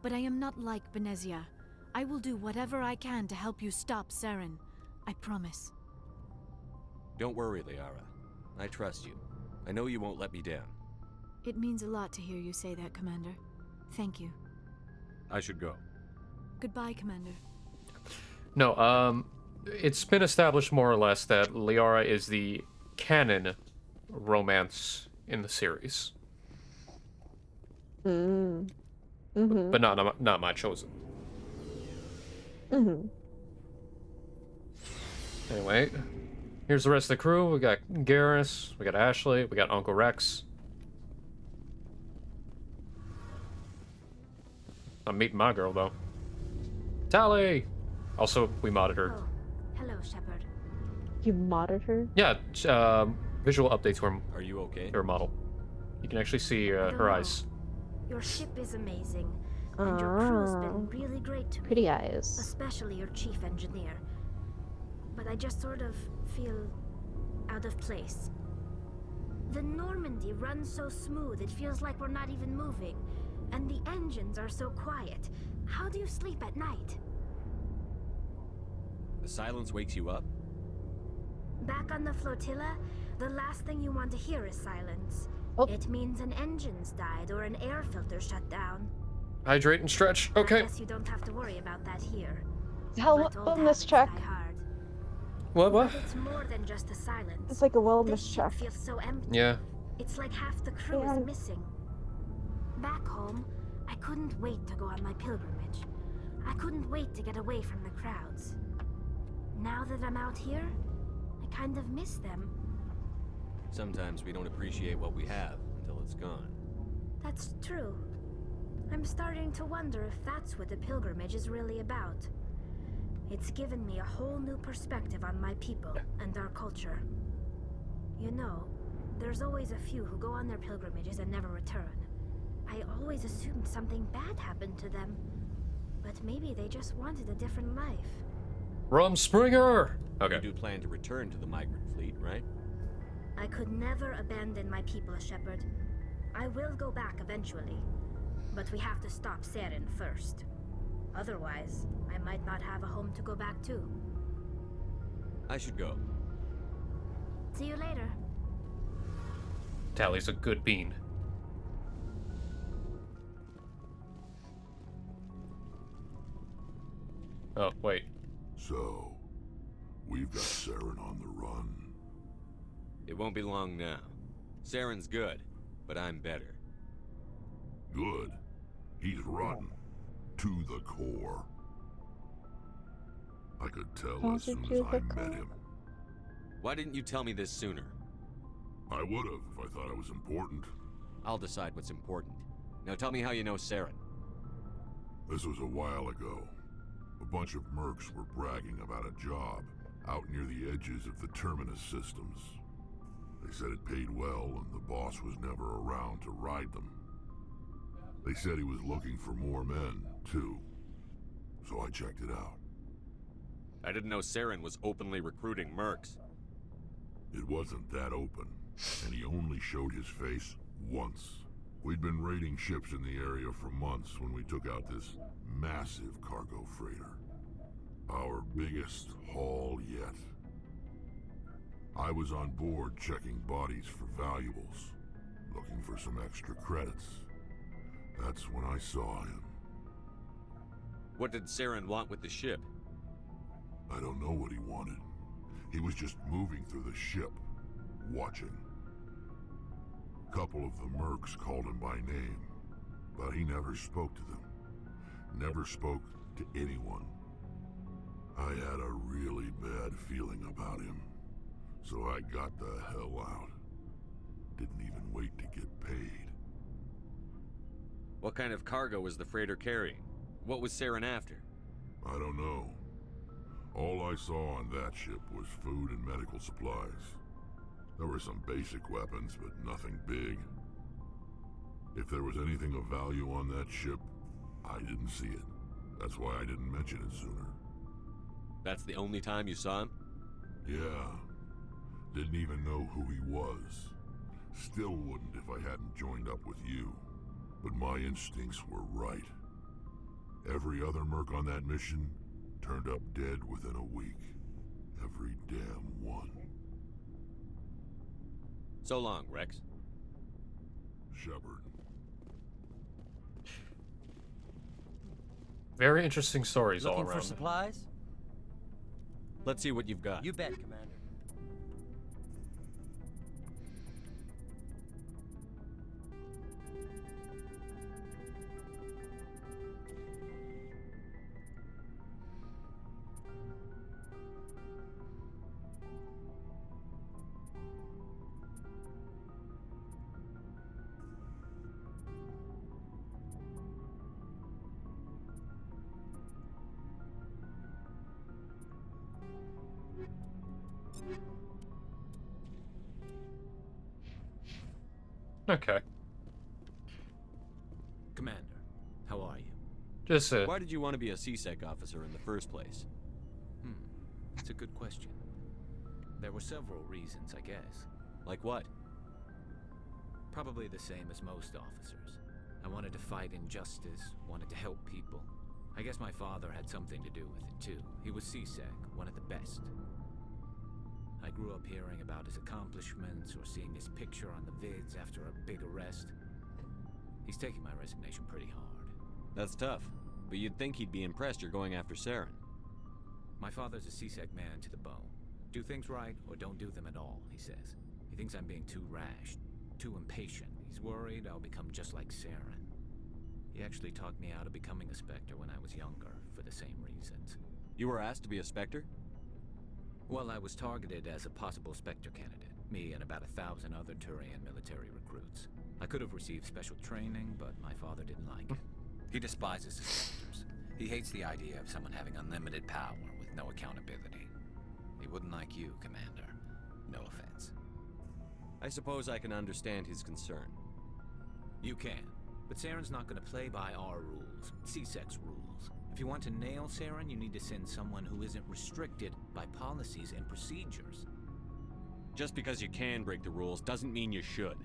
But I am not like Benezia. I will do whatever I can to help you stop Saren. I promise. Don't worry, Liara. I trust you. I know you won't let me down. It means a lot to hear you say that, Commander. Thank you. I should go. Goodbye, Commander. No, it's been established more or less that Liara is the canon romance in the series. Mm. Mm-hmm. But not my chosen. Mm-hmm. Anyway, here's the rest of the crew. We got Garrus, we got Ashley, we got Uncle Rex. I'm meeting my girl, though. Tally! Also, we modded her. Oh, hello, Shepard. You modded her? Yeah, visual update to her. Are you okay? Her model. You can actually see I don't her know. eyes. Your ship is amazing, and your crew's been really great to me. Pretty eyes. Especially your chief engineer. But I just sort of feel out of place. The Normandy runs so smooth, it feels like we're not even moving. And the engines are so quiet. How do you sleep at night? The silence wakes you up? Back on the flotilla, the last thing you want to hear is silence. Oh. It means an engine's died or an air filter shut down. Hydrate and stretch. Okay. I guess you don't have to worry about that here. Hell, But old wellness habits check. die hard. What? But it's more than just the silence. It's like a wellness This ship check. feels so empty. Yeah. It's like half the crew Yeah. is missing. Back home, I couldn't wait to go on my pilgrimage. I couldn't wait to get away from the crowds. Now that I'm out here, I kind of miss them. Sometimes we don't appreciate what we have until it's gone. That's true. I'm starting to wonder if that's what the pilgrimage is really about. It's given me a whole new perspective on my people and our culture. You know, there's always a few who go on their pilgrimages and never return. I always assumed something bad happened to them. But maybe they just wanted a different life. Rumspringer! Okay. You do plan to return to the migrant fleet, right? I could never abandon my people, Shepard. I will go back eventually. But we have to stop Saren first. Otherwise, I might not have a home to go back to. I should go. See you later. Tally's a good bean. Oh, wait. So, we've got Saren on the run. It won't be long now. Saren's good, but I'm better. Good. He's rotten. To the core. I could tell as soon as I met him. Why didn't you tell me this sooner? I would've if I thought it was important. I'll decide what's important. Now tell me how you know Saren. This was a while ago. A bunch of mercs were bragging about a job out near the edges of the Terminus systems. They said it paid well and the boss was never around to ride them. They said he was looking for more men, too. So I checked it out. I didn't know Saren was openly recruiting mercs. It wasn't that open, and he only showed his face once. We'd been raiding ships in the area for months when we took out this massive cargo freighter. Our biggest haul yet. I was on board checking bodies for valuables, looking for some extra credits. That's when I saw him. What did Saren want with the ship? I don't know what he wanted. He was just moving through the ship, watching. A couple of the mercs called him by name, but he never spoke to them. Never spoke to anyone. I had a really bad feeling about him, so I got the hell out. Didn't even wait to get paid. What kind of cargo was the freighter carrying? What was Saren after? I don't know. All I saw on that ship was food and medical supplies. There were some basic weapons, but nothing big. If there was anything of value on that ship, I didn't see it. That's why I didn't mention it sooner. That's the only time you saw him? Yeah. Didn't even know who he was. Still wouldn't if I hadn't joined up with you. But my instincts were right. Every other merc on that mission turned up dead within a week. Every damn one. So long, Rex. Shepard. Very interesting stories all Looking around. for supplies? Let's see what you've got. You bet, Commander. Okay. Commander, how are you? Just Why did you want to be a CSEC officer in the first place? That's a good question. There were several reasons, I guess. Like what? Probably the same as most officers. I wanted to fight injustice, wanted to help people. I guess my father had something to do with it too. He was CSEC, one of the best. I grew up hearing about his accomplishments or seeing his picture on the vids after a big arrest. He's taking my resignation pretty hard. That's tough, but you'd think he'd be impressed you're going after Saren. My father's a CSEC man to the bone. Do things right or don't do them at all, he says. He thinks I'm being too rash, too impatient. He's worried I'll become just like Saren. He actually talked me out of becoming a Spectre when I was younger, for the same reasons. You were asked to be a Spectre? Well, I was targeted as a possible Spectre candidate. Me and about 1,000 other Turian military recruits. I could have received special training, but my father didn't like it. He despises the Spectres. He hates the idea of someone having unlimited power with no accountability. He wouldn't like you, Commander. No offense. I suppose I can understand his concern. You can. But Saren's not gonna play by our rules, C-Sec's rules. If you want to nail Saren, you need to send someone who isn't restricted by policies and procedures. Just because you can break the rules doesn't mean you should.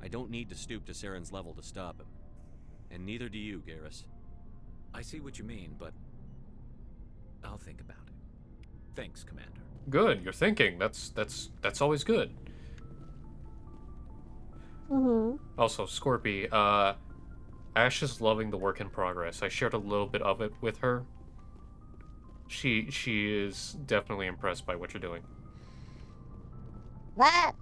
I don't need to stoop to Saren's level to stop him. And neither do you, Garrus. I see what you mean, but I'll think about it. Thanks, Commander. Good, you're thinking. That's always good. Also, Scorpy, Ash is loving the work in progress. I shared a little bit of it with her. She is definitely impressed by what you're doing. That.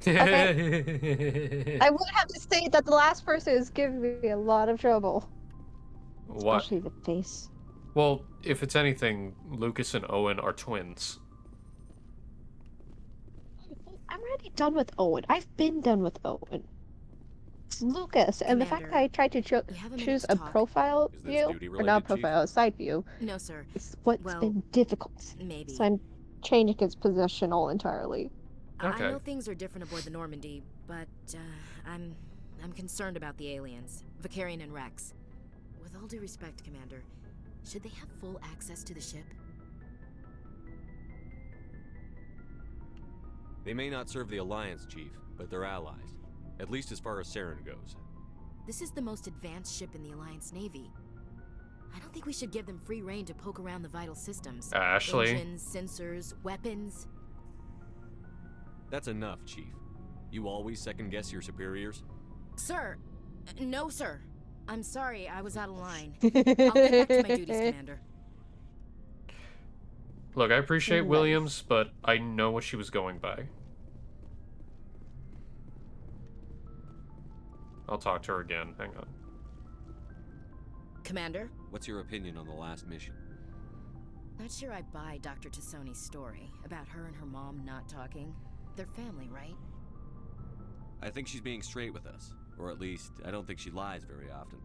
Okay. I would have to say that the last person is giving me a lot of trouble. What? Especially the face. Well, if it's anything, Lucas and Owen are twins. I'm already done with Owen. I've been done with Owen. It's Lucas, and the fact that I tried to choose a profile view, or not profile, a side view, No, sir. is what's been difficult. Maybe. So I'm changing its positional entirely. I know things are different aboard the Normandy, but I'm concerned about the aliens, Vicarian and Rex. With all due respect, Commander, should they have full access to the ship? They may not serve the Alliance, Chief, but they're allies. At least as far as Saren goes. This is the most advanced ship in the Alliance Navy. I don't think we should give them free rein to poke around the vital systems. Ashley. Engines, sensors, weapons. That's enough, Chief. You always second-guess your superiors? Sir! No, sir. I'm sorry, I was out of line. I'll get back to my duties, Commander. Look, I appreciate Williams, but I know what she was going by. I'll talk to her again. Hang on. Commander? What's your opinion on the last mission? Not sure I buy Dr. Tassoni's story about her and her mom not talking. They're family, right? I think she's being straight with us. Or at least, I don't think she lies very often.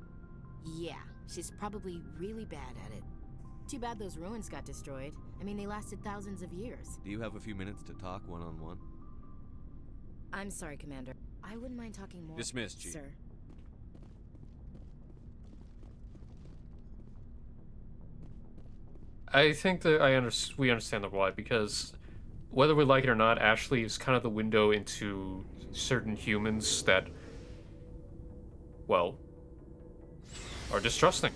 Yeah, she's probably really bad at it. Too bad those ruins got destroyed. I mean, they lasted thousands of years. Do you have a few minutes to talk one-on-one? I'm sorry, Commander. I wouldn't mind talking more. Dismissed, Chief. Sir. I think that we understand the why, because whether we like it or not, Ashley is kind of the window into certain humans that, well, are distrusting.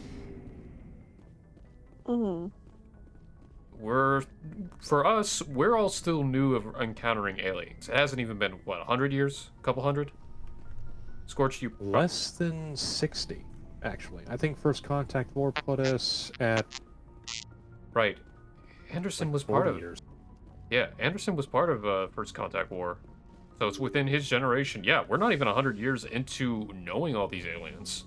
For us, we're all still new of encountering aliens. It hasn't even been, what, 100 years? A couple hundred? Scorch, you... Less than 60, actually. I think First Contact War put us at... Right. Anderson was part of... years. Yeah, Anderson was part of First Contact War. So it's within his generation. Yeah, we're not even 100 years into knowing all these aliens.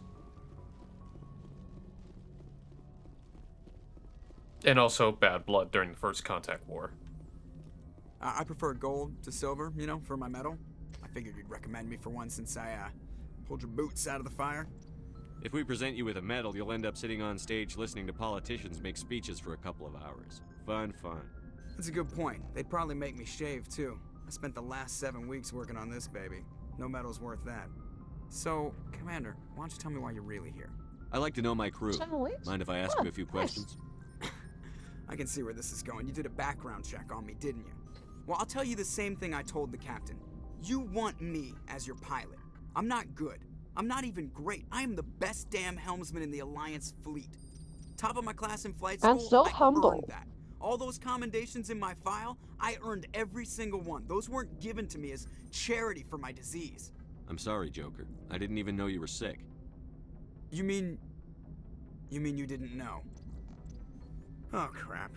And also bad blood during the First Contact War. I prefer gold to silver, you know, for my medal. I figured you'd recommend me for one since I pulled your boots out of the fire. If we present you with a medal, you'll end up sitting on stage listening to politicians make speeches for a couple of hours. Fun, fun. That's a good point. They'd probably make me shave, too. I spent the last 7 weeks working on this baby. No medal's worth that. So, Commander, why don't you tell me why you're really here? I like to know my crew. Mind if I ask you a few questions? I can see where this is going. You did a background check on me, didn't you? Well, I'll tell you the same thing I told the captain. You want me as your pilot. I'm not good. I'm not even great. I am the best damn helmsman in the Alliance fleet. Top of my class in flight school, I'm so I humble. earned that. All those commendations in my file, I earned every single one. Those weren't given to me as charity for my disease. I'm sorry, Joker. I didn't even know you were sick. You mean you didn't know? Oh, crap.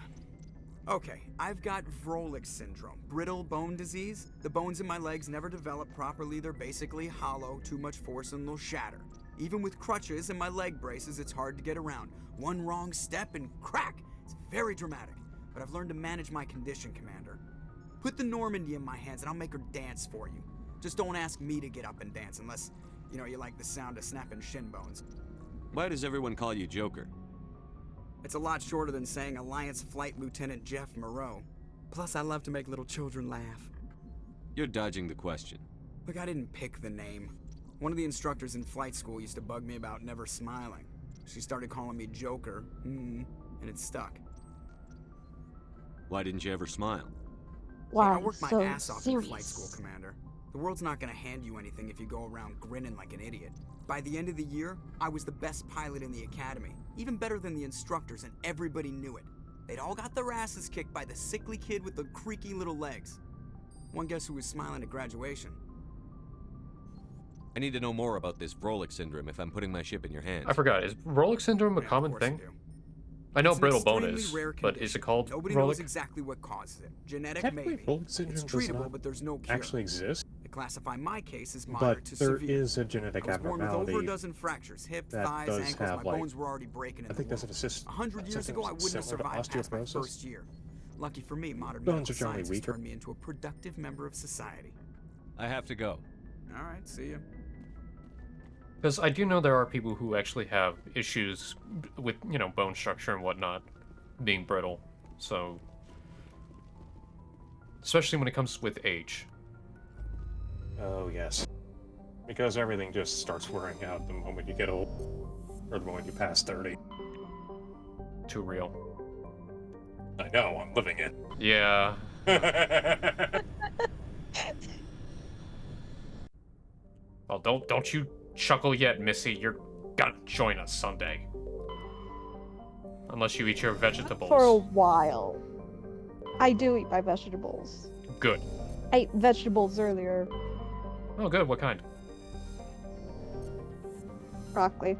Okay, I've got Vrolik syndrome, brittle bone disease. The bones in my legs never develop properly. They're basically hollow, too much force and they'll shatter. Even with crutches and my leg braces, it's hard to get around. One wrong step and crack! It's very dramatic. But I've learned to manage my condition, Commander. Put the Normandy in my hands and I'll make her dance for you. Just don't ask me to get up and dance unless, you know, you like the sound of snapping shin bones. Why does everyone call you Joker? It's a lot shorter than saying Alliance Flight Lieutenant Jeff Moreau. Plus, I love to make little children laugh. You're dodging the question. Look, I didn't pick the name. One of the instructors in flight school used to bug me about never smiling. She started calling me Joker, and it stuck. Why didn't you ever smile? Hey, I worked my ass off in flight school, Commander. The world's not gonna hand you anything if you go around grinning like an idiot. By the end of the year, I was the best pilot in the academy, even better than the instructors, and everybody knew it. They'd all got their asses kicked by the sickly kid with the creaky little legs. One guess who was smiling at graduation? I need to know more about this Vrolik syndrome if I'm putting my ship in your hands. I forgot. Is Vrolik syndrome a common thing? I know brittle bone is, but is it called Nobody Vrolik? knows exactly what causes it. Genetic, Technically, maybe. Vrolik syndrome It's does treatable, not but there's no cure. actually exist. They classify my case as moderate But to there severe. is a genetic I was born with over abnormality a dozen fractures, hip, that thighs, does ankles. have, My like, bones were already breaking in I think the that's womb. an assist. 100 years ago, I wouldn't have similar to survived past my osteoporosis. first year. Lucky for me, modern Bones medical are generally science has weaker. turned me into a productive member of society. I have to go. All right, see ya. Because I do know there are people who actually have issues with, you know, bone structure and whatnot being brittle. So, especially when it comes with age. Oh, yes. Because everything just starts wearing out the moment you get old. Or the moment you pass 30. Too real. I know, I'm living it. Yeah. Well, don't you chuckle yet, Missy. You're gonna join us someday. Unless you eat your vegetables. For a while. I do eat my vegetables. Good. I ate vegetables earlier. Oh, good. What kind? Broccoli.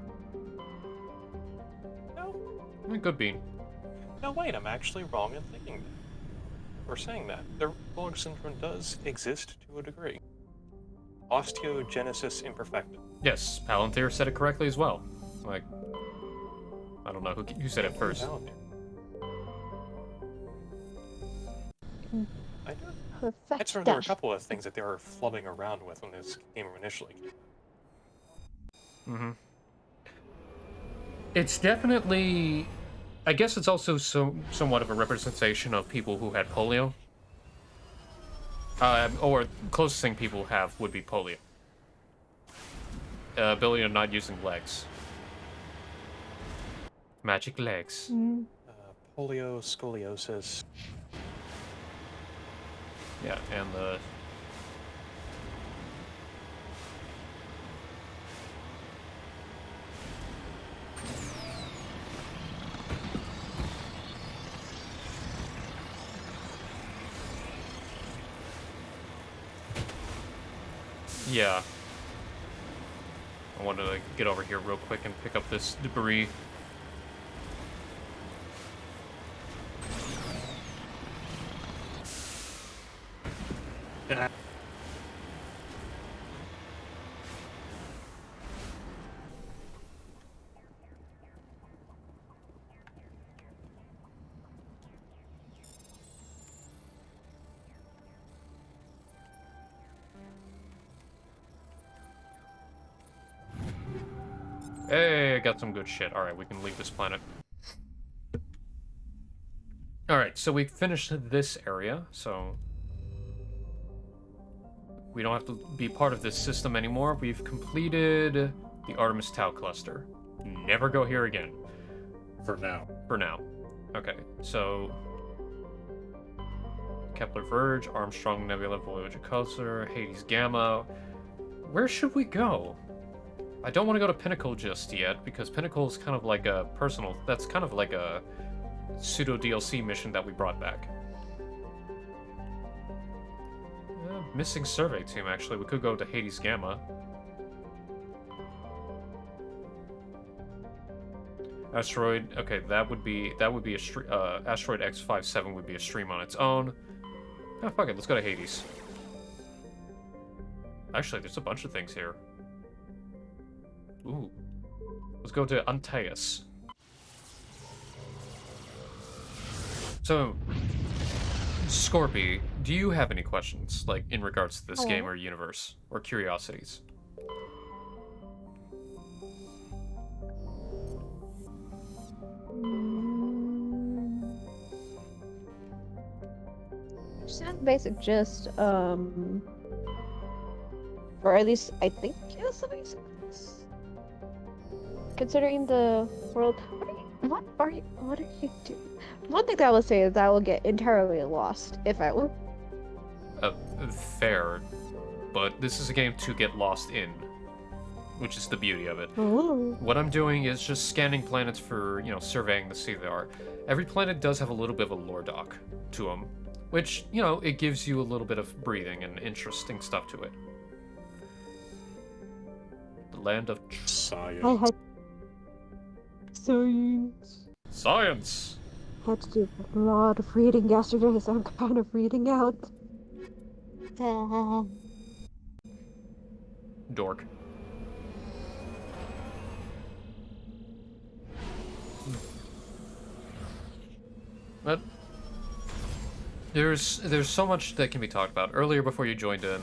Good bean. No, wait, I'm actually wrong in thinking that. Or saying that. The Vrolik syndrome does exist to a degree. Osteogenesis imperfecta. Yes, Palantir said it correctly as well. Like, I don't know who said it first. I know. That's there are a couple of things that they were flubbing around with when this game initially came. Mm-hmm. It's definitely... I guess it's also somewhat of a representation of people who had polio. Or closest thing people have would be polio. Ability of not using legs. Magic legs. Polio, scoliosis. Yeah, and the... Yeah. I wanted to get over here real quick and pick up this debris. Hey, I got some good shit. Alright, we can leave this planet. Alright, so we finished this area, so... we don't have to be part of this system anymore. We've completed the Artemis Tau cluster. Never go here again. For now. For now. Okay, so... Kepler Verge, Armstrong Nebula, Voyager Cluster, Hades Gamma... Where should we go? I don't want to go to Pinnacle just yet, because Pinnacle is kind of like a personal... That's kind of like a pseudo-DLC mission that we brought back. Missing survey team, actually. We could go to Hades Gamma. Asteroid... Okay, that would be a... Asteroid X57 would be a stream on its own. Oh, fuck it. Let's go to Hades. Actually, there's a bunch of things here. Ooh. Let's go to Antaeus. So, Scorpy, do you have any questions, like, in regards to this game or universe? Or curiosities? Just have the basic gist. Or at least I think it was something serious. Considering the world, what are you doing? One thing that I will say is that I will get entirely lost if I will. Fair, but this is a game to get lost in, which is the beauty of it. Ooh. What I'm doing is just scanning planets for, surveying to see they are. Every planet does have a little bit of a lore doc to them, which, it gives you a little bit of breathing and interesting stuff to it. The land of science. I had science. Science! Had to do a lot of reading yesterday, so I'm kind of reading out. Dork. But there's so much that can be talked about. Earlier, before you joined in,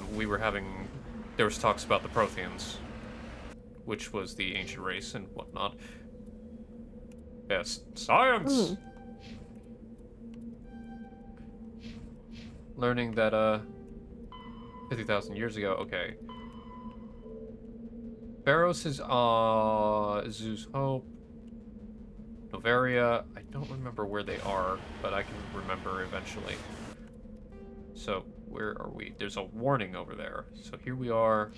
there was talks about the Protheans, which was the ancient race and whatnot. Yes, science! Learning that, 50,000 years ago, okay. Barros is, Zeus Hope. Novaria, I don't remember where they are, but I can remember eventually. So, where are we? There's a warning over there. So here we are.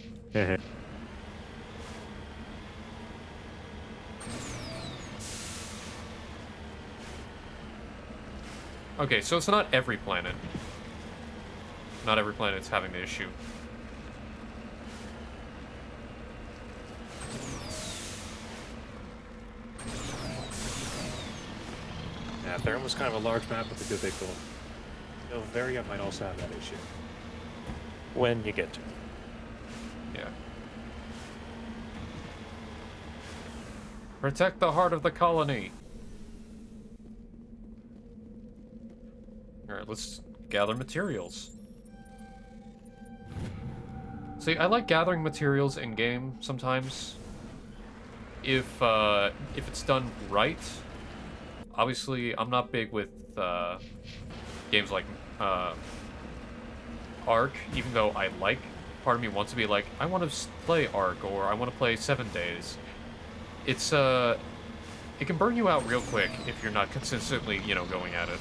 Okay, so it's not every planet. Not every planet is having the issue. Yeah, Theron was kind of a large map with a good big goal. Novaria might also have that issue. When you get to it. Yeah. Protect the heart of the colony. Alright, let's gather materials. See, I like gathering materials in game sometimes. If it's done right. Obviously, I'm not big with games like Ark, even though part of me wants to be like, I want to play Ark, or I want to play 7 Days. It's, it can burn you out real quick if you're not consistently, going at it,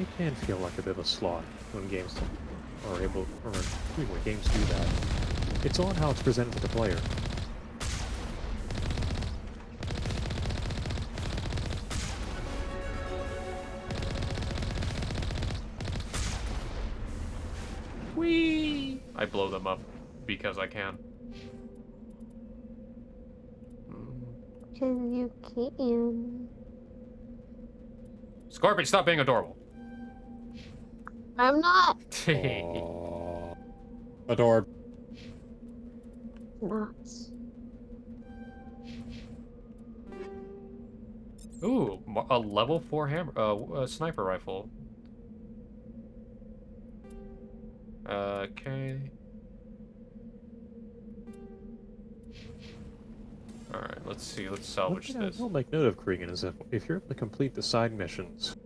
It can feel like a bit of a slog when games are able, or when games do that. It's on how it's presented to the player. Whee! I blow them up because I can. Because you can. Scorpion, stop being adorable. I'm not. Adored. Not. Ooh, a level 4 hammer, sniper rifle. Okay. Alright, let's see, let's salvage One thing this. I will make note of, Cregan, is if you're able to complete the side missions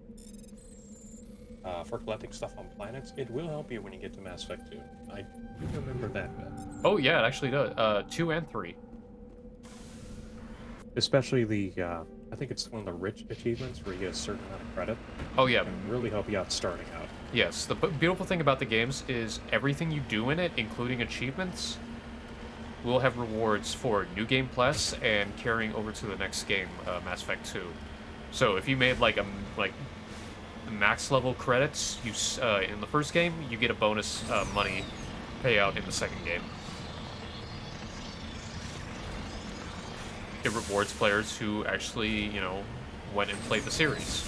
for collecting stuff on planets, it will help you when you get to Mass Effect 2. I do remember that bit. Oh yeah, it actually does. 2 and 3. Especially the, I think it's one of the rich achievements where you get a certain amount of credit. Oh yeah. It can really help you out starting out. Yes, the beautiful thing about the games is everything you do in it, including achievements, will have rewards for New Game Plus and carrying over to the next game, Mass Effect 2. So if you made like max level credits in the first game, you get a bonus money payout in the second game. It rewards players who actually, went and played the series.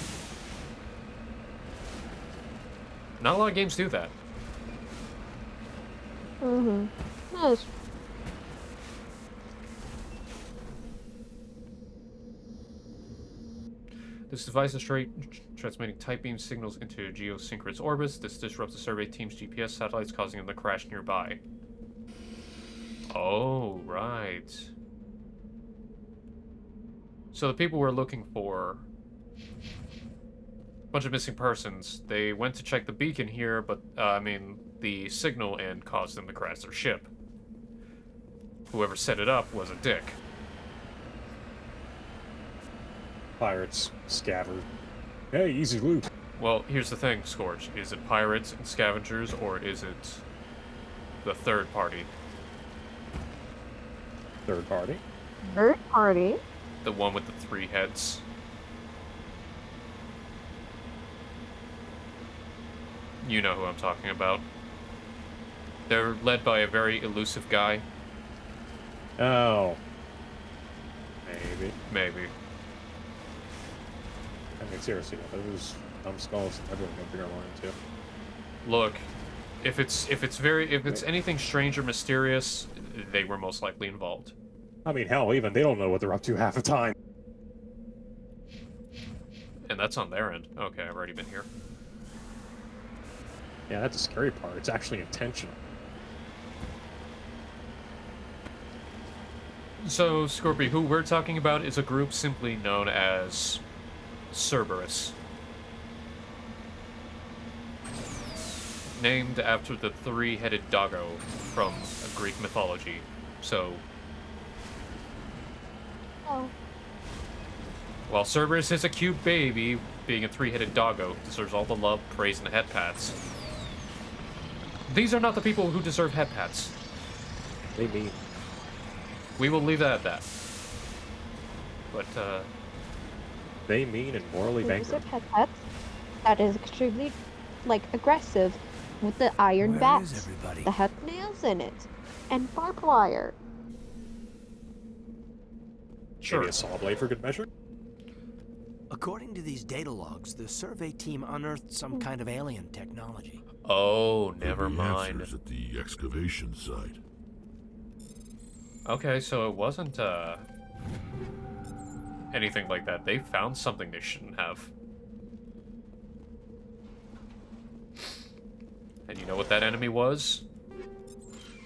Not a lot of games do that. Mm-hmm. Yes. This device is transmitting tight beam signals into geosynchronous orbits. This disrupts the survey team's GPS satellites, causing them to crash nearby. Oh, right. So the people were looking for a bunch of missing persons. They went to check the beacon here, but, the signal and caused them to crash their ship. Whoever set it up was a dick. Pirates, scavengers. Hey, easy loot. Well, here's the thing, Scorch. Is it pirates and scavengers, or is it the third party? Third party? Third party? The one with the 3 heads. You know who I'm talking about. They're led by a very elusive guy. Oh. Maybe. Maybe. I mean, seriously, those numbskulls, everyone got bigger line too. Look, if it's anything strange or mysterious, they were most likely involved. I mean, hell, even they don't know what they're up to half the time. And that's on their end. Okay, I've already been here. Yeah, that's the scary part. It's actually intentional. So, Scorpio, who we're talking about is a group simply known as Cerberus. Named after the 3-headed doggo from Greek mythology. So, Oh. while Cerberus is a cute baby, being a 3-headed doggo deserves all the love, praise, and head pats. These are not the people who deserve head pats. They mean. We will leave that at that. But, They mean and morally bankrupt. That is extremely, aggressive with the iron Where bats is everybody? that have nails in it and barbed wire. Sure. Maybe a saw blade for good measure? According to these data logs, the survey team unearthed some kind of alien technology. Oh, Could never be mind. answers at the excavation site. Okay, so it wasn't, anything like that. They found something they shouldn't have. And you know what that enemy was?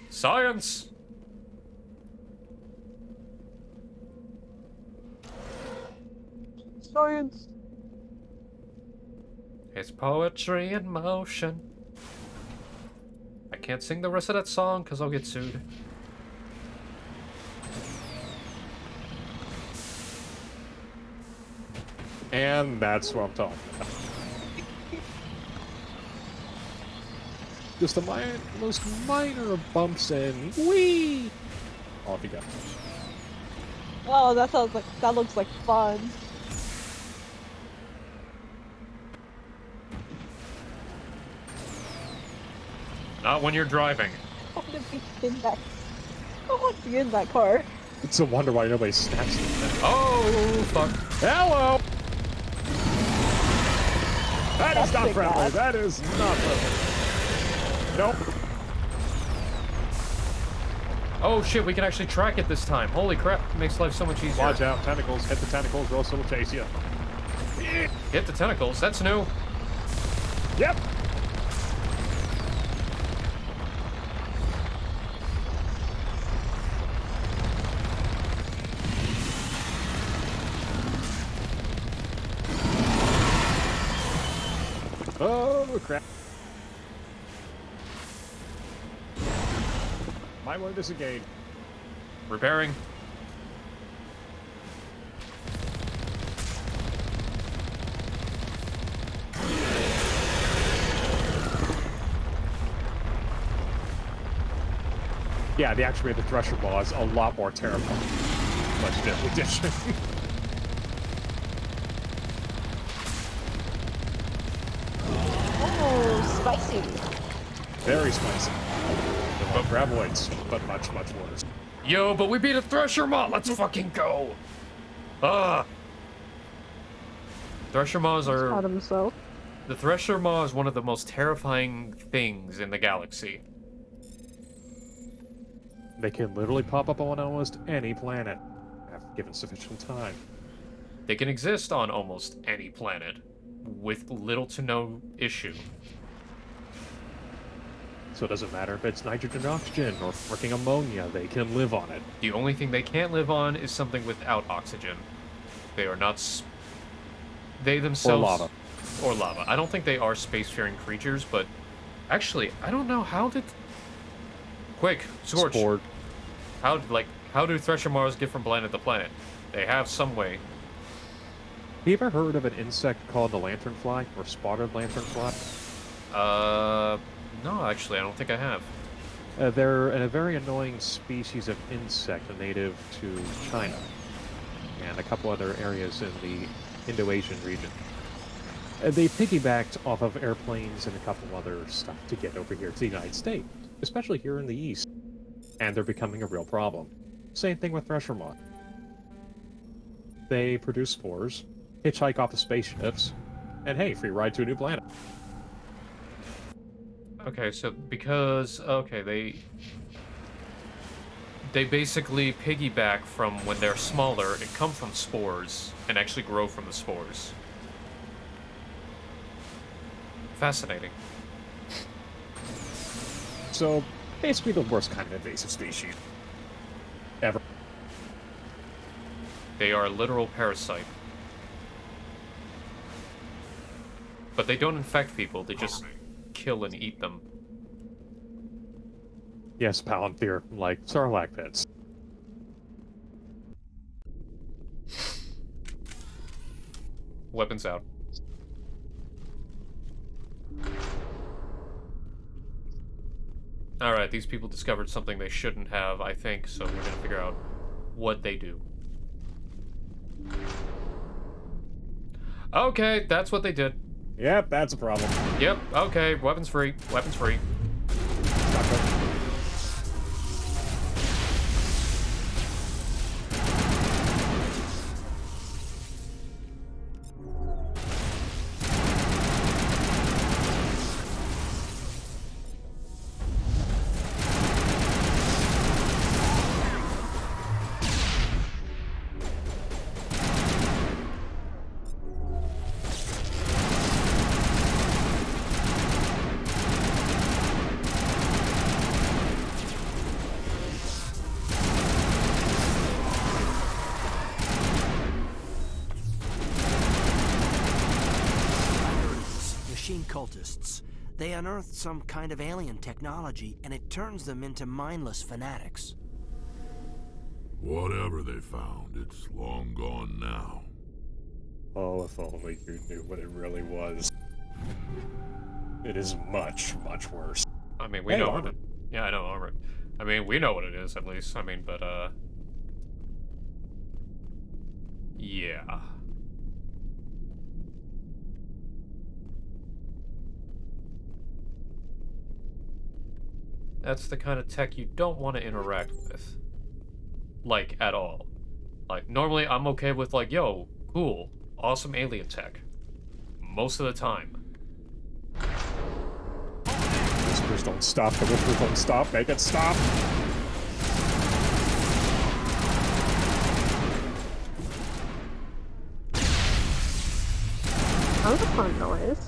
Science! Science. It's poetry in motion. I can't sing the rest of that song because I'll get sued. And that's what I'm talking about. Just the most minor bumps and whee! Off you go. Oh, that looks like fun. Not when you're driving. I want to be in that. I want to be in that car. It's a wonder why nobody snaps it. Oh, fuck. Hello! That is That's not big friendly. bad. That is not friendly. Nope. Oh shit, we can actually track it this time. Holy crap, it makes life so much easier. Watch out, tentacles. Hit the tentacles or else it'll chase you. Hit the tentacles, that's new. Yep. Oh, crap. Might want to disengage. Repairing. Yeah, the actuated Thresher Maw is a lot more terrifying. Legendary edition. Oh, spicy. Very spicy. But Graboids, but much, much worse. Yo, but we beat a Thresher Maw! Let's fucking go! Thresher Maws are... Shot himself. The Thresher Maw is one of the most terrifying things in the galaxy. They can literally pop up on almost any planet, if given sufficient time. They can exist on almost any planet, with little to no issue. So it doesn't matter if it's nitrogen, oxygen, or freaking ammonia, they can live on it. The only thing they can't live on is something without oxygen. They are not. They themselves. Or lava. Or lava. I don't think they are spacefaring creatures, but actually, I don't know how did. Quick, Scorch. Sport. How do Thresher Mars get from planet to planet? They have some way. Have you ever heard of an insect called the lanternfly or spotted lanternfly? No, actually, I don't think I have. They're a very annoying species of insect native to China and a couple other areas in the Indo-Asian region. They piggybacked off of airplanes and a couple other stuff to get over here to the United States, especially here in the East. And they're becoming a real problem. Same thing with Thresher Moth. They produce spores, hitchhike off the spaceships, and hey, free ride to a new planet. Okay, so because they basically piggyback from when they're smaller and come from spores and actually grow from the spores. Fascinating. So, basically the worst kind of invasive species ever. They are a literal parasite. But they don't infect people, they just kill and eat them. Yes, Palantir, like Sarlacc pits. Weapons out. Alright, these people discovered something they shouldn't have, I think, so we're gonna figure out what they do. Okay, that's what they did. Yep, that's a problem. Yep, okay, weapons free. Weapons free. Cultists. They unearthed some kind of alien technology, and it turns them into mindless fanatics. Whatever they found, it's long gone now. Oh, if only you knew what it really was. It is much, much worse. I mean, we know what it... Yeah, I know, armor. I mean, we know what it is, at least. I mean, but, yeah. That's the kind of tech you don't want to interact with. Like, at all. Like, normally I'm okay with, like, yo, cool, awesome alien tech. Most of the time. Whispers don't stop, the whispers don't stop, make it stop! That was a fun noise.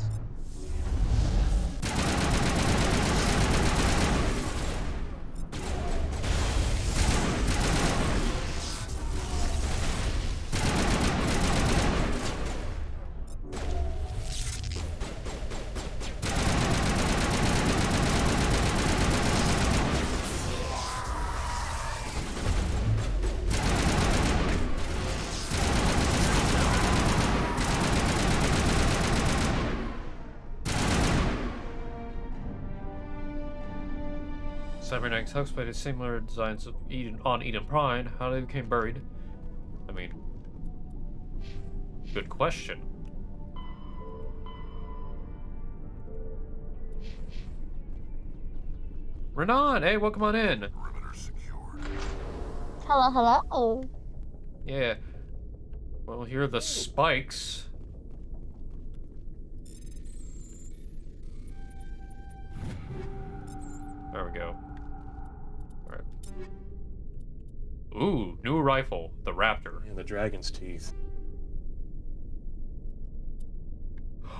Cybernetics hooks by the similar designs of Eden Prime. How they became buried? I mean, good question. Renan, hey, welcome on in. Hello, hello. Yeah. Well, here are the spikes. There we go. Alright. Ooh, new rifle. The Raptor. And the dragon's teeth.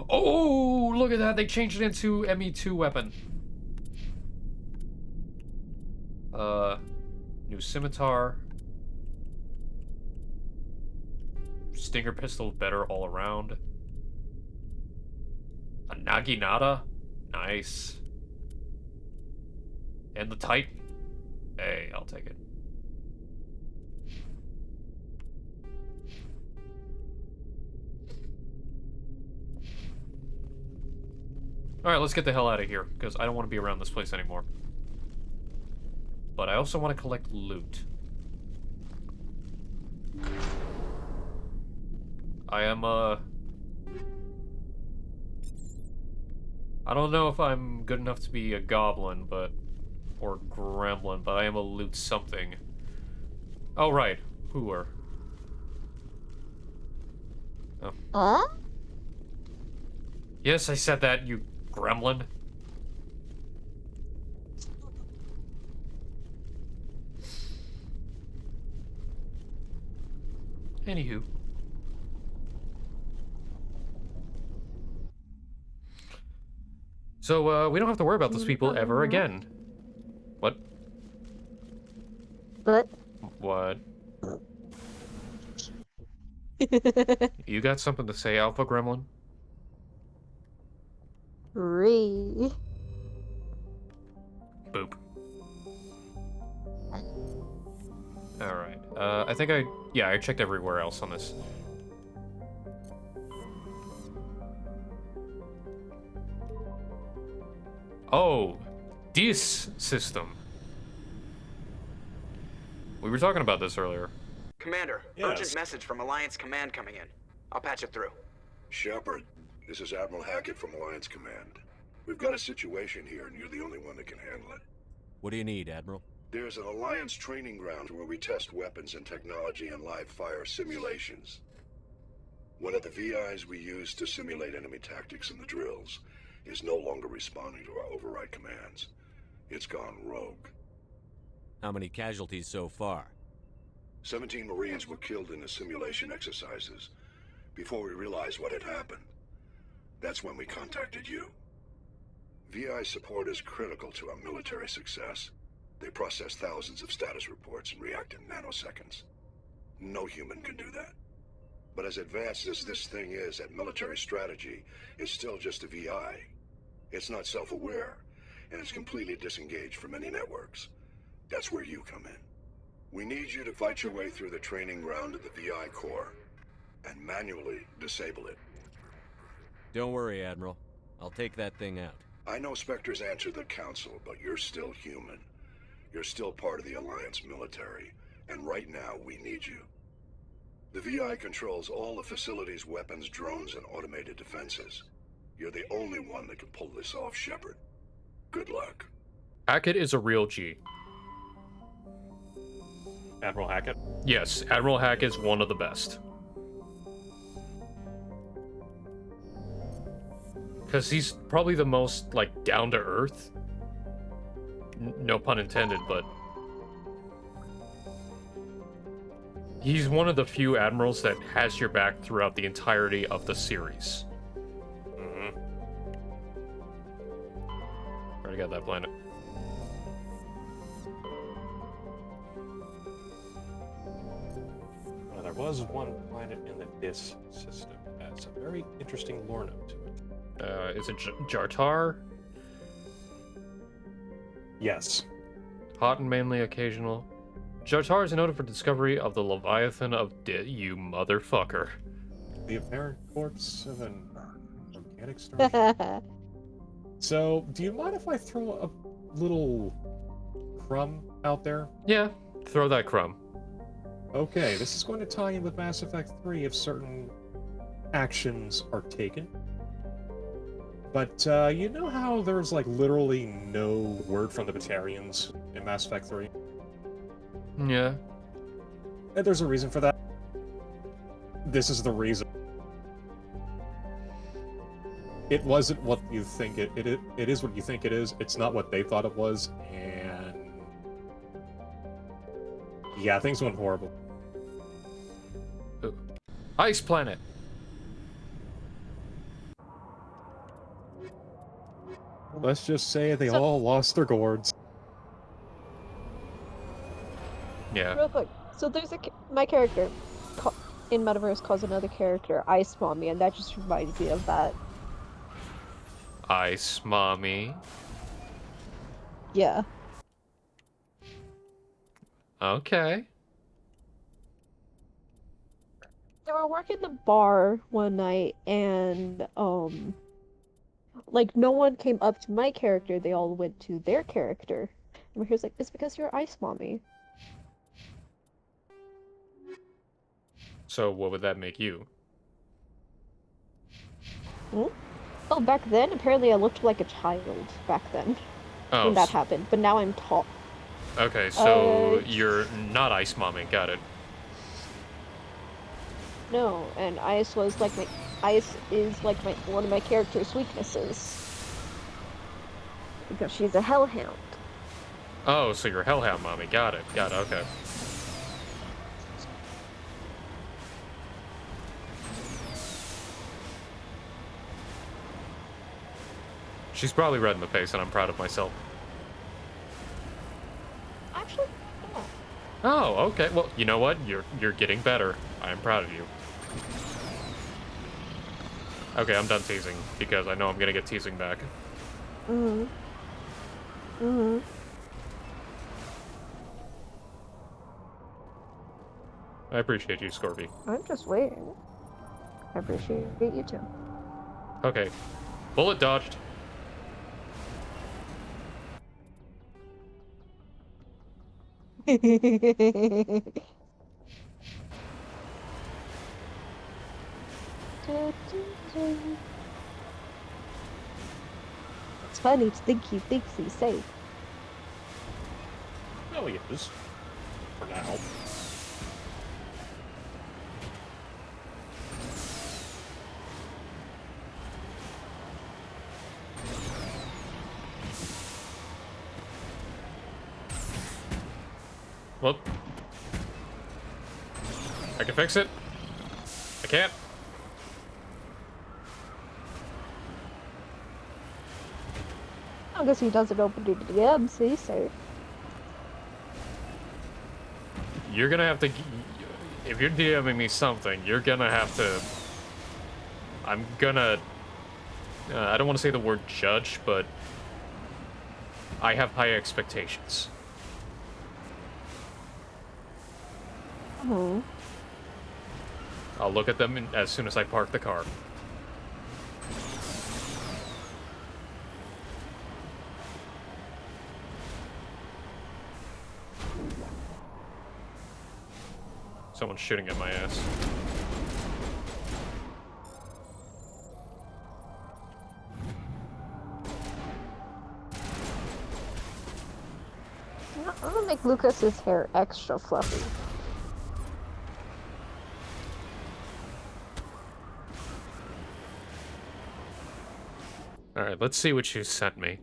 Oh, look at that. They changed it into ME2 weapon. New scimitar. Stinger pistol better all around. A Naginata? Nice. And the Titan? Hey, I'll take it. Alright, let's get the hell out of here, because I don't want to be around this place anymore. But I also want to collect loot. I am, I don't know if I'm good enough to be a goblin, but... or gremlin, but I am a loot something. Oh, right. Hooer. Oh. Huh? Yes, I said that, you gremlin. Anywho. So, we don't have to worry about those people ever again. What? What? What? You got something to say, Alpha Gremlin? Boop. Alright. I think I checked everywhere else on this. Oh, this system. We were talking about this earlier. Commander, urgent message from Alliance Command coming in. I'll patch it through. Shepard, this is Admiral Hackett from Alliance Command. We've got a situation here, and you're the only one that can handle it. What do you need, Admiral? There's an Alliance training ground where we test weapons and technology in live fire simulations. One of the VIs we use to simulate enemy tactics in the drills is no longer responding to our override commands. It's gone rogue. How many casualties so far? 17 Marines were killed in the simulation exercises before we realized what had happened. That's when we contacted you. VI support is critical to our military success. They process thousands of status reports and react in nanoseconds. No human can do that. But as advanced as this thing is at military strategy, it's still just a VI. It's not self-aware, and it's completely disengaged from any networks. That's where you come in. We need you to fight your way through the training ground of the VI core and manually disable it. Don't worry, Admiral. I'll take that thing out. I know Spectres answer the Council, but you're still human. You're still part of the Alliance military, and right now we need you. The VI controls all the facility's weapons, drones, and automated defenses. You're the only one that can pull this off, Shepard. Good luck. Hackett is a real G. Admiral Hackett? Yes, Admiral Hackett's one of the best. Because he's probably the most, like, down-to-earth. No pun intended, but... he's one of the few admirals that has your back throughout the entirety of the series. Mm-hmm. Already got that planet. Well, there was one planet in the DIS system that has a very interesting lore note to it. Is it Jartar? Yes. Hot and mainly occasional. Jartar is noted for discovery of the Leviathan of you motherfucker. The apparent corpse of an organic starship. So, do you mind if I throw a little crumb out there? Yeah, throw that crumb. Okay, this is going to tie in with Mass Effect 3 if certain actions are taken. But, you know how there's, like, literally no word from the Batarians in Mass Effect 3? Yeah. And there's a reason for that. This is the reason. It wasn't what you think it is what you think it is. It's not what they thought it was, and... yeah, things went horrible. Ooh. Ice planet! Let's just say they all lost their gourds. Yeah. Real quick, so there's my character, in Metaverse calls another character Ice Mommy, and that just reminds me of that. Ice Mommy. Yeah. Okay. They were working the bar one night, and like no one came up to my character. They all went to their character, and he was like, "It's because you're Ice Mommy." So what would that make you? Hmm? Oh, back then apparently I looked like a child back then Oh, when that happened, but now I'm tall. okay, so you're not Ice Mommy, got it. No, and Ice is like my one of my character's weaknesses. Because she's a hellhound. Oh, so you're Hellhound Mommy, got it, okay. She's probably red in the face, and I'm proud of myself. Actually, no. Oh, okay. Well, you know what? You're getting better. I am proud of you. Okay, I'm done teasing, because I know I'm gonna get teasing back. Mm-hmm. Mm-hmm. I appreciate you, Scorpy. I'm just waiting. I appreciate you too. Okay. Bullet dodged. It's funny to think he thinks he's safe. Well, he is. For now. Well, I can fix it. I can't. I guess he doesn't open to the DM, so he's safe. You're gonna have to... If you're DMing me something, you're gonna have to... I'm gonna... I don't want to say the word judge, but... I have high expectations. Hmm. I'll look at them as soon as I park the car. Someone's shooting at my ass. I'm gonna make Lucas's hair extra fluffy. Alright, let's see what you sent me.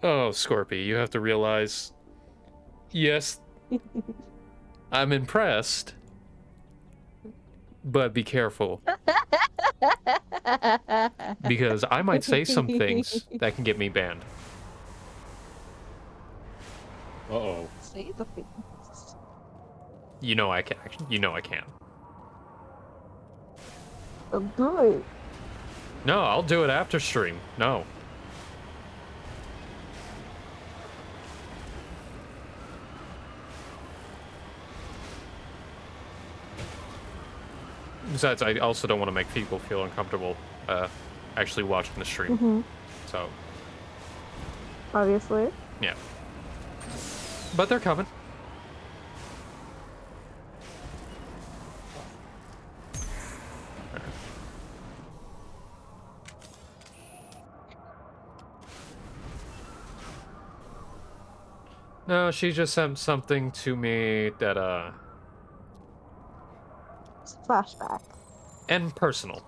Oh, Scorpy, you have to realize... Yes, I'm impressed. But be careful. Because I might say some things that can get me banned. Uh-oh. Say the things. You know I can. You know I can. Oh, good. No, I'll do it after stream. No. Besides, I also don't want to make people feel uncomfortable actually watching the stream. Mm-hmm. So, Obviously. yeah. But they're coming. No, she just sent something to me that, It's a flashback. and personal.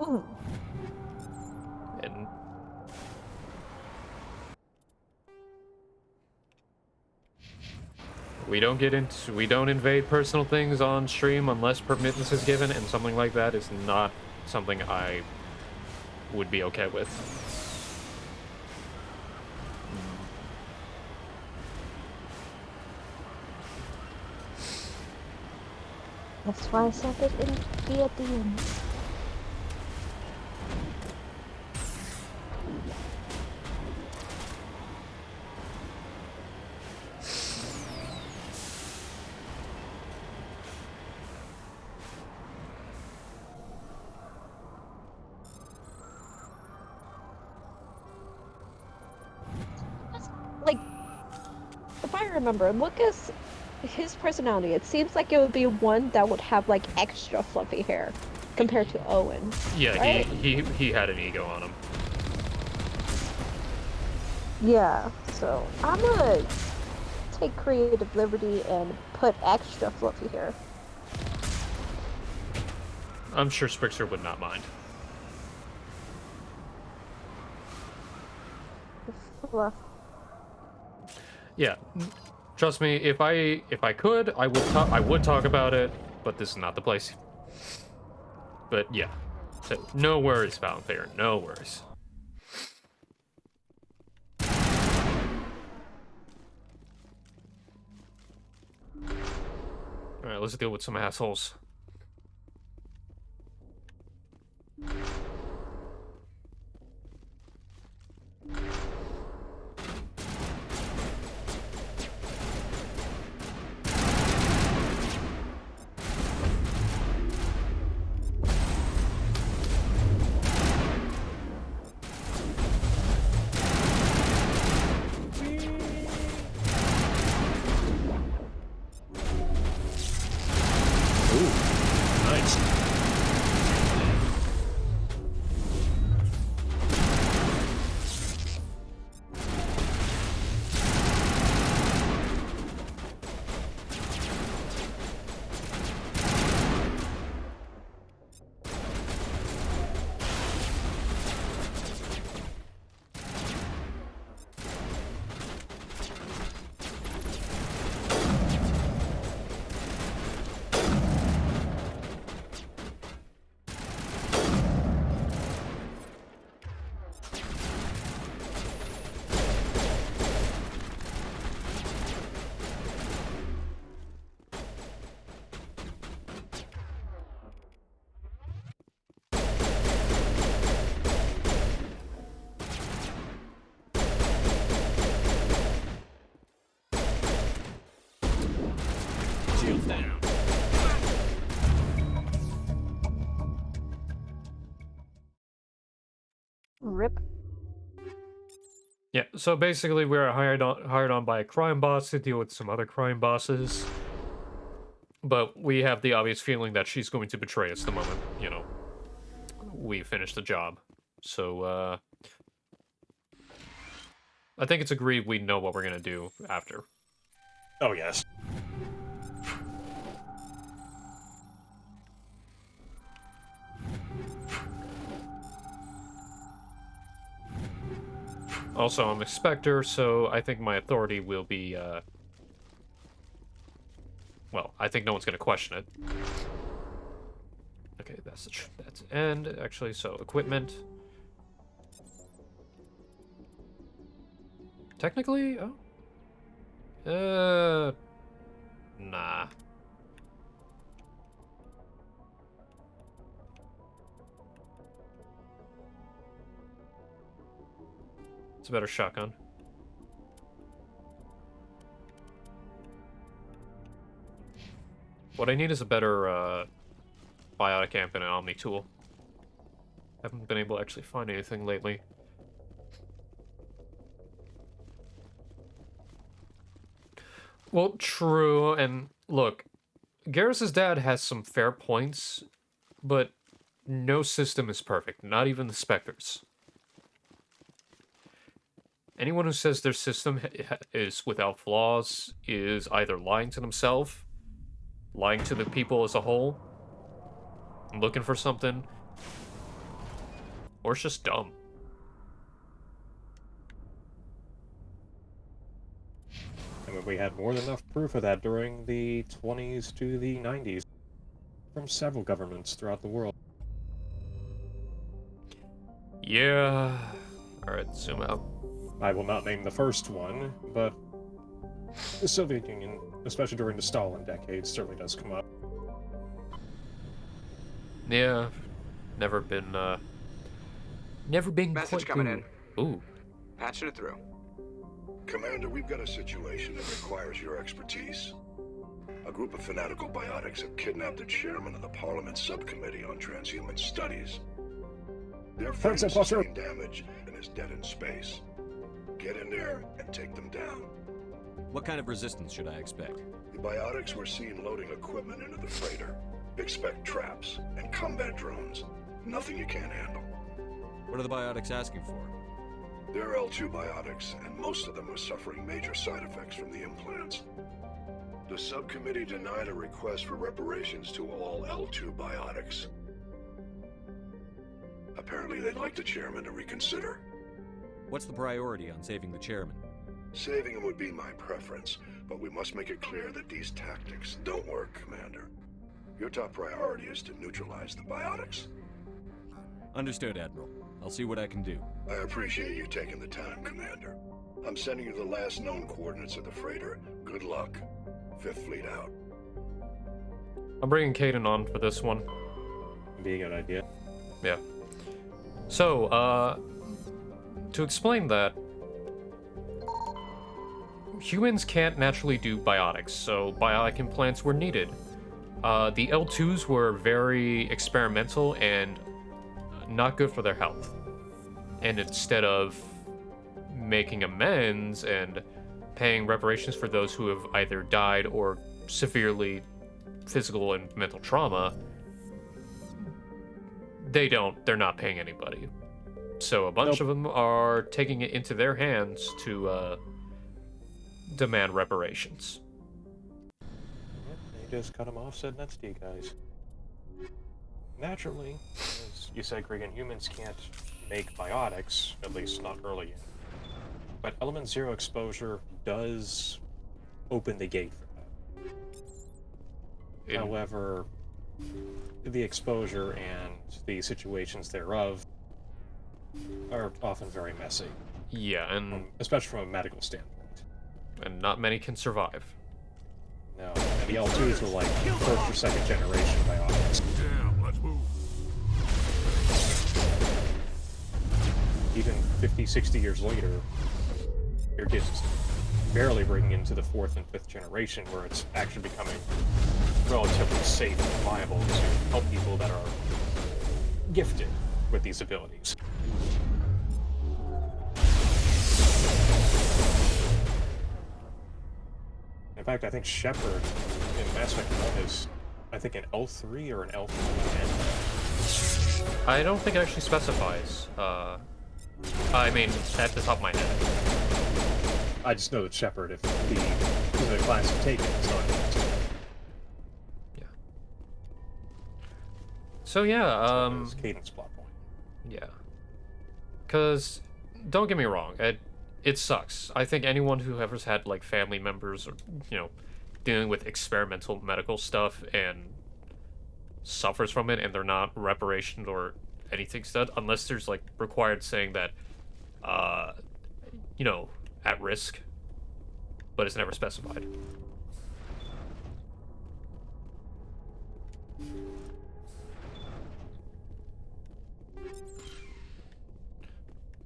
Mm. And... We don't invade personal things on stream unless permittance is given, and something like that is not something I would be okay with. That's why I said it in be at the end. Like, if I remember, Lucas, his personality, it seems like it would be one that would have like extra fluffy hair compared to Owen. Yeah, right? he had an ego on him. Yeah, so I'm gonna take creative liberty and put extra fluffy hair. I'm sure Sprixer would not mind. Fluff. Yeah, trust me. If I could, I would talk about it, but this is not the place. But yeah, so no worries, Valenthir. No worries. All right, let's deal with some assholes. Nice. Shields down. Rip. Yeah, so basically we were hired on by a crime boss to deal with some other crime bosses. But we have the obvious feeling that she's going to betray us the moment, you know, we finish the job. So, I think it's agreed we know what we're gonna do after. Oh, yes. Also, I'm a Spectre, so I think my authority will be, well, I think no one's gonna question it. Okay, that's end, actually, so equipment. Technically, oh. Nah. It's a better shotgun. What I need is a better, biotic amp and an Omni tool. Haven't been able to actually find anything lately. Well, true, and look, Garrus's dad has some fair points, but no system is perfect, not even the Spectres. Anyone who says their system is without flaws is either lying to themselves, lying to the people as a whole, looking for something, or it's just dumb. And we had more than enough proof of that during the 20s to the 90s from several governments throughout the world. Yeah. Alright, zoom out. I will not name the first one, but the Soviet Union, especially during the Stalin decades, certainly does come up. Yeah. Never been Message quite coming good. Ooh. Patching it through. Commander, we've got a situation that requires your expertise. A group of fanatical biotics have kidnapped the chairman of the Parliament Subcommittee on Transhuman Studies. Their friend sustained damage and is dead in space. Get in there and take them down. What kind of resistance should I expect? The biotics were seen loading equipment into the freighter. Expect traps and combat drones. Nothing you can't handle. What are the biotics asking for? They're L2 biotics, and most of them are suffering major side effects from the implants. The subcommittee denied a request for reparations to all L2 biotics. Apparently they'd like the chairman to reconsider. What's the priority on saving the chairman? Saving him would be my preference, but we must make it clear that these tactics don't work, Commander. Your top priority is to neutralize the biotics. Understood, Admiral. I'll see what I can do. I appreciate you taking the time, Commander. I'm sending you the last known coordinates of the freighter. Good luck. Fifth Fleet out. I'm bringing Caden on for this one. Be a good idea. Yeah. So, to explain that, humans can't naturally do biotics, so biotic implants were needed. The L2s were very experimental and not good for their health. And instead of making amends and paying reparations for those who have either died or severely physical and mental trauma, they're not paying anybody. So a bunch of them are taking it into their hands to demand reparations. Yep, they just cut them off, said that's to you guys. Naturally, as you said, Gregan, humans can't make biotics, at least not early in. But element zero exposure does open the gate for that. However, the exposure and the situations thereof are often very messy. Yeah, and especially from a medical standpoint. And not many can survive. No, and the L2s were like first or second generation biotics. Damn, let's move. Even 50, 60 years later, you're just barely bringing into the fourth and fifth generation where it's actually becoming relatively safe and viable to help people that are gifted with these abilities. In fact, I think Shepard in Mass Effect 1 is, I think, an L3 or an L4. I don't think it actually specifies. I mean, at the top of my head. I just know that Shepard, if the class you take it, it's not L2. Yeah. So yeah, it's cadence plot point. Yeah. Because, don't get me wrong, it sucks. I think anyone who ever's had, like, family members or, you know, dealing with experimental medical stuff and suffers from it and they're not reparationed or anything said, unless there's, like, required saying that, you know, at risk, but it's never specified.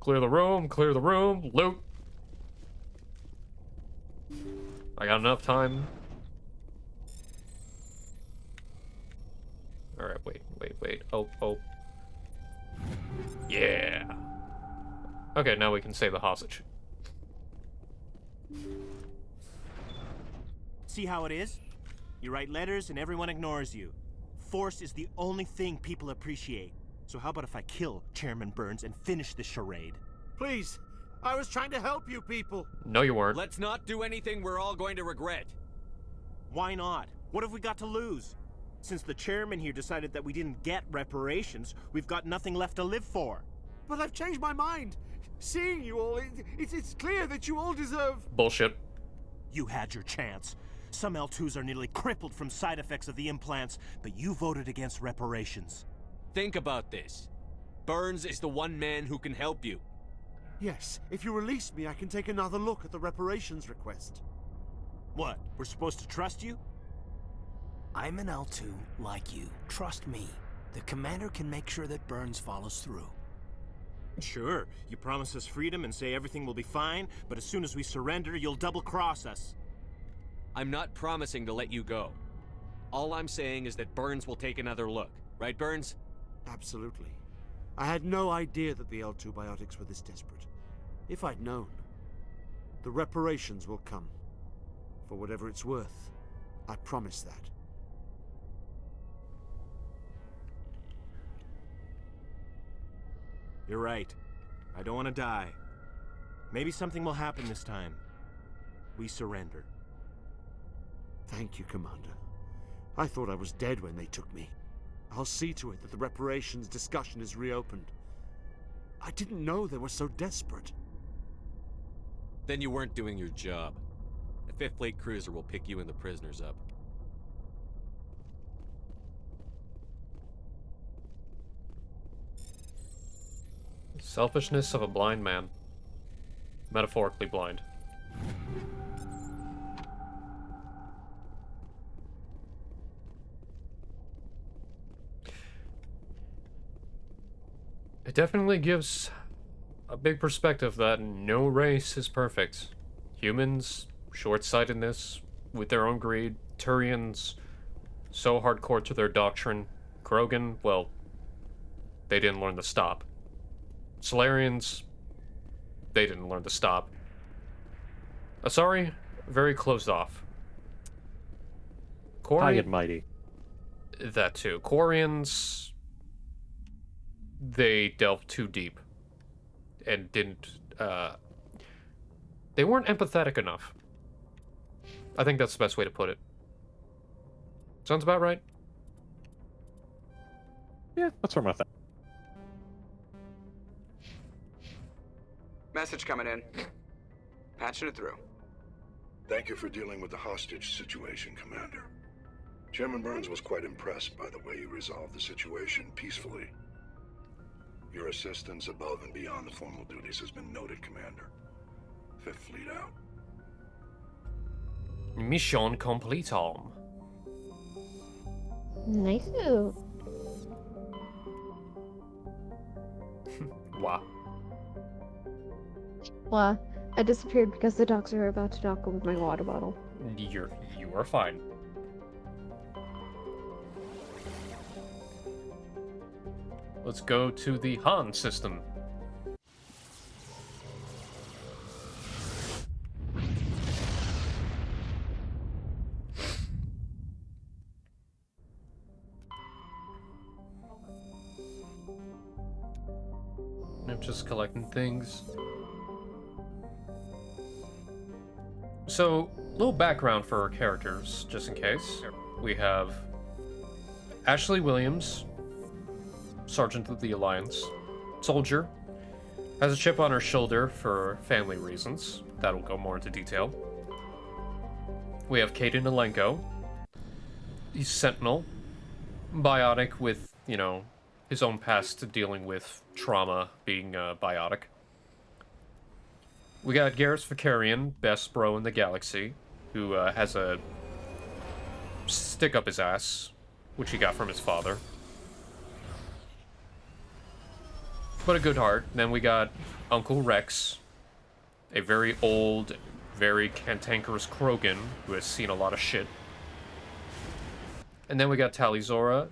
Clear the room, loot! I got enough time. Alright, wait. Oh. Yeah. Okay, now we can save the hostage. See how it is? You write letters and everyone ignores you. Force is the only thing people appreciate. So how about if I kill Chairman Burns and finish this charade? Please, I was trying to help you people. No, you weren't. Let's not do anything we're all going to regret. Why not? What have we got to lose? Since the chairman here decided that we didn't get reparations, we've got nothing left to live for. But I've changed my mind. Seeing you all, it's clear that you all deserve... Bullshit. You had your chance. Some L2s are nearly crippled from side effects of the implants, but you voted against reparations. Think about this. Burns is the one man who can help you. Yes, if you release me, I can take another look at the reparations request. What, we're supposed to trust you? I'm an L2 like you. Trust me. The commander can make sure that Burns follows through. Sure, you promise us freedom and say everything will be fine, but as soon as we surrender, you'll double-cross us. I'm not promising to let you go. All I'm saying is that Burns will take another look. Right, Burns? Absolutely. I had no idea that the L2 biotics were this desperate. If I'd known, the reparations will come. For whatever it's worth, I promise that. You're right. I don't want to die. Maybe something will happen this time. We surrender. Thank you, Commander. I thought I was dead when they took me. I'll see to it that the reparations discussion is reopened. I didn't know they were so desperate. Then you weren't doing your job. The 5th Fleet cruiser will pick you and the prisoners up. Selfishness of a blind man. Metaphorically blind. It definitely gives a big perspective that no race is perfect. Humans, short-sightedness, with their own greed. Turians, so hardcore to their doctrine. Krogan, well, they didn't learn to stop. Solarians, they didn't learn to stop. Asari, very closed off. High and mighty. That too. Quarians, they delved too deep and didn't, they weren't empathetic enough. I think that's the best way to put it. Sounds about right? Yeah, that's where my thing. Message coming in. Patching it through. Thank you for dealing with the hostage situation, Commander. Chairman Burns was quite impressed by the way you resolved the situation peacefully. Your assistance above and beyond the formal duties has been noted, Commander. 5th Fleet out. Mission complete. Nice. Wow. Well, I disappeared because the dogs are about to knock over my water bottle. You are fine. Let's go to the Han system. I'm just collecting things. So, little background for our characters, just in case. We have Ashley Williams, Sergeant of the Alliance, soldier, has a chip on her shoulder for family reasons. That'll go more into detail. We have Kaden Alenko. He's Sentinel, biotic with, you know, his own past dealing with trauma, being biotic. We got Garrus Vakarian, best bro in the galaxy, who has a stick up his ass, which he got from his father. But a good heart. Then we got Uncle Rex, a very old, very cantankerous Krogan who has seen a lot of shit. And then we got Talizora,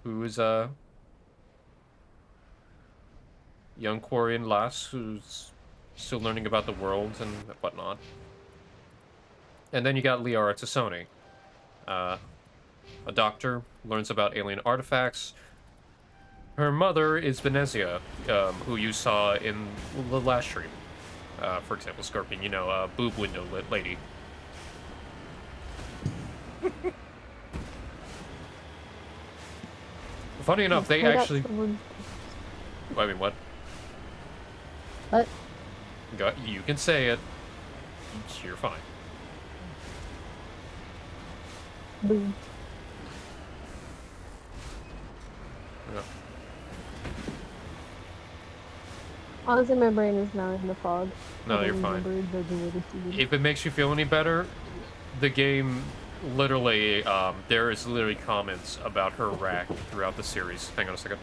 who is a young Quarian lass who's still learning about the world and whatnot. And then you got Liara Tassoni, a doctor, learns about alien artifacts. Her mother is Venezia, who you saw in the last stream. For example, Scorpion, you know, boob window lady. Funny enough, they actually... I mean, what? What? You can say it. You're fine. Boom. Yeah. Honestly, my brain is now in the fog. No, I you're don't fine. remember the scene. If it makes you feel any better, the game literally, there is literally comments about her rack throughout the series. Hang on a second.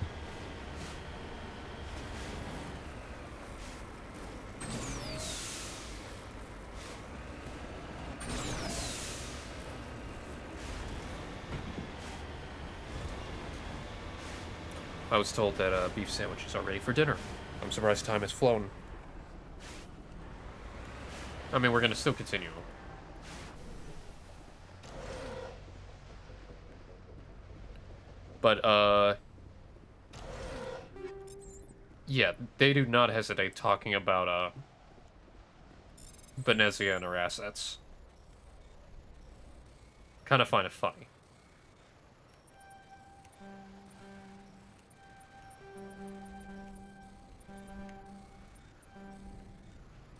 I was told that beef sandwiches are ready for dinner. I'm surprised time has flown. I mean, we're gonna still continue. But, yeah, they do not hesitate talking about, Venezia and her assets. Kind of find it funny.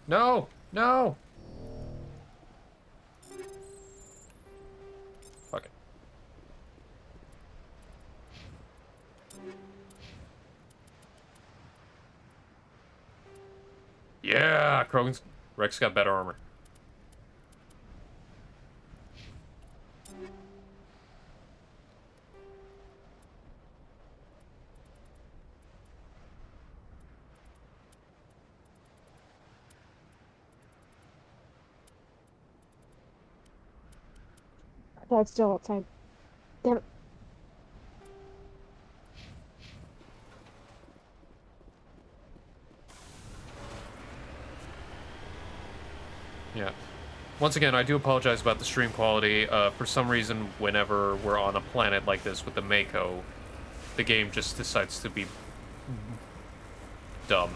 No! No! Fuck it. Yeah! Rex got better armor. That's still outside. Damn it. Yeah. Once again, I do apologize about the stream quality. For some reason, whenever we're on a planet like this with the Mako, the game just decides to be dumb.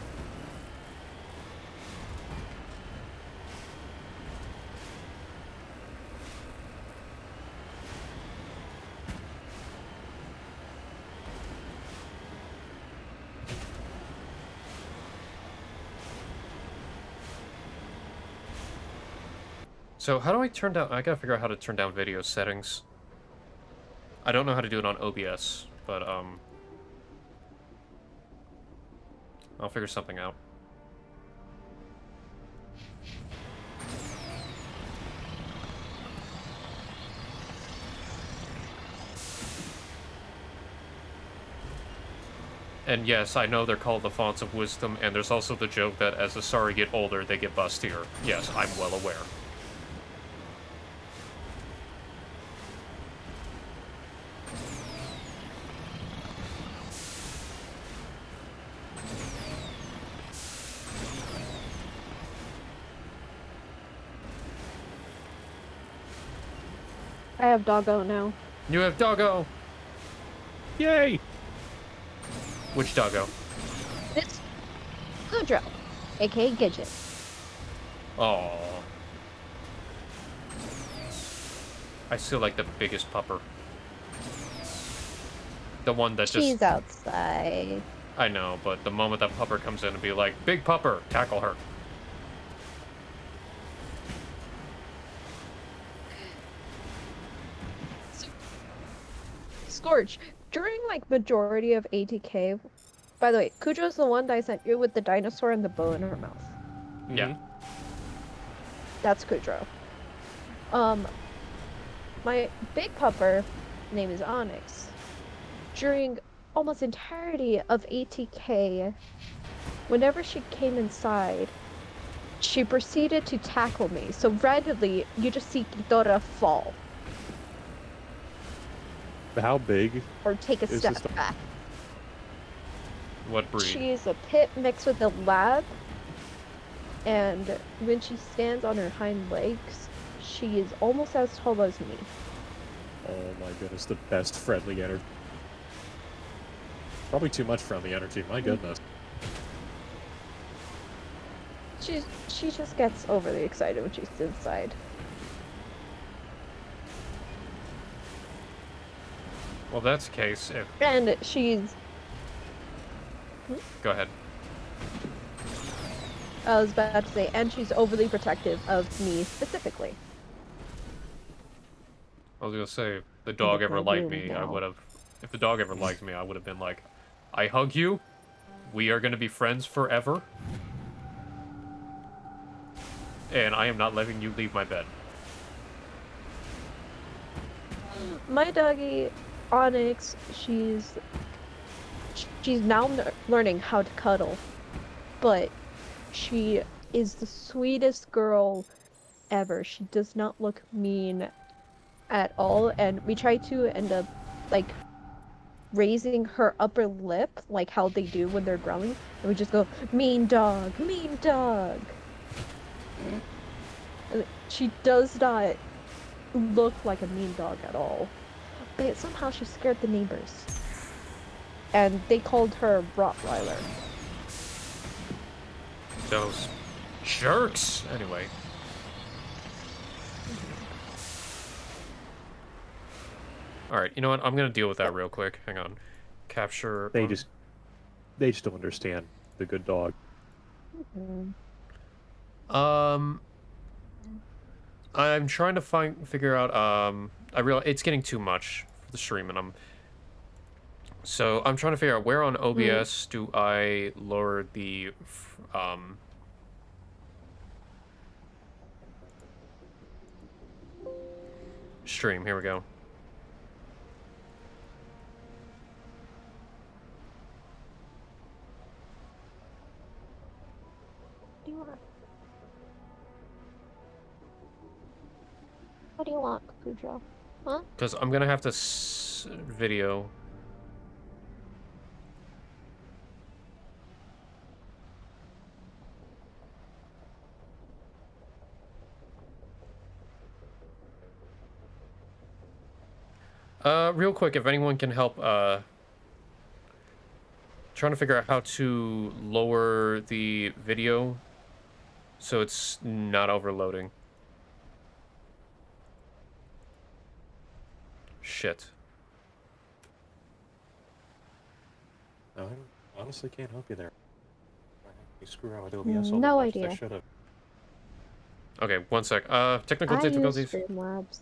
So how do I turn down... I gotta figure out how to turn down video settings. I don't know how to do it on OBS, but, I'll figure something out. And yes, I know they're called the Fonts of Wisdom, and there's also the joke that as the Sari get older, they get bustier. Yes, I'm well aware. I have Doggo now. You have Doggo! Yay! Which Doggo? It's Goudreau, aka Gidget. Aww. I still like the biggest pupper. The one that just... She's outside. I know, but the moment that pupper comes in and be like, big pupper, tackle her. Scorch, during like majority of ATK, by the way, Cujo's the one that I sent you with the dinosaur and the bow in her mouth. Yeah. That's Cujo. My big pupper name is Onyx. During almost entirety of ATK, whenever she came inside, she proceeded to tackle me. So randomly, you just see Ghidorah fall. How big? Or take a step back. What breed? She's a pit mixed with a lab. And when she stands on her hind legs, she is almost as tall as me. Oh my goodness, the best friendly energy. Probably too much friendly energy, my goodness. She just gets overly excited when she's inside. Well, that's the case. If... And she's... Go ahead. I was about to say, and she's overly protective of me specifically. I was gonna say, if the Look dog at ever my liked room me, I now. would have. If the dog ever liked me, I would have been like, I hug you. We are gonna be friends forever. And I am not letting you leave my bed. My doggy, Onyx, she's now learning how to cuddle, but she is the sweetest girl ever. She does not look mean at all, and we try to end up like raising her upper lip like how they do when they're growling, and we just go mean dog, mean dog. And she does not look like a mean dog at all, but somehow she scared the neighbors, and they called her Rottweiler. Those jerks. Anyway. Alright, you know what? I'm gonna deal with that real quick. Hang on. Capture... They just don't understand the good dog. I'm trying to figure out, I realize it's getting too much for the stream, and so I'm trying to figure out where on OBS do I lower the, stream. Here we go. What do you want, Cujo? Huh? Because I'm gonna have to video. Real quick, if anyone can help, trying to figure out how to lower the video so it's not overloading. Shit. No, I honestly can't help you there. You screw around with OBS all No the much as I idea. should have. Okay, one sec. Technical I difficulties. use Streamlabs.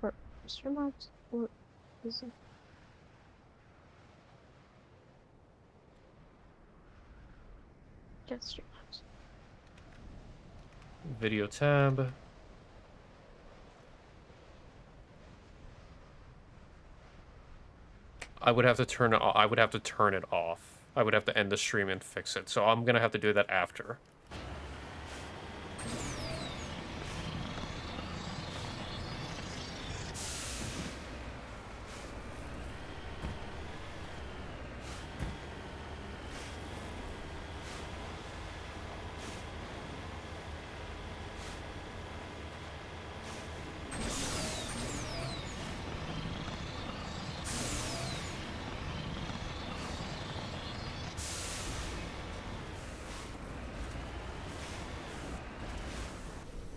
Or Streamlabs? Or is it? Just Streamlabs. Video tab. I would have to turn it off. I would have to turn it off. I would have to end the stream and fix it. So I'm gonna have to do that after.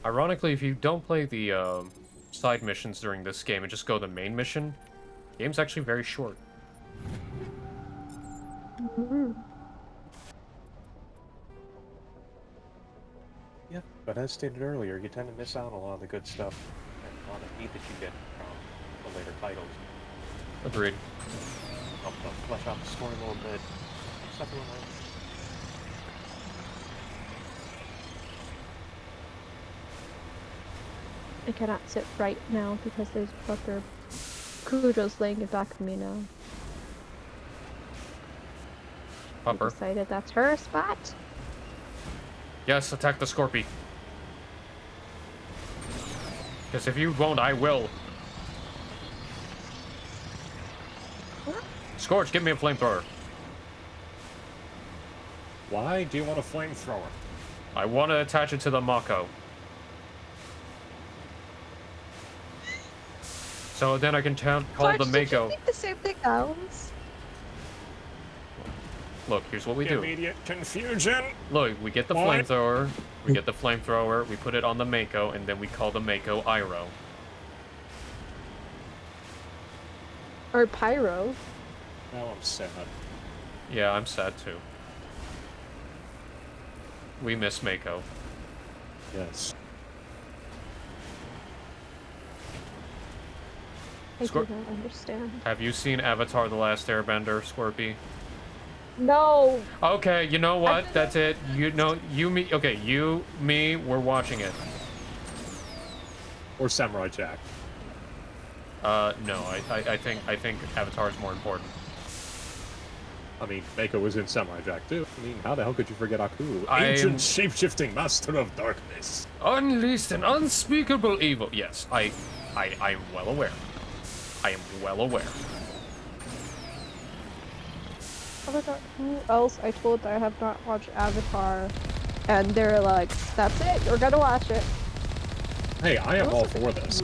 Ironically, if you don't play the side missions during this game and just go the main mission, the game's actually very short. Yeah, but as stated earlier, you tend to miss out on a lot of the good stuff and a lot of meat that you get from the later titles. Agreed. I'll flesh out the story a little bit. Something like that. I cannot sit right now because there's fucker Cujo's laying it back of me now. Pupper. Decided that's her spot. Yes, attack the Scorpy. Because if you won't, I will. Scorch, give me a flamethrower. Why do you want a flamethrower? I want to attach it to the Mako. So then I can call the Did you Mako. think the same thing else? Look, here's what we do. Immediate confusion. Look, we get the What? flamethrower, we put it on the Mako, and then we call the Mako Iroh. Or Pyro. Now I'm sad. Yeah, I'm sad too. We miss Mako. Yes. I do not understand. Have you seen Avatar: The Last Airbender, Scorpy? No. Okay, you know what? That's it. You know, you, me. Okay, you, me. We're watching it. Or Samurai Jack. No. I think Avatar is more important. I mean, Mako was in Samurai Jack too. I mean, how the hell could you forget Aku? I am- Ancient shape-shifting master of darkness. Unleashed an unspeakable evil. Yes, I am well aware. I am well aware. Oh my god, who else I told that I have not watched Avatar, and they're like, that's it, you're gonna watch it. Hey, I am all for this.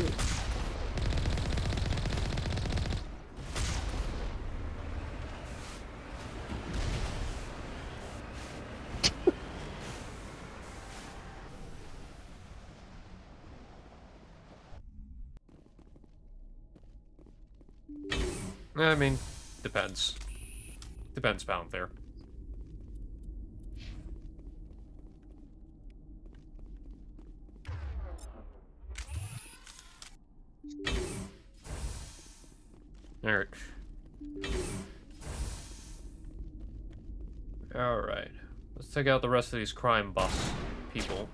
I mean, depends. Depends, pound there. Alright. Alright. Let's take out the rest of these crime boss people.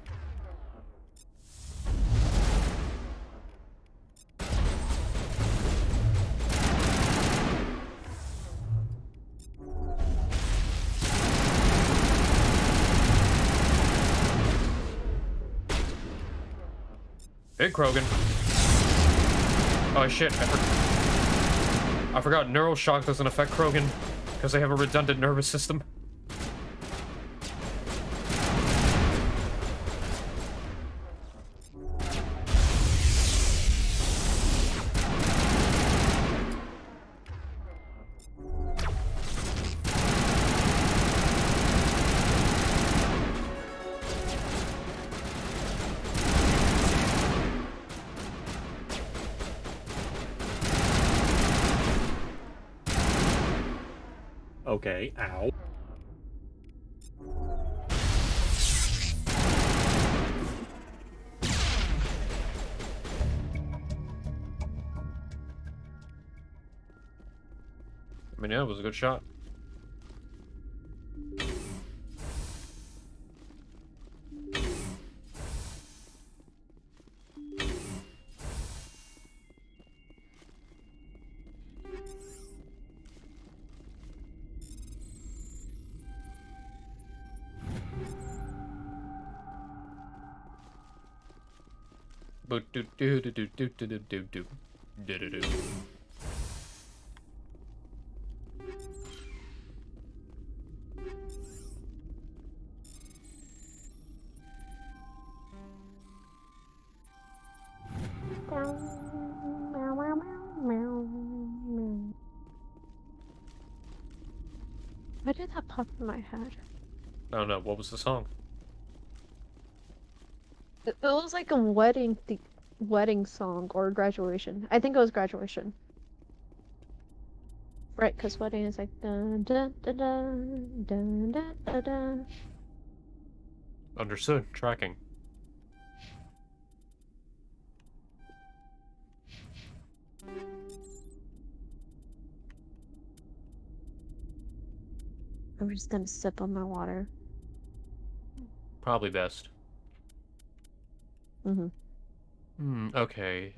Hey, Krogan. Oh shit, I forgot neural shock doesn't affect Krogan because they have a redundant nervous system. Okay, ow. I mean, yeah, it was a good shot. Boot do do do do do do do do do do do do. Why did that pop in my head? I don't know, what was the song? It was like a wedding song or graduation. I think it was graduation. Right, because wedding is like dun dun dun dun dun dun dun dun. Understood. Tracking. I'm just gonna sip on my water. Probably best. Okay.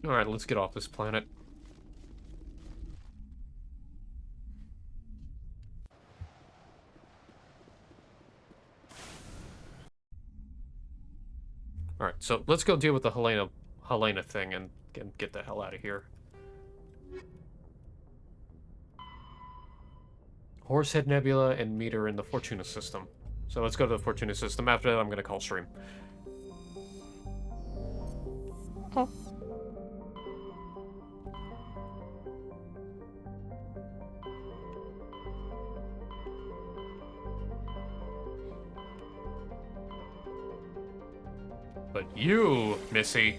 Alright, let's get off this planet. Alright, so let's go deal with the Helena thing and get the hell out of here. Horsehead Nebula and meter in the Fortuna system. So let's go to the Fortuna system. After that, I'm gonna call stream. Okay. But you, Missy,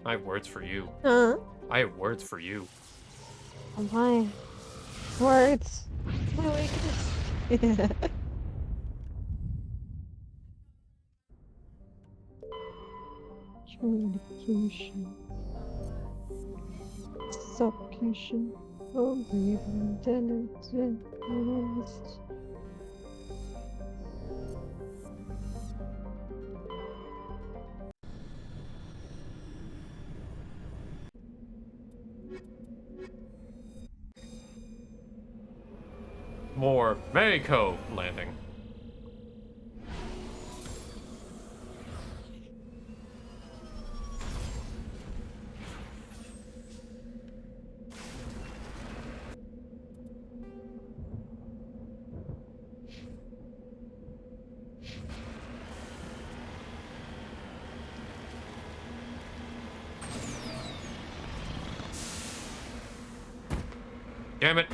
I have words for you. Huh? I have words for you. Oh my. Words. My weakness. Communication. Suffocation. Oh, breathing. More Mexico landing. Damn it.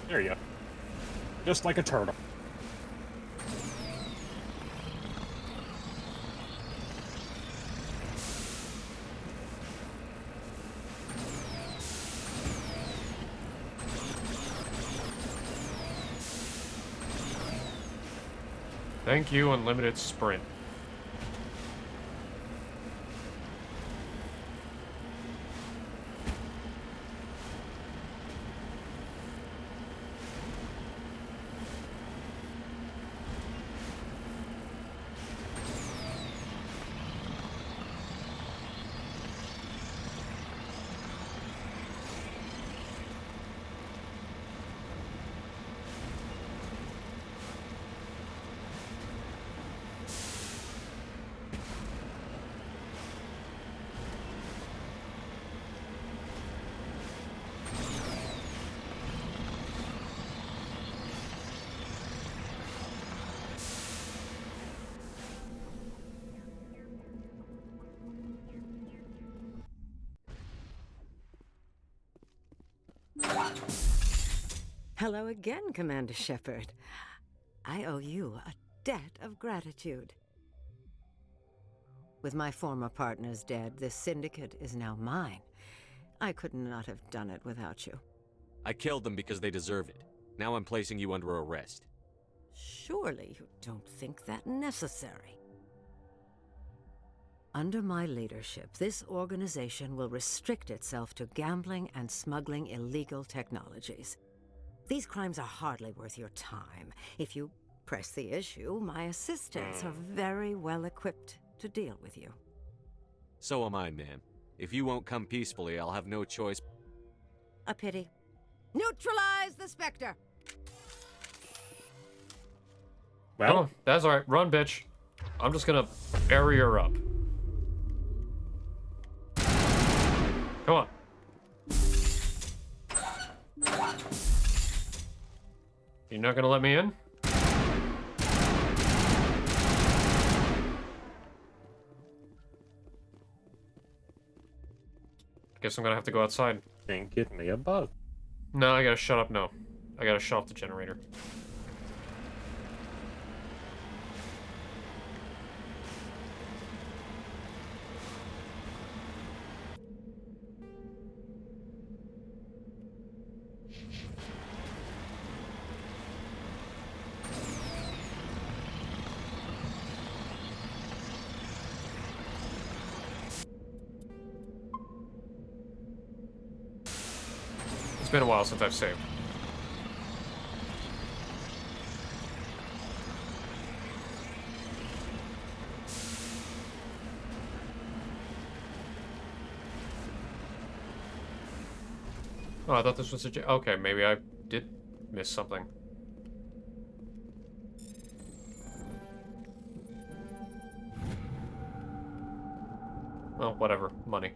There you go. Just like a turtle. Thank you, unlimited sprint. Hello again, Commander Shepard. I owe you a debt of gratitude. With my former partners dead, this syndicate is now mine. I could not have done it without you. I killed them because they deserve it. Now I'm placing you under arrest. Surely you don't think that necessary. Under my leadership, this organization will restrict itself to gambling and smuggling illegal technologies. These crimes are hardly worth your time. If you press the issue, my assistants are very well equipped to deal with you. So am I, ma'am. If you won't come peacefully, I'll have no choice. A pity. Neutralize the Spectre! Well, oh, that's alright. Run, bitch. I'm just gonna bury her up. Come on. You're not gonna let me in? Guess I'm gonna have to go outside. And get me a bug. No, I gotta shut up. No. I gotta shut off the generator. It's been a while since I've saved. Oh, I thought this was a... Okay, maybe I did miss something. Well, whatever. Money.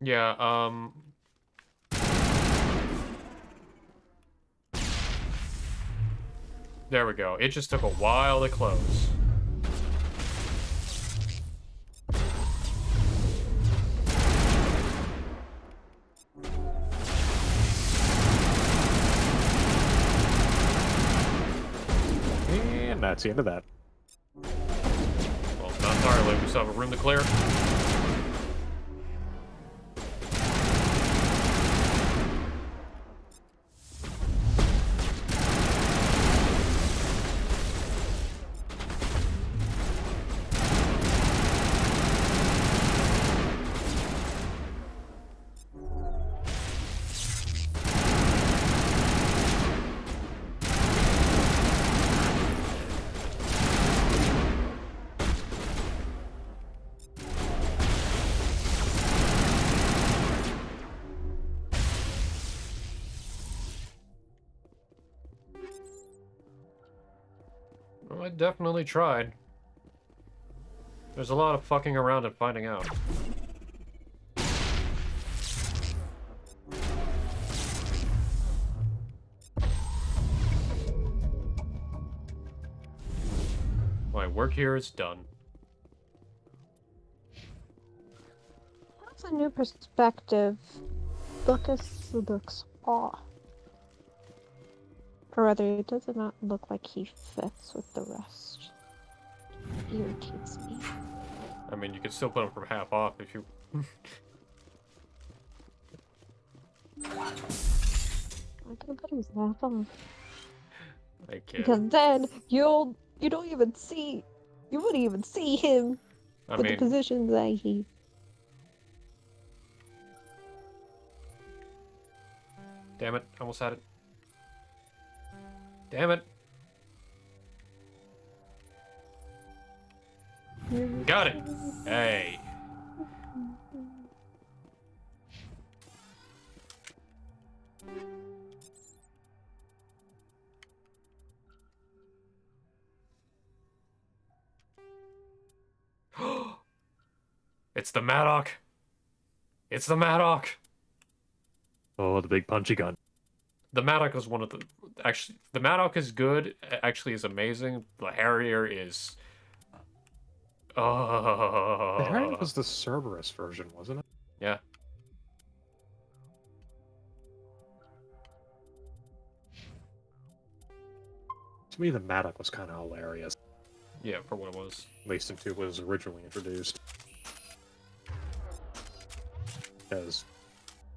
Yeah, there we go. It just took a while to close. And that's the end of that. Well, not entirely. We still have a room to clear. Well, I definitely tried. There's a lot of fucking around and finding out. My work here is done. That's a new perspective. Looks off. Or rather, it does not look like he fits with the rest. It irritates me. I mean, you could still put him from half off if you... I can put him half off. I can't. Because then you don't even see, you wouldn't even see him with the position that he. Damn it, almost had it. Damn it. Got it. Hey. It's the Maddock. It's the Maddock. Oh, the big punchy gun. The Maddock is one of the... Actually, the Maddock is good. Actually, is amazing. The Harrier is... The Harrier was the Cerberus version, wasn't it? Yeah. To me, the Maddock was kind of hilarious. Yeah, for what it was. At least until it was originally introduced. Because...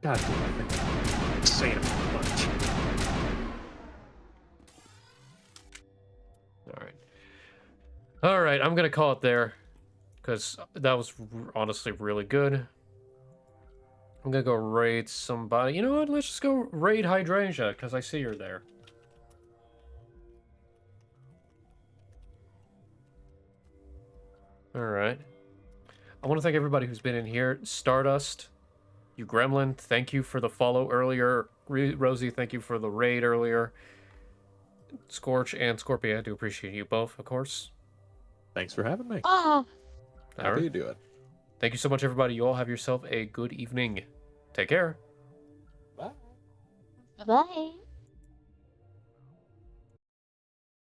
God damn, I think I'm insane amount much. Alright, I'm gonna call it there. Because that was honestly really good. I'm gonna go raid somebody. You know what? Let's just go raid Hydrangea, because I see you're there. Alright. I want to thank everybody who's been in here. Stardust, you Gremlin, thank you for the follow earlier. Rosie, thank you for the raid earlier. Scorch and Scorpio, I do appreciate you both, of course. Thanks for having me. Happy to do it. Thank you so much, everybody. You all have yourself a good evening. Take care. Bye.